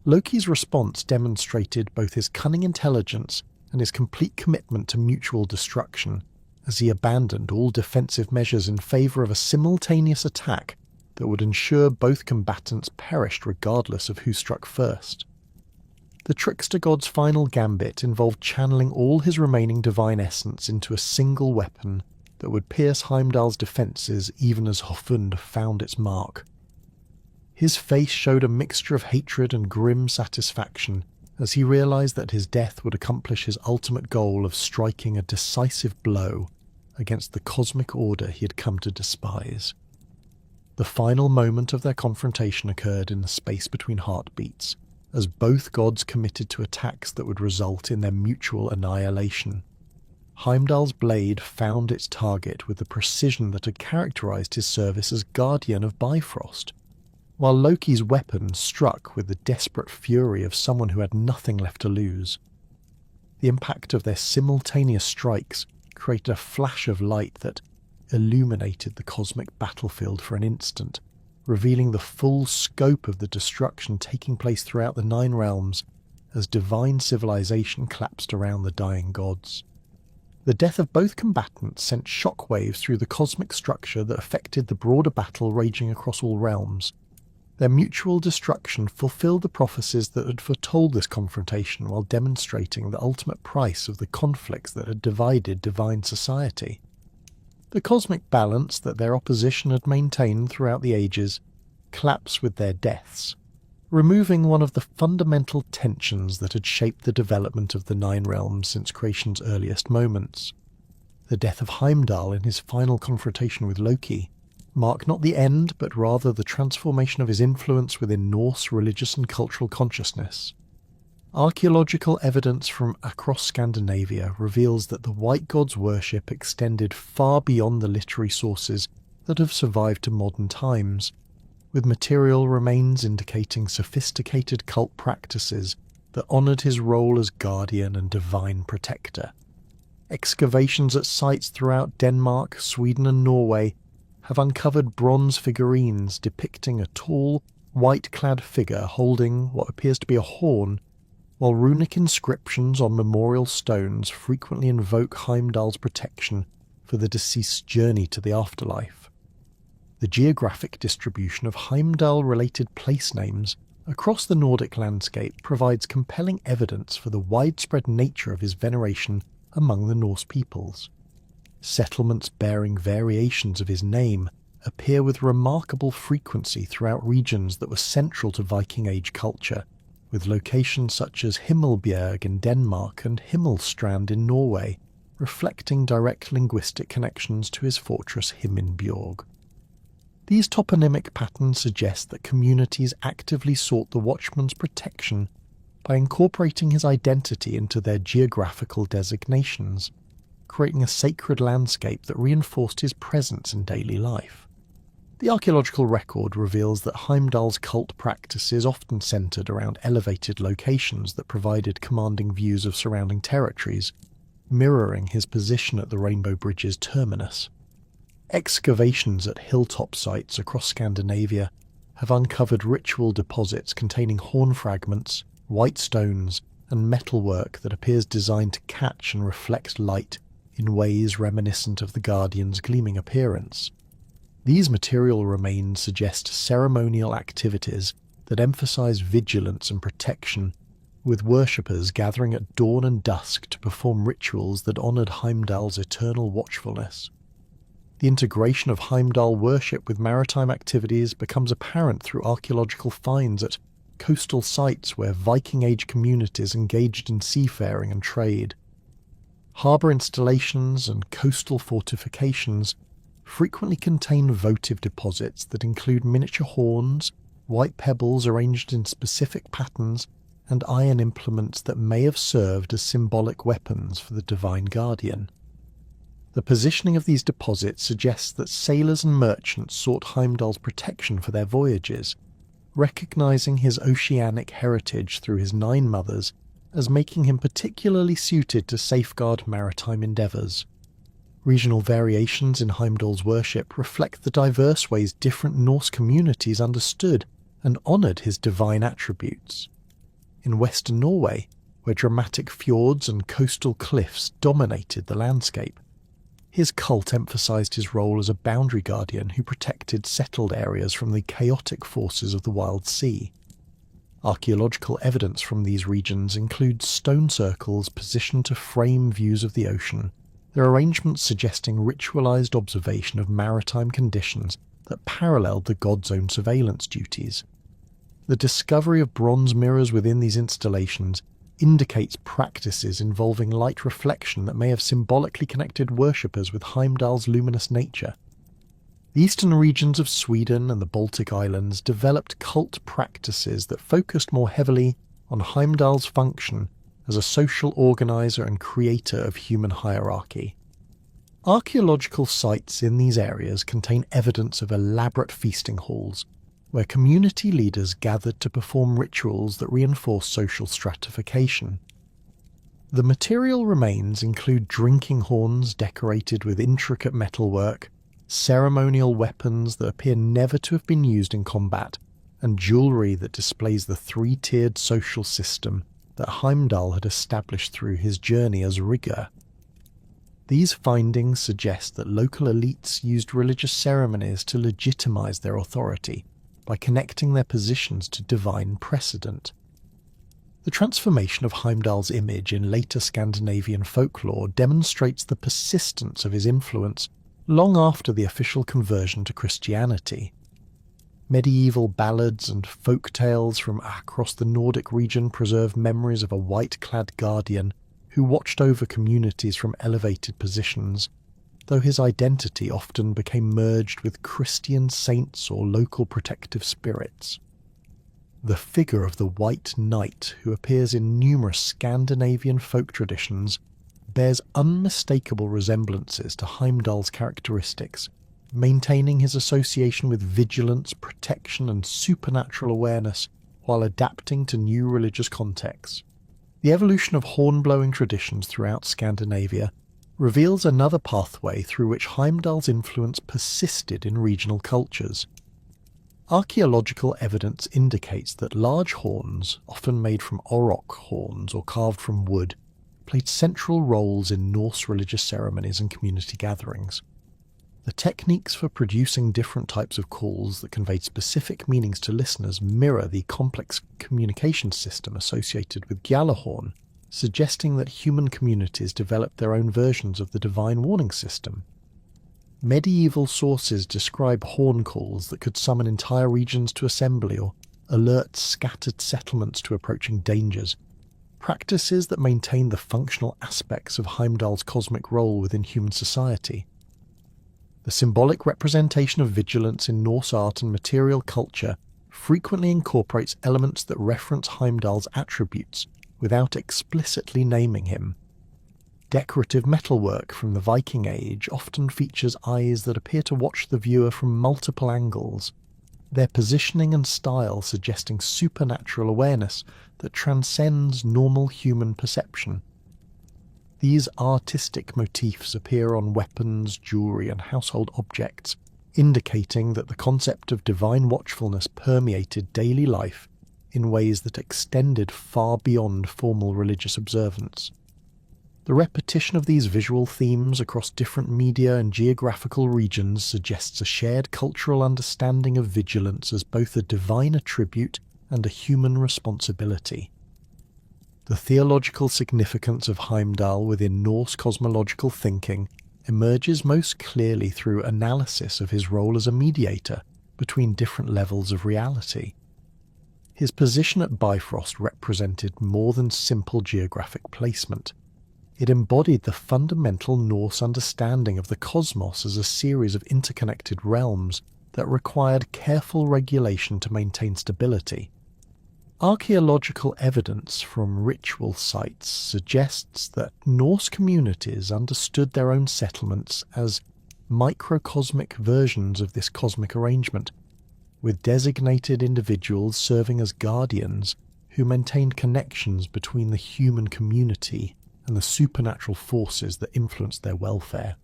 Loki's response demonstrated both his cunning intelligence and his complete commitment to mutual destruction, as he abandoned all defensive measures in favour of a simultaneous attack that would ensure both combatants perished regardless of who struck first. The trickster god's final gambit involved channeling all his remaining divine essence into a single weapon that would pierce Heimdall's defences even as Hofund found its mark. His face showed a mixture of hatred and grim satisfaction as he realised that his death would accomplish his ultimate goal of striking a decisive blow against the cosmic order he had come to despise. The final moment of their confrontation occurred in the space between heartbeats, as both gods committed to attacks that would result in their mutual annihilation. Heimdall's blade found its target with the precision that had characterised his service as guardian of Bifrost, while Loki's weapon struck with the desperate fury of someone who had nothing left to lose. The impact of their simultaneous strikes created a flash of light that illuminated the cosmic battlefield for an instant, revealing the full scope of the destruction taking place throughout the Nine Realms as divine civilization collapsed around the dying gods. The death of both combatants sent shockwaves through the cosmic structure that affected the broader battle raging across all realms. Their mutual destruction fulfilled the prophecies that had foretold this confrontation while demonstrating the ultimate price of the conflicts that had divided divine society. The cosmic balance that their opposition had maintained throughout the ages collapsed with their deaths, removing one of the fundamental tensions that had shaped the development of the Nine Realms since creation's earliest moments. The death of Heimdall in his final confrontation with Loki marked not the end, but rather the transformation of his influence within Norse religious and cultural consciousness. Archaeological evidence from across Scandinavia reveals that the white god's worship extended far beyond the literary sources that have survived to modern times, with material remains indicating sophisticated cult practices that honoured his role as guardian and divine protector. Excavations at sites throughout Denmark, Sweden and Norway have uncovered bronze figurines depicting a tall, white-clad figure holding what appears to be a horn, while runic inscriptions on memorial stones frequently invoke Heimdall's protection for the deceased's journey to the afterlife. The geographic distribution of Heimdall-related place names across the Nordic landscape provides compelling evidence for the widespread nature of his veneration among the Norse peoples. Settlements bearing variations of his name appear with remarkable frequency throughout regions that were central to Viking Age culture, with locations such as Himinbjorg in Denmark and Himmelstrand in Norway reflecting direct linguistic connections to his fortress Himinbjorg. These toponymic patterns suggest that communities actively sought the Watchman's protection by incorporating his identity into their geographical designations, creating a sacred landscape that reinforced his presence in daily life. The archaeological record reveals that Heimdall's cult practices often centred around elevated locations that provided commanding views of surrounding territories, mirroring his position at the Rainbow Bridge's terminus. Excavations at hilltop sites across Scandinavia have uncovered ritual deposits containing horn fragments, white stones, and metalwork that appears designed to catch and reflect light in ways reminiscent of the Guardian's gleaming appearance. These material remains suggest ceremonial activities that emphasize vigilance and protection, with worshippers gathering at dawn and dusk to perform rituals that honored Heimdall's eternal watchfulness. The integration of Heimdall worship with maritime activities becomes apparent through archaeological finds at coastal sites where Viking Age communities engaged in seafaring and trade. Harbour installations and coastal fortifications frequently contain votive deposits that include miniature horns, white pebbles arranged in specific patterns, and iron implements that may have served as symbolic weapons for the divine guardian. The positioning of these deposits suggests that sailors and merchants sought Heimdall's protection for their voyages, recognizing his oceanic heritage through his 9 mothers as making him particularly suited to safeguard maritime endeavours. Regional variations in Heimdall's worship reflect the diverse ways different Norse communities understood and honoured his divine attributes. In western Norway, where dramatic fjords and coastal cliffs dominated the landscape, his cult emphasised his role as a boundary guardian who protected settled areas from the chaotic forces of the wild sea. Archaeological evidence from these regions includes stone circles positioned to frame views of the ocean, their arrangements suggesting ritualized observation of maritime conditions that paralleled the god's own surveillance duties. The discovery of bronze mirrors within these installations indicates practices involving light reflection that may have symbolically connected worshippers with Heimdall's luminous nature. The eastern regions of Sweden and the Baltic Islands developed cult practices that focused more heavily on Heimdall's function as a social organizer and creator of human hierarchy. Archaeological sites in these areas contain evidence of elaborate feasting halls, where community leaders gathered to perform rituals that reinforce social stratification. The material remains include drinking horns decorated with intricate metalwork, ceremonial weapons that appear never to have been used in combat, and jewellery that displays the 3-tiered social system that Heimdall had established through his journey as Rigr. These findings suggest that local elites used religious ceremonies to legitimize their authority by connecting their positions to divine precedent. The transformation of Heimdall's image in later Scandinavian folklore demonstrates the persistence of his influence long after the official conversion to Christianity. Medieval ballads and folk tales from across the Nordic region preserve memories of a white-clad guardian who watched over communities from elevated positions, though his identity often became merged with Christian saints or local protective spirits. The figure of the White Knight, who appears in numerous Scandinavian folk traditions, bears unmistakable resemblances to Heimdall's characteristics, maintaining his association with vigilance, protection, and supernatural awareness while adapting to new religious contexts. The evolution of horn-blowing traditions throughout Scandinavia reveals another pathway through which Heimdall's influence persisted in regional cultures. Archaeological evidence indicates that large horns, often made from auroch horns or carved from wood, played central roles in Norse religious ceremonies and community gatherings. The techniques for producing different types of calls that conveyed specific meanings to listeners mirror the complex communication system associated with Gjallarhorn, suggesting that human communities developed their own versions of the divine warning system. Medieval sources describe horn calls that could summon entire regions to assembly or alert scattered settlements to approaching dangers, practices that maintain the functional aspects of Heimdall's cosmic role within human society. The symbolic representation of vigilance in Norse art and material culture frequently incorporates elements that reference Heimdall's attributes without explicitly naming him. Decorative metalwork from the Viking Age often features eyes that appear to watch the viewer from multiple angles, their positioning and style suggesting supernatural awareness that transcends normal human perception. These artistic motifs appear on weapons, jewelry, and household objects, indicating that the concept of divine watchfulness permeated daily life in ways that extended far beyond formal religious observance. The repetition of these visual themes across different media and geographical regions suggests a shared cultural understanding of vigilance as both a divine attribute and a human responsibility. The theological significance of Heimdall within Norse cosmological thinking emerges most clearly through analysis of his role as a mediator between different levels of reality. His position at Bifrost represented more than simple geographic placement. It embodied the fundamental Norse understanding of the cosmos as a series of interconnected realms that required careful regulation to maintain stability. Archaeological evidence from ritual sites suggests that Norse communities understood their own settlements as microcosmic versions of this cosmic arrangement, with designated individuals serving as guardians who maintained connections between the human community and the supernatural forces that influenced their welfare.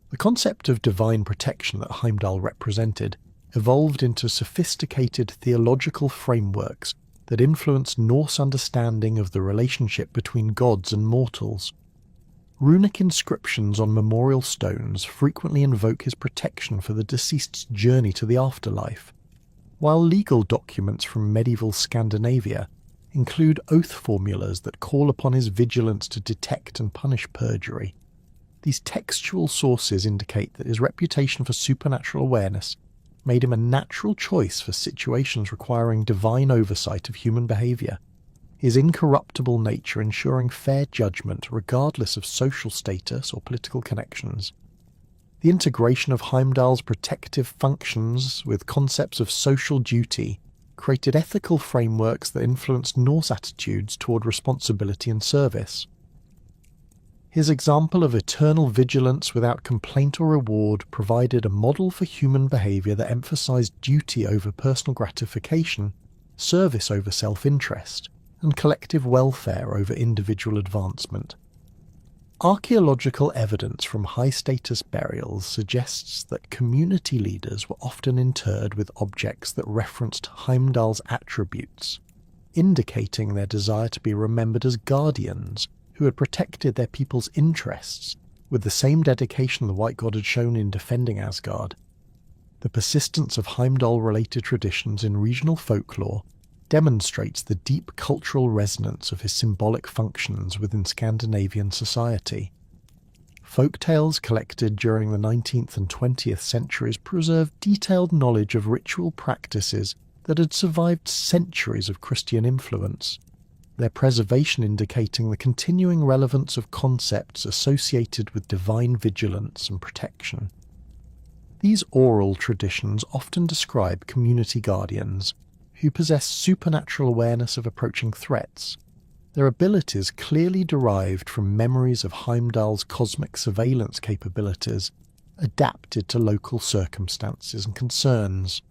The concept of divine protection that Heimdall represented evolved into sophisticated theological frameworks that influenced Norse understanding of the relationship between gods and mortals. Runic inscriptions on memorial stones frequently invoke his protection for the deceased's journey to the afterlife, while legal documents from medieval Scandinavia include oath formulas that call upon his vigilance to detect and punish perjury. These textual sources indicate that his reputation for supernatural awareness made him a natural choice for situations requiring divine oversight of human behaviour, his incorruptible nature ensuring fair judgment regardless of social status or political connections. The integration of Heimdall's protective functions with concepts of social duty created ethical frameworks that influenced Norse attitudes toward responsibility and service. His example of eternal vigilance without complaint or reward provided a model for human behaviour that emphasised duty over personal gratification, service over self-interest, and collective welfare over individual advancement. Archaeological evidence from high-status burials suggests that community leaders were often interred with objects that referenced Heimdall's attributes, indicating their desire to be remembered as guardians who had protected their people's interests with the same dedication the White God had shown in defending Asgard. The persistence of Heimdall-related traditions in regional folklore demonstrates the deep cultural resonance of his symbolic functions within Scandinavian society. Folk tales collected during the 19th and 20th centuries preserve detailed knowledge of ritual practices that had survived centuries of Christian influence, their preservation indicating the continuing relevance of concepts associated with divine vigilance and protection. These oral traditions often describe community guardians, who possess supernatural awareness of approaching threats, their abilities clearly derived from memories of Heimdall's cosmic surveillance capabilities adapted to local circumstances and concerns.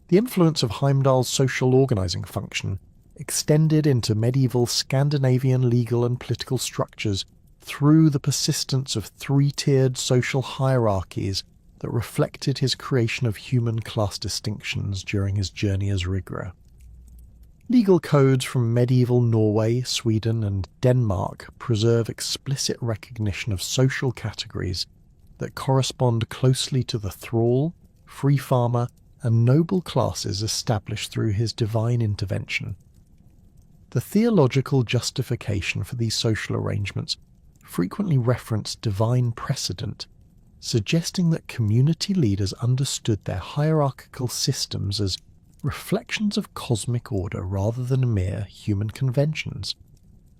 The influence of Heimdall's social organising function extended into medieval Scandinavian legal and political structures through the persistence of three-tiered social hierarchies that reflected his creation of human class distinctions during his journey as Rigr. Legal codes from medieval Norway, Sweden and Denmark preserve explicit recognition of social categories that correspond closely to the thrall, free farmer and noble classes established through his divine intervention. The theological justification for these social arrangements frequently referenced divine precedent, suggesting that community leaders understood their hierarchical systems as reflections of cosmic order rather than mere human conventions.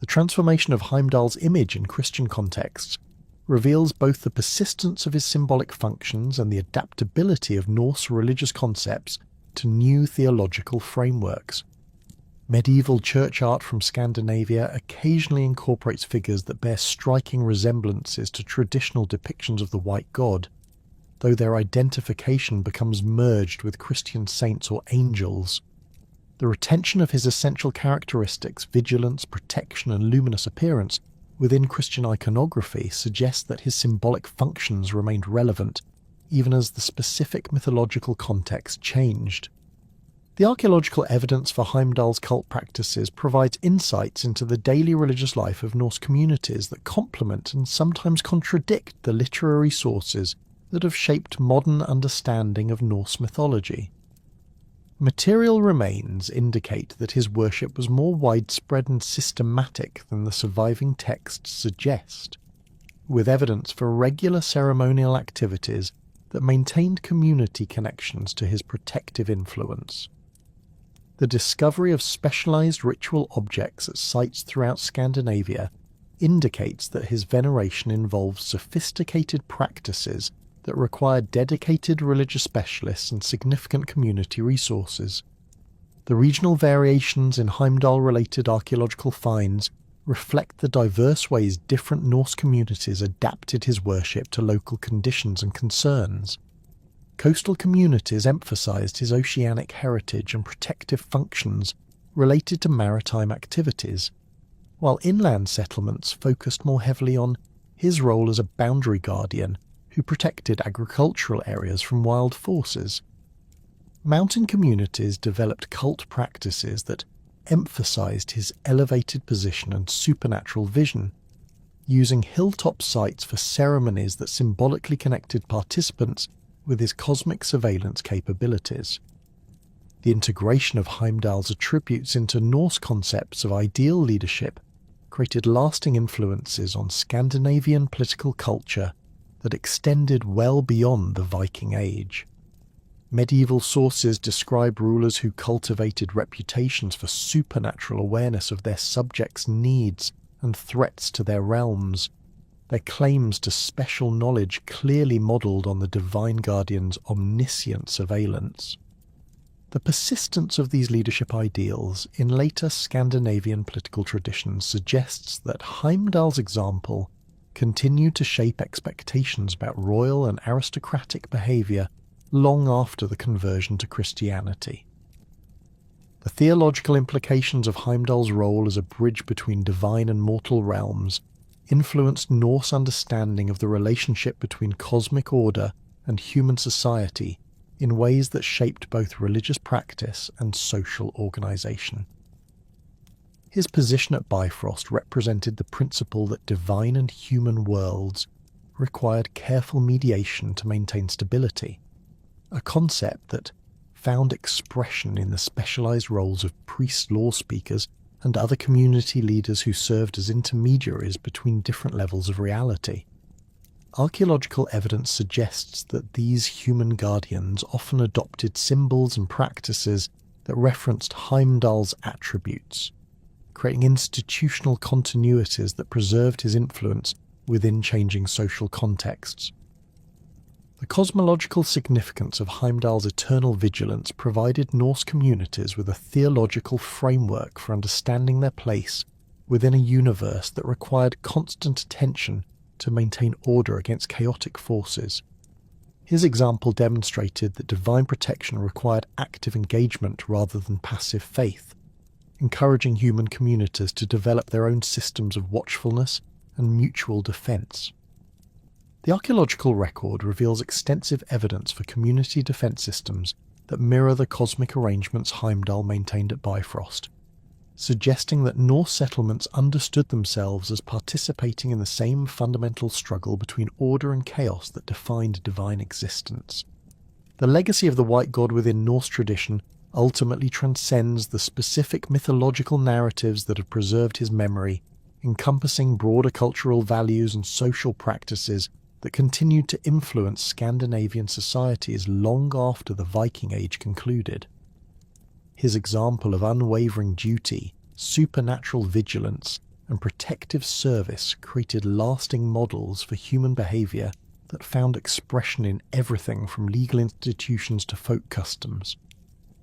The transformation of Heimdall's image in Christian contexts reveals both the persistence of his symbolic functions and the adaptability of Norse religious concepts to new theological frameworks. Medieval church art from Scandinavia occasionally incorporates figures that bear striking resemblances to traditional depictions of the White God, though their identification becomes merged with Christian saints or angels. The retention of his essential characteristics, vigilance, protection and luminous appearance within Christian iconography suggests that his symbolic functions remained relevant even as the specific mythological context changed. The archaeological evidence for Heimdall's cult practices provides insights into the daily religious life of Norse communities that complement and sometimes contradict the literary sources that have shaped modern understanding of Norse mythology. Material remains indicate that his worship was more widespread and systematic than the surviving texts suggest, with evidence for regular ceremonial activities that maintained community connections to his protective influence. The discovery of specialized ritual objects at sites throughout Scandinavia indicates that his veneration involves sophisticated practices that require dedicated religious specialists and significant community resources. The regional variations in Heimdall-related archaeological finds reflect the diverse ways different Norse communities adapted his worship to local conditions and concerns. Coastal communities emphasized his oceanic heritage and protective functions related to maritime activities, while inland settlements focused more heavily on his role as a boundary guardian who protected agricultural areas from wild forces. Mountain communities developed cult practices that emphasized his elevated position and supernatural vision, using hilltop sites for ceremonies that symbolically connected participants with his cosmic surveillance capabilities. The integration of Heimdall's attributes into Norse concepts of ideal leadership created lasting influences on Scandinavian political culture that extended well beyond the Viking Age. Medieval sources describe rulers who cultivated reputations for supernatural awareness of their subjects' needs and threats to their realms, their claims to special knowledge clearly modelled on the divine guardian's omniscient surveillance. The persistence of these leadership ideals in later Scandinavian political traditions suggests that Heimdall's example continued to shape expectations about royal and aristocratic behaviour long after the conversion to Christianity. The theological implications of Heimdall's role as a bridge between divine and mortal realms influenced Norse understanding of the relationship between cosmic order and human society in ways that shaped both religious practice and social organisation. His position at Bifrost represented the principle that divine and human worlds required careful mediation to maintain stability, a concept that found expression in the specialized roles of priest law speakers and other community leaders who served as intermediaries between different levels of reality. Archaeological evidence suggests that these human guardians often adopted symbols and practices that referenced Heimdall's attributes, creating institutional continuities that preserved his influence within changing social contexts. The The cosmological significance of Heimdall's eternal vigilance provided Norse communities with a theological framework for understanding their place within a universe that required constant attention to maintain order against chaotic forces. His example demonstrated that divine protection required active engagement rather than passive faith, encouraging human communities to develop their own systems of watchfulness and mutual defence. The archaeological record reveals extensive evidence for community defence systems that mirror the cosmic arrangements Heimdall maintained at Bifrost, suggesting that Norse settlements understood themselves as participating in the same fundamental struggle between order and chaos that defined divine existence. The legacy of the White God within Norse tradition ultimately transcends the specific mythological narratives that have preserved his memory, encompassing broader cultural values and social practices that continued to influence Scandinavian societies long after the Viking Age concluded. His example of unwavering duty, supernatural vigilance, and protective service created lasting models for human behaviour that found expression in everything from legal institutions to folk customs.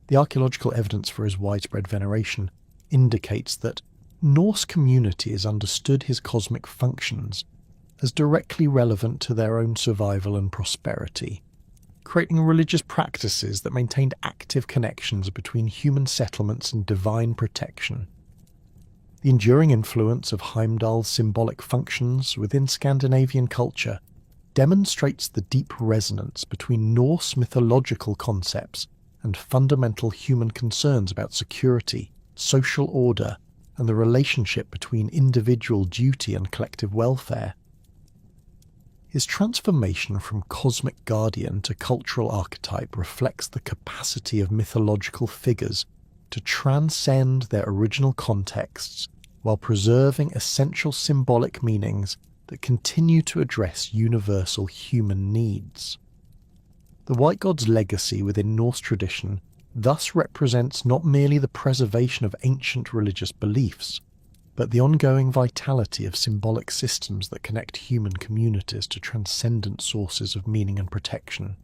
The archaeological evidence for his widespread veneration indicates that Norse communities understood his cosmic functions as directly relevant to their own survival and prosperity, creating religious practices that maintained active connections between human settlements and divine protection. The enduring influence of Heimdall's symbolic functions within Scandinavian culture demonstrates the deep resonance between Norse mythological concepts and fundamental human concerns about security, social order, and the relationship between individual duty and collective welfare. His transformation from cosmic guardian to cultural archetype reflects the capacity of mythological figures to transcend their original contexts while preserving essential symbolic meanings that continue to address universal human needs. The White God's legacy within Norse tradition thus represents not merely the preservation of ancient religious beliefs, but the ongoing vitality of symbolic systems that connect human communities to transcendent sources of meaning and protection.